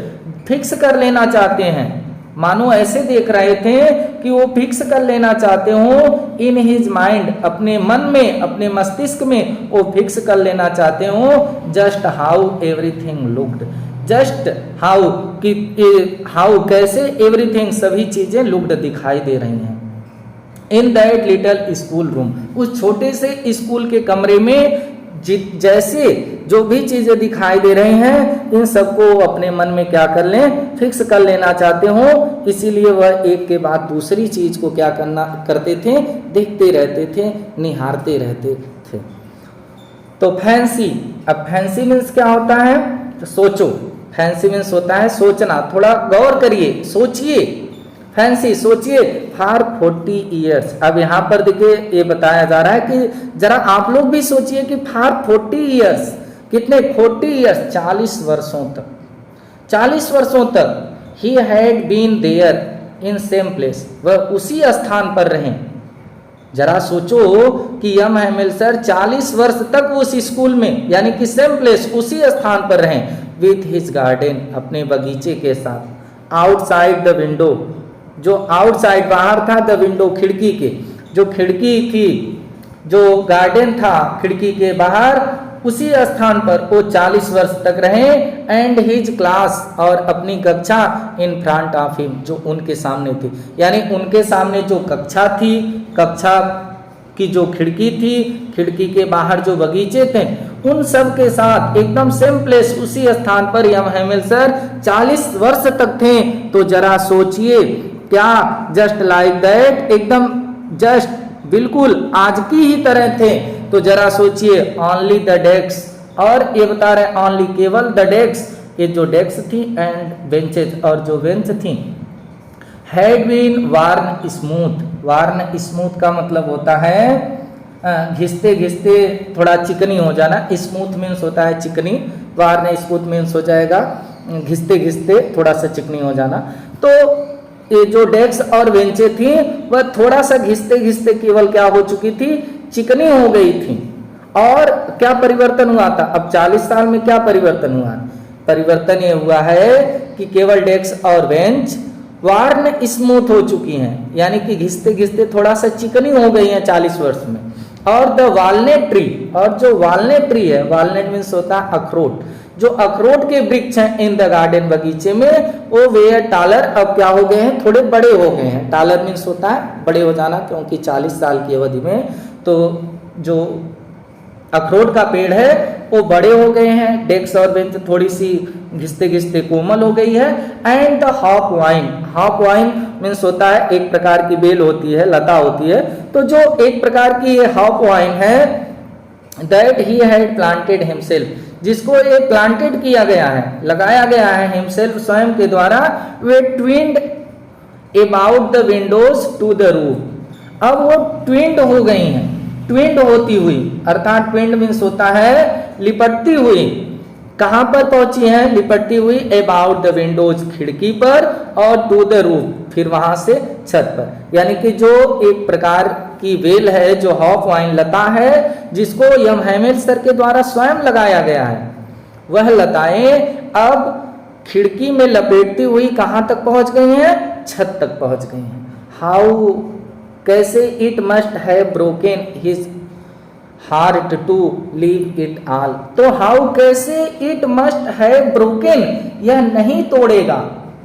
फिक्स कर लेना चाहते हैं, मानो ऐसे देख रहे थे कि वो फिक्स कर लेना चाहते हो, इन हिज माइंड अपने मन में, अपने मस्तिष्क में वो फिक्स कर लेना चाहते हो, just how everything looked, just how कि हाउ कैसे, एवरीथिंग सभी चीजें लुक्ड दिखाई दे रही हैं, in that little school room उस छोटे से स्कूल के कमरे में, जैसे जो भी चीजें दिखाई दे रही हैं इन सबको अपने मन में क्या कर लें, फिक्स कर लेना चाहते हो, इसीलिए वह एक के बाद दूसरी चीज को क्या करते थे, देखते रहते थे, निहारते रहते थे। तो फैंसी, अब फैंसी मीन्स क्या होता है, तो सोचो, फैंसी मीन्स होता है सोचना, थोड़ा गौर करिए, सोचिए, फैंसी सोचिए, फॉर 40 ईयर्स, अब यहाँ पर देखिए ये बताया जा रहा है कि जरा आप लोग भी सोचिए कि फॉर 40 ईयर्स, कितने 40 ईयर्स 40 वर्षों तक, 40 वर्षों तक, he had been there in same place, वह उसी स्थान पर रहे। जरा सोचो कि यम हैमेल सर 40 वर्ष तक उस स्कूल में, यानी कि सेम प्लेस उसी स्थान पर रहे, विथ हिज गार्डन अपने बगीचे के साथ, आउटसाइड द विंडो जो आउटसाइड बाहर था, द विंडो खिड़की के, जो खिड़की थी, जो गार्डन था खिड़की के बाहर, उसी स्थान पर वो 40 वर्ष तक रहे। एंड हिज क्लास, और अपनी कक्षा इन फ्रंट ऑफ हिम, जो उनके सामने थी, यानी उनके सामने जो कक्षा थी, कक्षा की जो खिड़की थी, खिड़की के बाहर जो बगीचे थे, उन सब के साथ एकदम सेम प्लेस, उसी स्थान पर यम हैमिल सर 40 वर्ष तक थे। तो जरा सोचिए, क्या जस्ट लाइक दैट, एकदम जस्ट बिल्कुल आज की ही तरह थे। तो जरा सोचिए, ओनली द डेस्क, और ये बता रहे ओनली, केवल द डेस्क, ये जो डेस्क थी, एंड बेंचेज, और जो बेंच थी, had been worn smooth. Worn smooth का मतलब होता है घिसते घिसते थोड़ा चिकनी हो जाना। स्मूथ मीन्स होता है चिकनी, वार्न स्मूथ मीन्स हो जाएगा घिसते घिसते थोड़ा सा चिकनी हो जाना। तो ये जो डेस्क और बेंचे थी वह थोड़ा सा घिसते घिसते केवल क्या हो चुकी थी, चिकनी हो गई थी। और क्या परिवर्तन हुआ था, अब 40 साल में क्या परिवर्तन हुआ? परिवर्तन ये हुआ है कि केवल डेस्क और बेंच वार्न स्मूथ हो चुकी हैं, यानी कि घिसते घिसते थोड़ा सा चिकनी हो गई हैं 40 वर्ष में। और द वालनेट ट्री, और जो वालनेट ट्री है, वालनेट मीन्स होता है अखरोट, जो अखरोट के वृक्ष हैं इन द गार्डन, बगीचे में, वो वेयर टालर, अब क्या हो गए हैं, थोड़े बड़े हो गए हैं। टालर मीन्स होता है बड़े हो जाना, क्योंकि 40 साल की अवधि में तो जो अखरोट का पेड़ है वो बड़े हो गए हैं। डेस्क और बेंच थोड़ी सी घिसते घिसते कोमल हो गई है। And the hop wine, hop wine means होता है एक प्रकार की बेल होती है, लता होती है। तो जो एक प्रकार की ये हॉप वाइन है, that he had planted himself, जिसको ये प्लांटेड किया गया है, लगाया गया है हिमसेल्फ, स्वयं के द्वारा, they twined about the windows to the roof. अब वो ट्विंड हो गई हैं, ट्विंड होती हुई, अर्थात ट्विंड मीन्स होता है लिपटती हुई, कहां पर पहुंची है, लिपटती हुई, अबाउट द विंडोज, खिड़की पर, और टू द रूफ, फिर वहां से छत पर। यानी कि जो एक प्रकार की वेल है, जो हॉप वाइन लता है, जिसको यम हैमिल सर के द्वारा स्वयं लगाया गया है, वह लताएं अब खिड़की में लपेटती हुई कहां तक पहुंच गई हैं, छत तक पहुंच गई हैं। हाउ, कैसे, it must have broken his heart to leave it all. तो हाउ, कैसे, इट मस्ट हैव ब्रोकन, यह नहीं तोड़ेगा,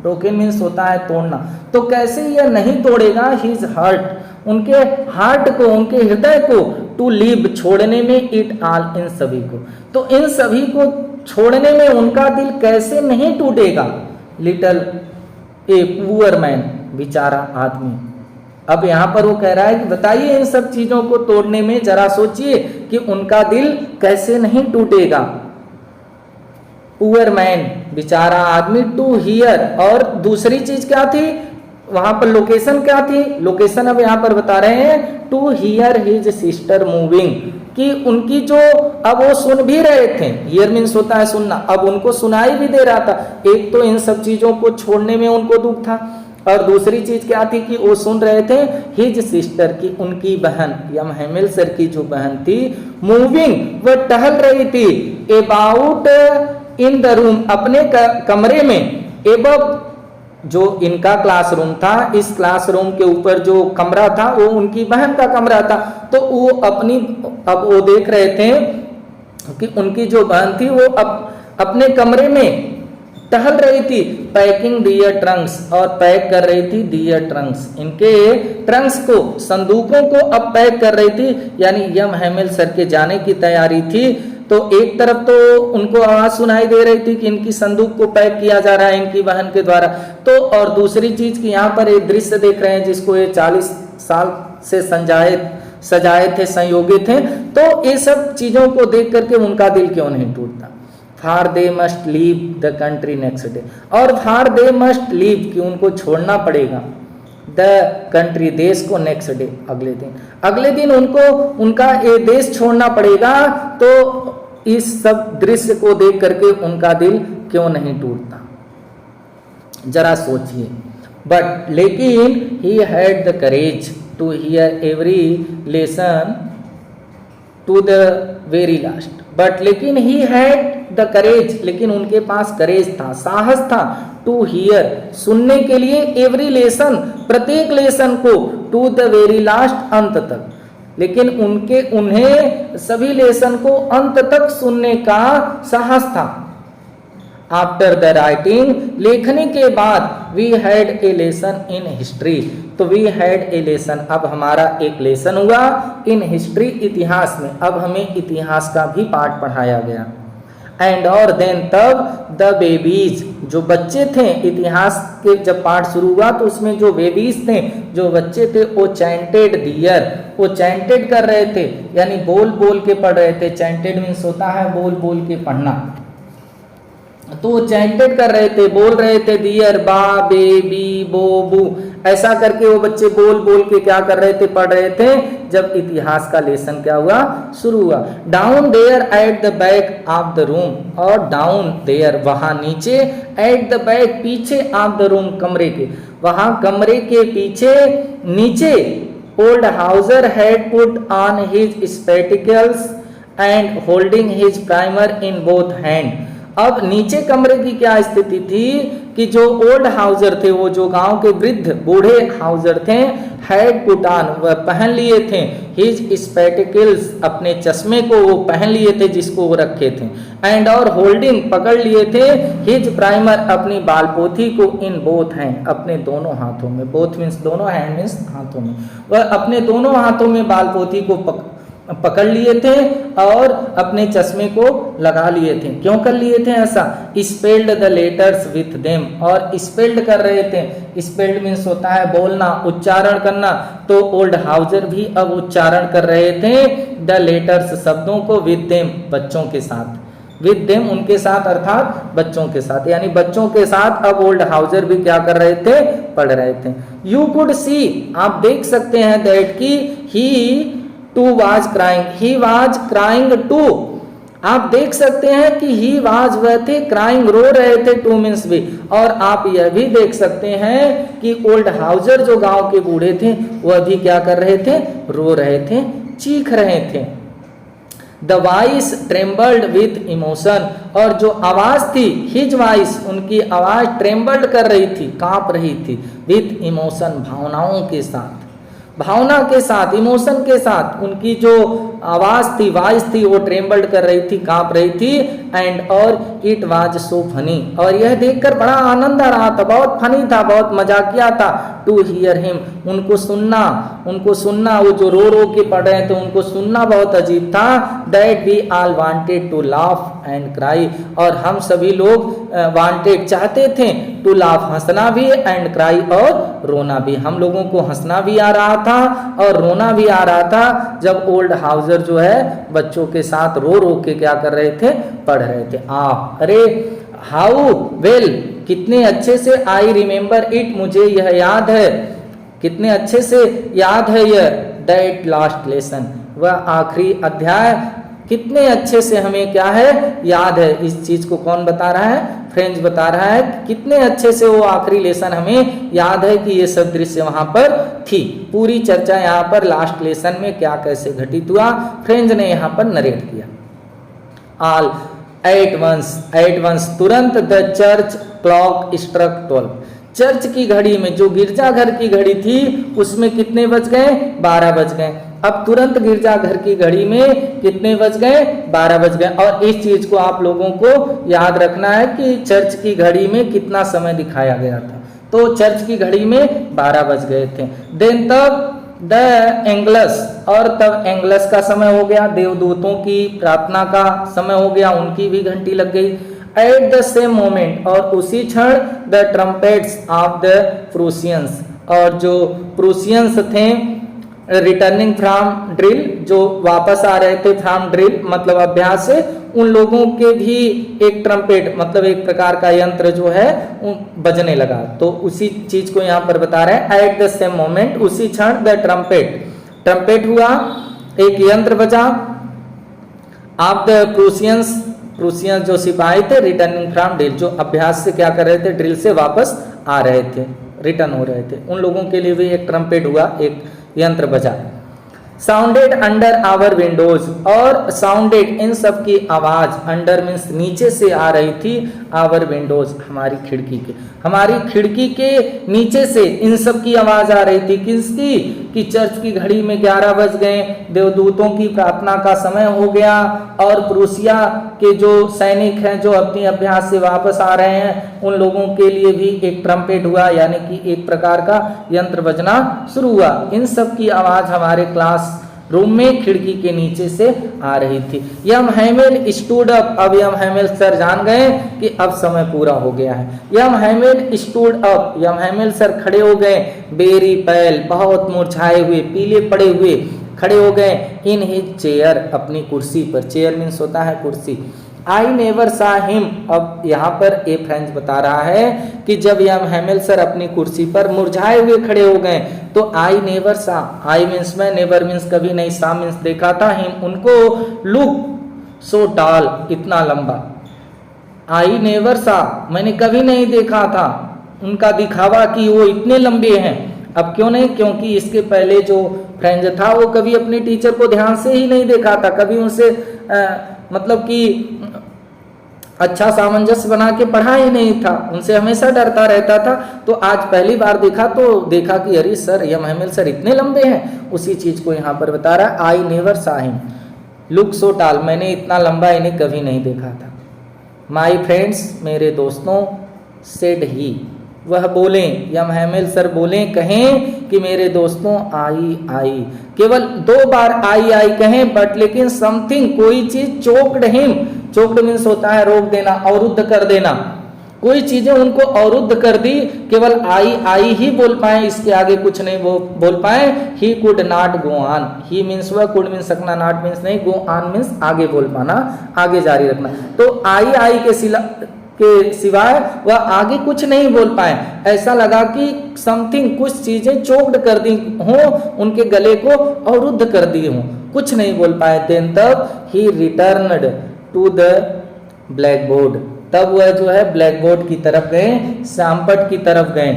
ब्रोकन मीन्स होता है तोड़ना, तो कैसे यह नहीं तोड़ेगा हिज हार्ट, उनके हार्ट को, उनके हृदय को, टू लीव, छोड़ने में, इट ऑल, इन सभी को। तो इन सभी को छोड़ने में उनका दिल कैसे नहीं टूटेगा। लिटल ए पुअर मैन, बेचारा आदमी। अब यहाँ पर वो कह रहा है कि बताइए इन सब चीजों को तोड़ने में, जरा सोचिए कि उनका दिल कैसे नहीं टूटेगा। पुअर मैन, बेचारा आदमी, टू हियर, और दूसरी चीज क्या थी, वहां पर लोकेशन क्या थी, लोकेशन अब यहाँ पर बता रहे हैं, to hear his sister moving, कि उनकी जो, अब वो सुन भी रहे थे, हियर मीन्स होता है सुनना, अब उनको सुनाई भी दे रहा था। एक तो इन सब चीजों को छोड़ने में उनको दुख था, और दूसरी चीज क्या थी कि वो सुन रहे थे हिज सिस्टर की, उनकी बहन, यम हैमिल सर की जो बहन थी, मूविंग, वह टहल रही थी, अबाउट इन द रूम, अपने कमरे में, एबव, जो इनका क्लासरूम था, इस क्लासरूम के ऊपर जो कमरा था वो उनकी बहन का कमरा था। तो वो अपनी, अब वो देख रहे थे कि उनकी जो बहन थी वो अपने कमरे में टहल रही थी, पैकिंग दियर ट्रंक्स, और पैक कर रही थी दियर ट्रंक्स, इनके ट्रंक्स को, संदूकों को अब पैक कर रही थी, यानी यम हैमिल सर के जाने की तैयारी थी। तो एक तरफ तो उनको आवाज सुनाई दे रही थी कि इनकी संदूक को पैक किया जा रहा है इनकी बहन के द्वारा, तो और दूसरी चीज कि यहाँ पर एक दृश्य देख रहे हैं जिसको ये 40 साल से सजाए थे, संयोगित थे। तो ये सब चीजों को देख करके उनका दिल क्यों नहीं टूटता। For they must leave the country next day, और फार दे मस्ट लीव, कि उनको छोड़ना पड़ेगा, द कंट्री, देश को, नेक्स्ट डे, अगले दिन उनको उनका ये देश छोड़ना पड़ेगा। तो इस सब दृश्य को देख करके उनका दिल क्यों नहीं टूटता, जरा सोचिए। बट लेकिन he had the courage to hear every lesson to the very last, but लेकिन ही हैड द करेज, लेकिन उनके पास करेज था, साहस था, टू हियर, सुनने के लिए, एवरी लेसन, प्रत्येक लेसन को, टू द वेरी लास्ट, अंत तक, लेकिन उन्हें सभी लेसन को अंत तक सुनने का साहस था। आफ्टर द राइटिंग, लेखनी के बाद, we had a lesson in history, तो वी हैड ए लेसन, अब हमारा एक लेसन हुआ इन हिस्ट्री, इतिहास में, अब हमें इतिहास का भी पाठ पढ़ाया गया। एंड और देन, तब, द बेबीज, जो बच्चे थे, इतिहास के जब पाठ शुरू हुआ तो उसमें जो बेबीज थे, जो बच्चे थे, वो चैंटेड दियर, वो चैंटेड कर रहे थे, यानी बोल बोल के पढ़ रहे थे। चैंटेड मीन्स होता है बोल बोल के पढ़ना, तो वो चैंटेड कर रहे थे, बोल रहे थे, दियर, बा, बेबी, बो, बू, ऐसा करके वो बच्चे बोल बोल के क्या कर रहे थे, पढ़ रहे थे, जब इतिहास का लेसन क्या हुआ, शुरू हुआ। Down there at the back of the room, और डाउन देयर, वहां नीचे, एट द बैक, पीछे, ऑफ द रूम, कमरे के, वहां कमरे के पीछे नीचे, old Hauser had put on his spectacles and holding his primer in both hand. अब नीचे कमरे की क्या स्थिति थी कि जो ओल्ड हाउजर थे, वो जो गांव के वृद्ध बूढ़े हाउजर थे, हैड पुट ऑन, वह पहन लिए थे, हिज स्पेटिकल्स, अपने चश्मे को वो पहन लिए थे जिसको वो रखे थे, एंड और होल्डिंग, पकड़ लिए थे, हिज प्राइमर, अपनी बालपोथी को, इन बोथ हैंड, अपने दोनों हाथों में, बोथ मीन्स दोनों, हैंड मीन्स हाथों में, वह अपने दोनों हाथों में बालपोथी को पकड़ लिए थे और अपने चश्मे को लगा लिए थे। क्यों कर लिए थे ऐसा? Spelled the letters with them, और स्पेल्ड कर रहे थे, स्पेल्ड मीन्स होता है बोलना, उच्चारण करना, तो ओल्ड हाउजर भी अब उच्चारण कर रहे थे द लेटर्स, शब्दों को, विथ देम, बच्चों के साथ, विथ देम, उनके साथ, अर्थात बच्चों के साथ, यानी बच्चों के साथ अब ओल्ड हाउजर भी क्या कर रहे थे, पढ़ रहे थे। यू कुड सी, आप देख सकते हैं, दैट की he too was crying, he was crying too, आप देख सकते हैं कि ही वाज, वह थे, क्राइंग, रो रहे थे, टू मीन्स भी, और आप यह भी देख सकते हैं कि ओल्ड हाउजर जो गांव के बूढ़े थे वह भी क्या कर रहे थे, रो रहे थे, चीख रहे थे। The voice trembled with emotion, और जो आवाज थी, हिज वॉइस, उनकी आवाज ट्रेम्बल्ड कर रही थी, कांप रही थी, विथ इमोशन, भावनाओं के साथ, भावना के साथ, इमोशन के साथ, उनकी जो आवाज थी, वॉइस थी, वो ट्रेम्बल्ड कर रही थी, कांप रही थी। एंड और इट वाज सो फनी, और यह देखकर बड़ा आनंद आ रहा था, बहुत फनी था, बहुत मजाकिया था, टू हियर हिम, उनको सुनना, वो जो रो रो के पढ़ रहे थे उनको सुनना बहुत अजीब था। That we all wanted to laugh and cry, और हम सभी लोग वांटेड, चाहते थे, टू लाफ, हंसना भी, एंड क्राई, और रोना भी, हम लोगों को हंसना भी आ रहा था और रोना भी आ रहा था जब ओल्ड हाउजर जो है बच्चों के साथ रो रो के क्या कर रहे थे, पढ़ रहे थे। अरे हाउ वेल, कितने अच्छे से, आई रिमेम्बर इट, मुझे यह याद है, कितने अच्छे से याद है यह, दैट लास्ट लेसन, वह आखिरी अध्याय, कितने अच्छे से हमें क्या है, याद है। इस चीज को कौन बता रहा है? फ्रेंच बता रहा है, कितने अच्छे से वो आखिरी लेसन हमें याद है कि ये सब दृश्य वहां पर थी। पूरी चर्चा यहाँ पर लास्ट लेसन में क्या कैसे घटित हुआ, फ्रेंच ने यहाँ पर नरेट किया। ऑल एट वंस, तुरंत, द चर्च क्लॉक स्ट्रक 12, चर्च की घड़ी में, जो गिरजाघर की घड़ी थी उसमें कितने बज गए? 12 बज गए। अब तुरंत गिरजाघर की घड़ी में कितने बज गए? 12 बज गए। और इस चीज को आप लोगों को याद रखना है कि चर्च की घड़ी में कितना समय दिखाया गया था, तो चर्च की घड़ी में 12 बज गए थे। देन तब द एंगलस, और तब एंगलस का समय हो गया, देवदूतों की प्रार्थना का समय हो गया, उनकी भी घंटी लग गई। एट द सेम मोमेंट, और उसी क्षण, द ट्रम्पेट्स ऑफ द प्रूसियंस, और जो प्रूसियंस थे, रिटर्निंग फ्रॉम ड्रिल, जो वापस आ रहे थे फ्रॉम ड्रिल मतलब अभ्यास से, उन लोगों के भी एक ट्रम्पेट मतलब एक प्रकार का यंत्र जो है बजने लगा। तो उसी चीज को यहाँ पर बता रहे हैं, एट द सेम मोमेंट, उसी क्षण, द ट्रम्पेट हुआ, एक यंत्र बजा, ऑफ द प्रूसियंस जो सिपाही थे, रिटर्निंग फ्रॉम ड्रिल, जो अभ्यास से क्या कर रहे थे, ड्रिल से वापस आ रहे थे, रिटर्न हो रहे थे, उन लोगों के लिए भी एक ट्रम्पेट हुआ, एक यंत्र बजा। साउंडेड अंडर आवर विंडोज, और साउंडेड, इन सब की आवाज, अंडर मीन्स नीचे से आ रही थी, आवर विंडोज, हमारी खिड़की के नीचे से इन सब की आवाज आ रही थी। किसकी? कि चर्च की घड़ी में 11 बज गए, देवदूतों की प्रार्थना का समय हो गया और प्रूसिया के जो सैनिक हैं जो अपने अभ्यास से वापस आ रहे हैं उन लोगों के लिए भी एक ट्रम्पेट हुआ, यानी कि एक प्रकार का यंत्र बजना शुरू हुआ। इन सब की आवाज हमारे क्लास रूम में खिड़की के नीचे से आ रही थी। यम हैमिल स्टूड अप, अब यम हैमिल सर जान गए कि अब समय पूरा हो गया है। यम हैमिल स्टूड अप, यम हैमिल सर खड़े हो गए, बेरी पैल, बहुत मुरझाए हुए, पीले पड़े हुए खड़े हो गए, इन हिज चेयर, अपनी कुर्सी पर। चेयर मीन्स होता है कुर्सी। आई नेवर सा हिम, अब यहाँ पर ए फ्रेंच बता रहा है कि जब यम हैमिल सर अपनी कुर्सी पर मुरझाए हुए खड़े हो गए तो आई नेवर सा, आई मीन्स में, नेवर मीन्स कभी नहीं, सा मीन्स देखा था, हिम उनको, लुक सो टॉल, इतना लंबा। आई नेवर सा, मैंने कभी नहीं देखा था उनका दिखावा कि वो इतने लंबे हैं। अब क्यों नहीं, क्योंकि इसके पहले जो फ्रेंच था वो कभी अपने टीचर को ध्यान से ही नहीं देखा था, कभी उनसे मतलब कि अच्छा सामंजस्य बना के पढ़ा ही नहीं था, उनसे हमेशा डरता रहता था। तो आज पहली बार देखा तो देखा कि अरे सर, यम हैमिल सर इतने लंबे हैं, उसी चीज को यहाँ पर बता रहा है। आई नेवर सा हिम लुक सो टॉल, मैंने इतना लंबा इन्हें कभी नहीं देखा था। माई फ्रेंड्स, मेरे दोस्तों, सेड ही, वह बोले, यम हैमिल सर बोले, कहें कि मेरे दोस्तों, आई आई, केवल 2 बार आई आई कहें, बट लेकिन समथिंग, कोई चीज, चोक्ड हिम, चोक्ड मीन्स होता है रोक देना, अवरुद्ध कर देना, कोई चीजें उनको अवरुद्ध कर दी, केवल आई आई ही बोल पाए, इसके आगे कुछ नहीं वो बोल पाए। He could not go on, he means वह, कुड मीन्स सकना, नॉट मीन्स नहीं, गो ऑन मीन्स आगे बोल पाना, आगे जारी रखना। तो आई आई के सिवाय वह आगे कुछ नहीं बोल पाए। ऐसा लगा कि समथिंग, कुछ चीजें चोक्ड कर दी हों, उनके गले को अवरुद्ध कर दी हों, कुछ नहीं बोल पाए। देन तब he returned to the blackboard, तब वह जो है ब्लैक बोर्ड की तरफ गए, श्यामपट की तरफ गए,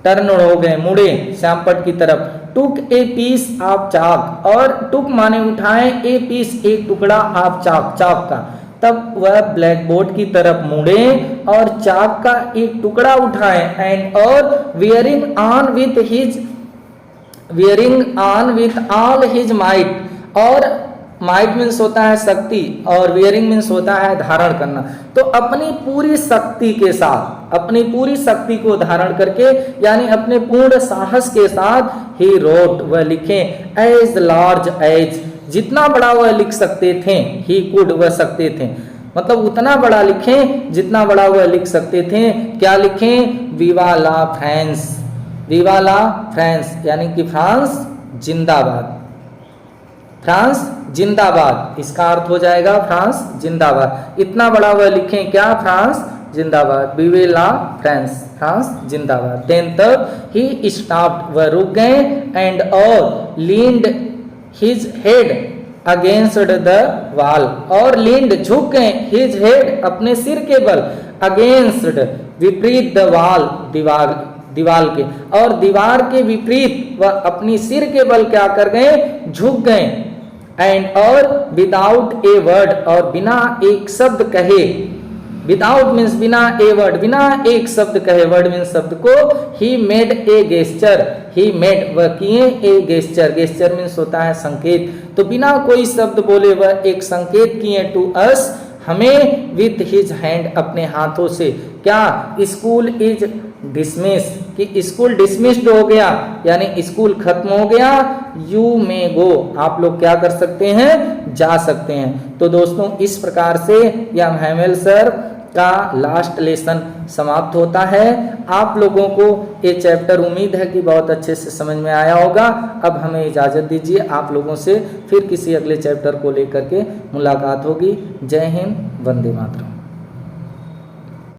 टर्न हो गए, मुड़े श्यामपट की तरफ। टुक ए पीस ऑफ चाक, और टुक माने उठाए, ए पीस एक टुकड़ा, ऑफ चाक, चाक का। तब वह ब्लैक बोर्ड की तरफ मुड़े और चाक का एक टुकड़ा उठाए, एंड और wearing on with all his might, और माइट मीन्स होता है शक्ति और वियरिंग मीन्स होता है धारण करना। तो अपनी पूरी शक्ति के साथ, अपनी पूरी शक्ति को धारण करके, यानी अपने पूर्ण साहस के साथ, ही रोट, वह लिखे, एज लार्ज एज, जितना बड़ा वह लिख सकते थे, ही कुड, वह सकते थे, मतलब उतना बड़ा लिखें जितना बड़ा वह लिख सकते थे। क्या लिखें, विवा ला फ्रांस, विवा ला फ्रांस, यानी कि फ्रांस जिंदाबाद, फ्रांस जिंदाबाद, इसका अर्थ हो जाएगा फ्रांस जिंदाबाद। इतना बड़ा वह लिखें, क्या, फ्रांस जिंदाबाद, विवे ला फ्रांस, फ्रांस जिंदाबाद। देन तब ही स्टॉप्ड, वह रुक गए, एंड और leaned his head against the wall, और लीन्ड, झुक गए, हिज हेड, अपने सिर के बल, अगेंस्ट, विपरीत, द वॉल, दीवार के, और दीवार के विपरीत वह अपनी सिर के बल क्या कर गए, झुक गए। एंड और विदाउट ए वर्ड, और बिना एक शब्द कहे, विदाउट मीन्स बिना ए वर्ड, बिना एक शब्द कहे, वर्ड मीन्स शब्द को, he made a gesture, he made, वह किए, ए गेस्चर, गेस्चर मीन्स होता है संकेत, तो बिना कोई शब्द बोले वह एक संकेत किए, टू अस, हमें, विथ हिज हैंड, अपने हाथों से। क्या, स्कूल इज डिसमिस, कि स्कूल डिसमिस्ड हो गया, यानी स्कूल खत्म हो गया। यू मे गो, आप लोग क्या कर सकते हैं, जा सकते हैं। तो दोस्तों इस प्रकार से यम हैमिल सर का लास्ट लेसन समाप्त होता है। आप लोगों को ये चैप्टर उम्मीद है कि बहुत अच्छे से समझ में आया होगा। अब हमें इजाज़त दीजिए, आप लोगों से फिर किसी अगले चैप्टर को लेकर के मुलाकात होगी। जय हिंद, वंदे मातरम।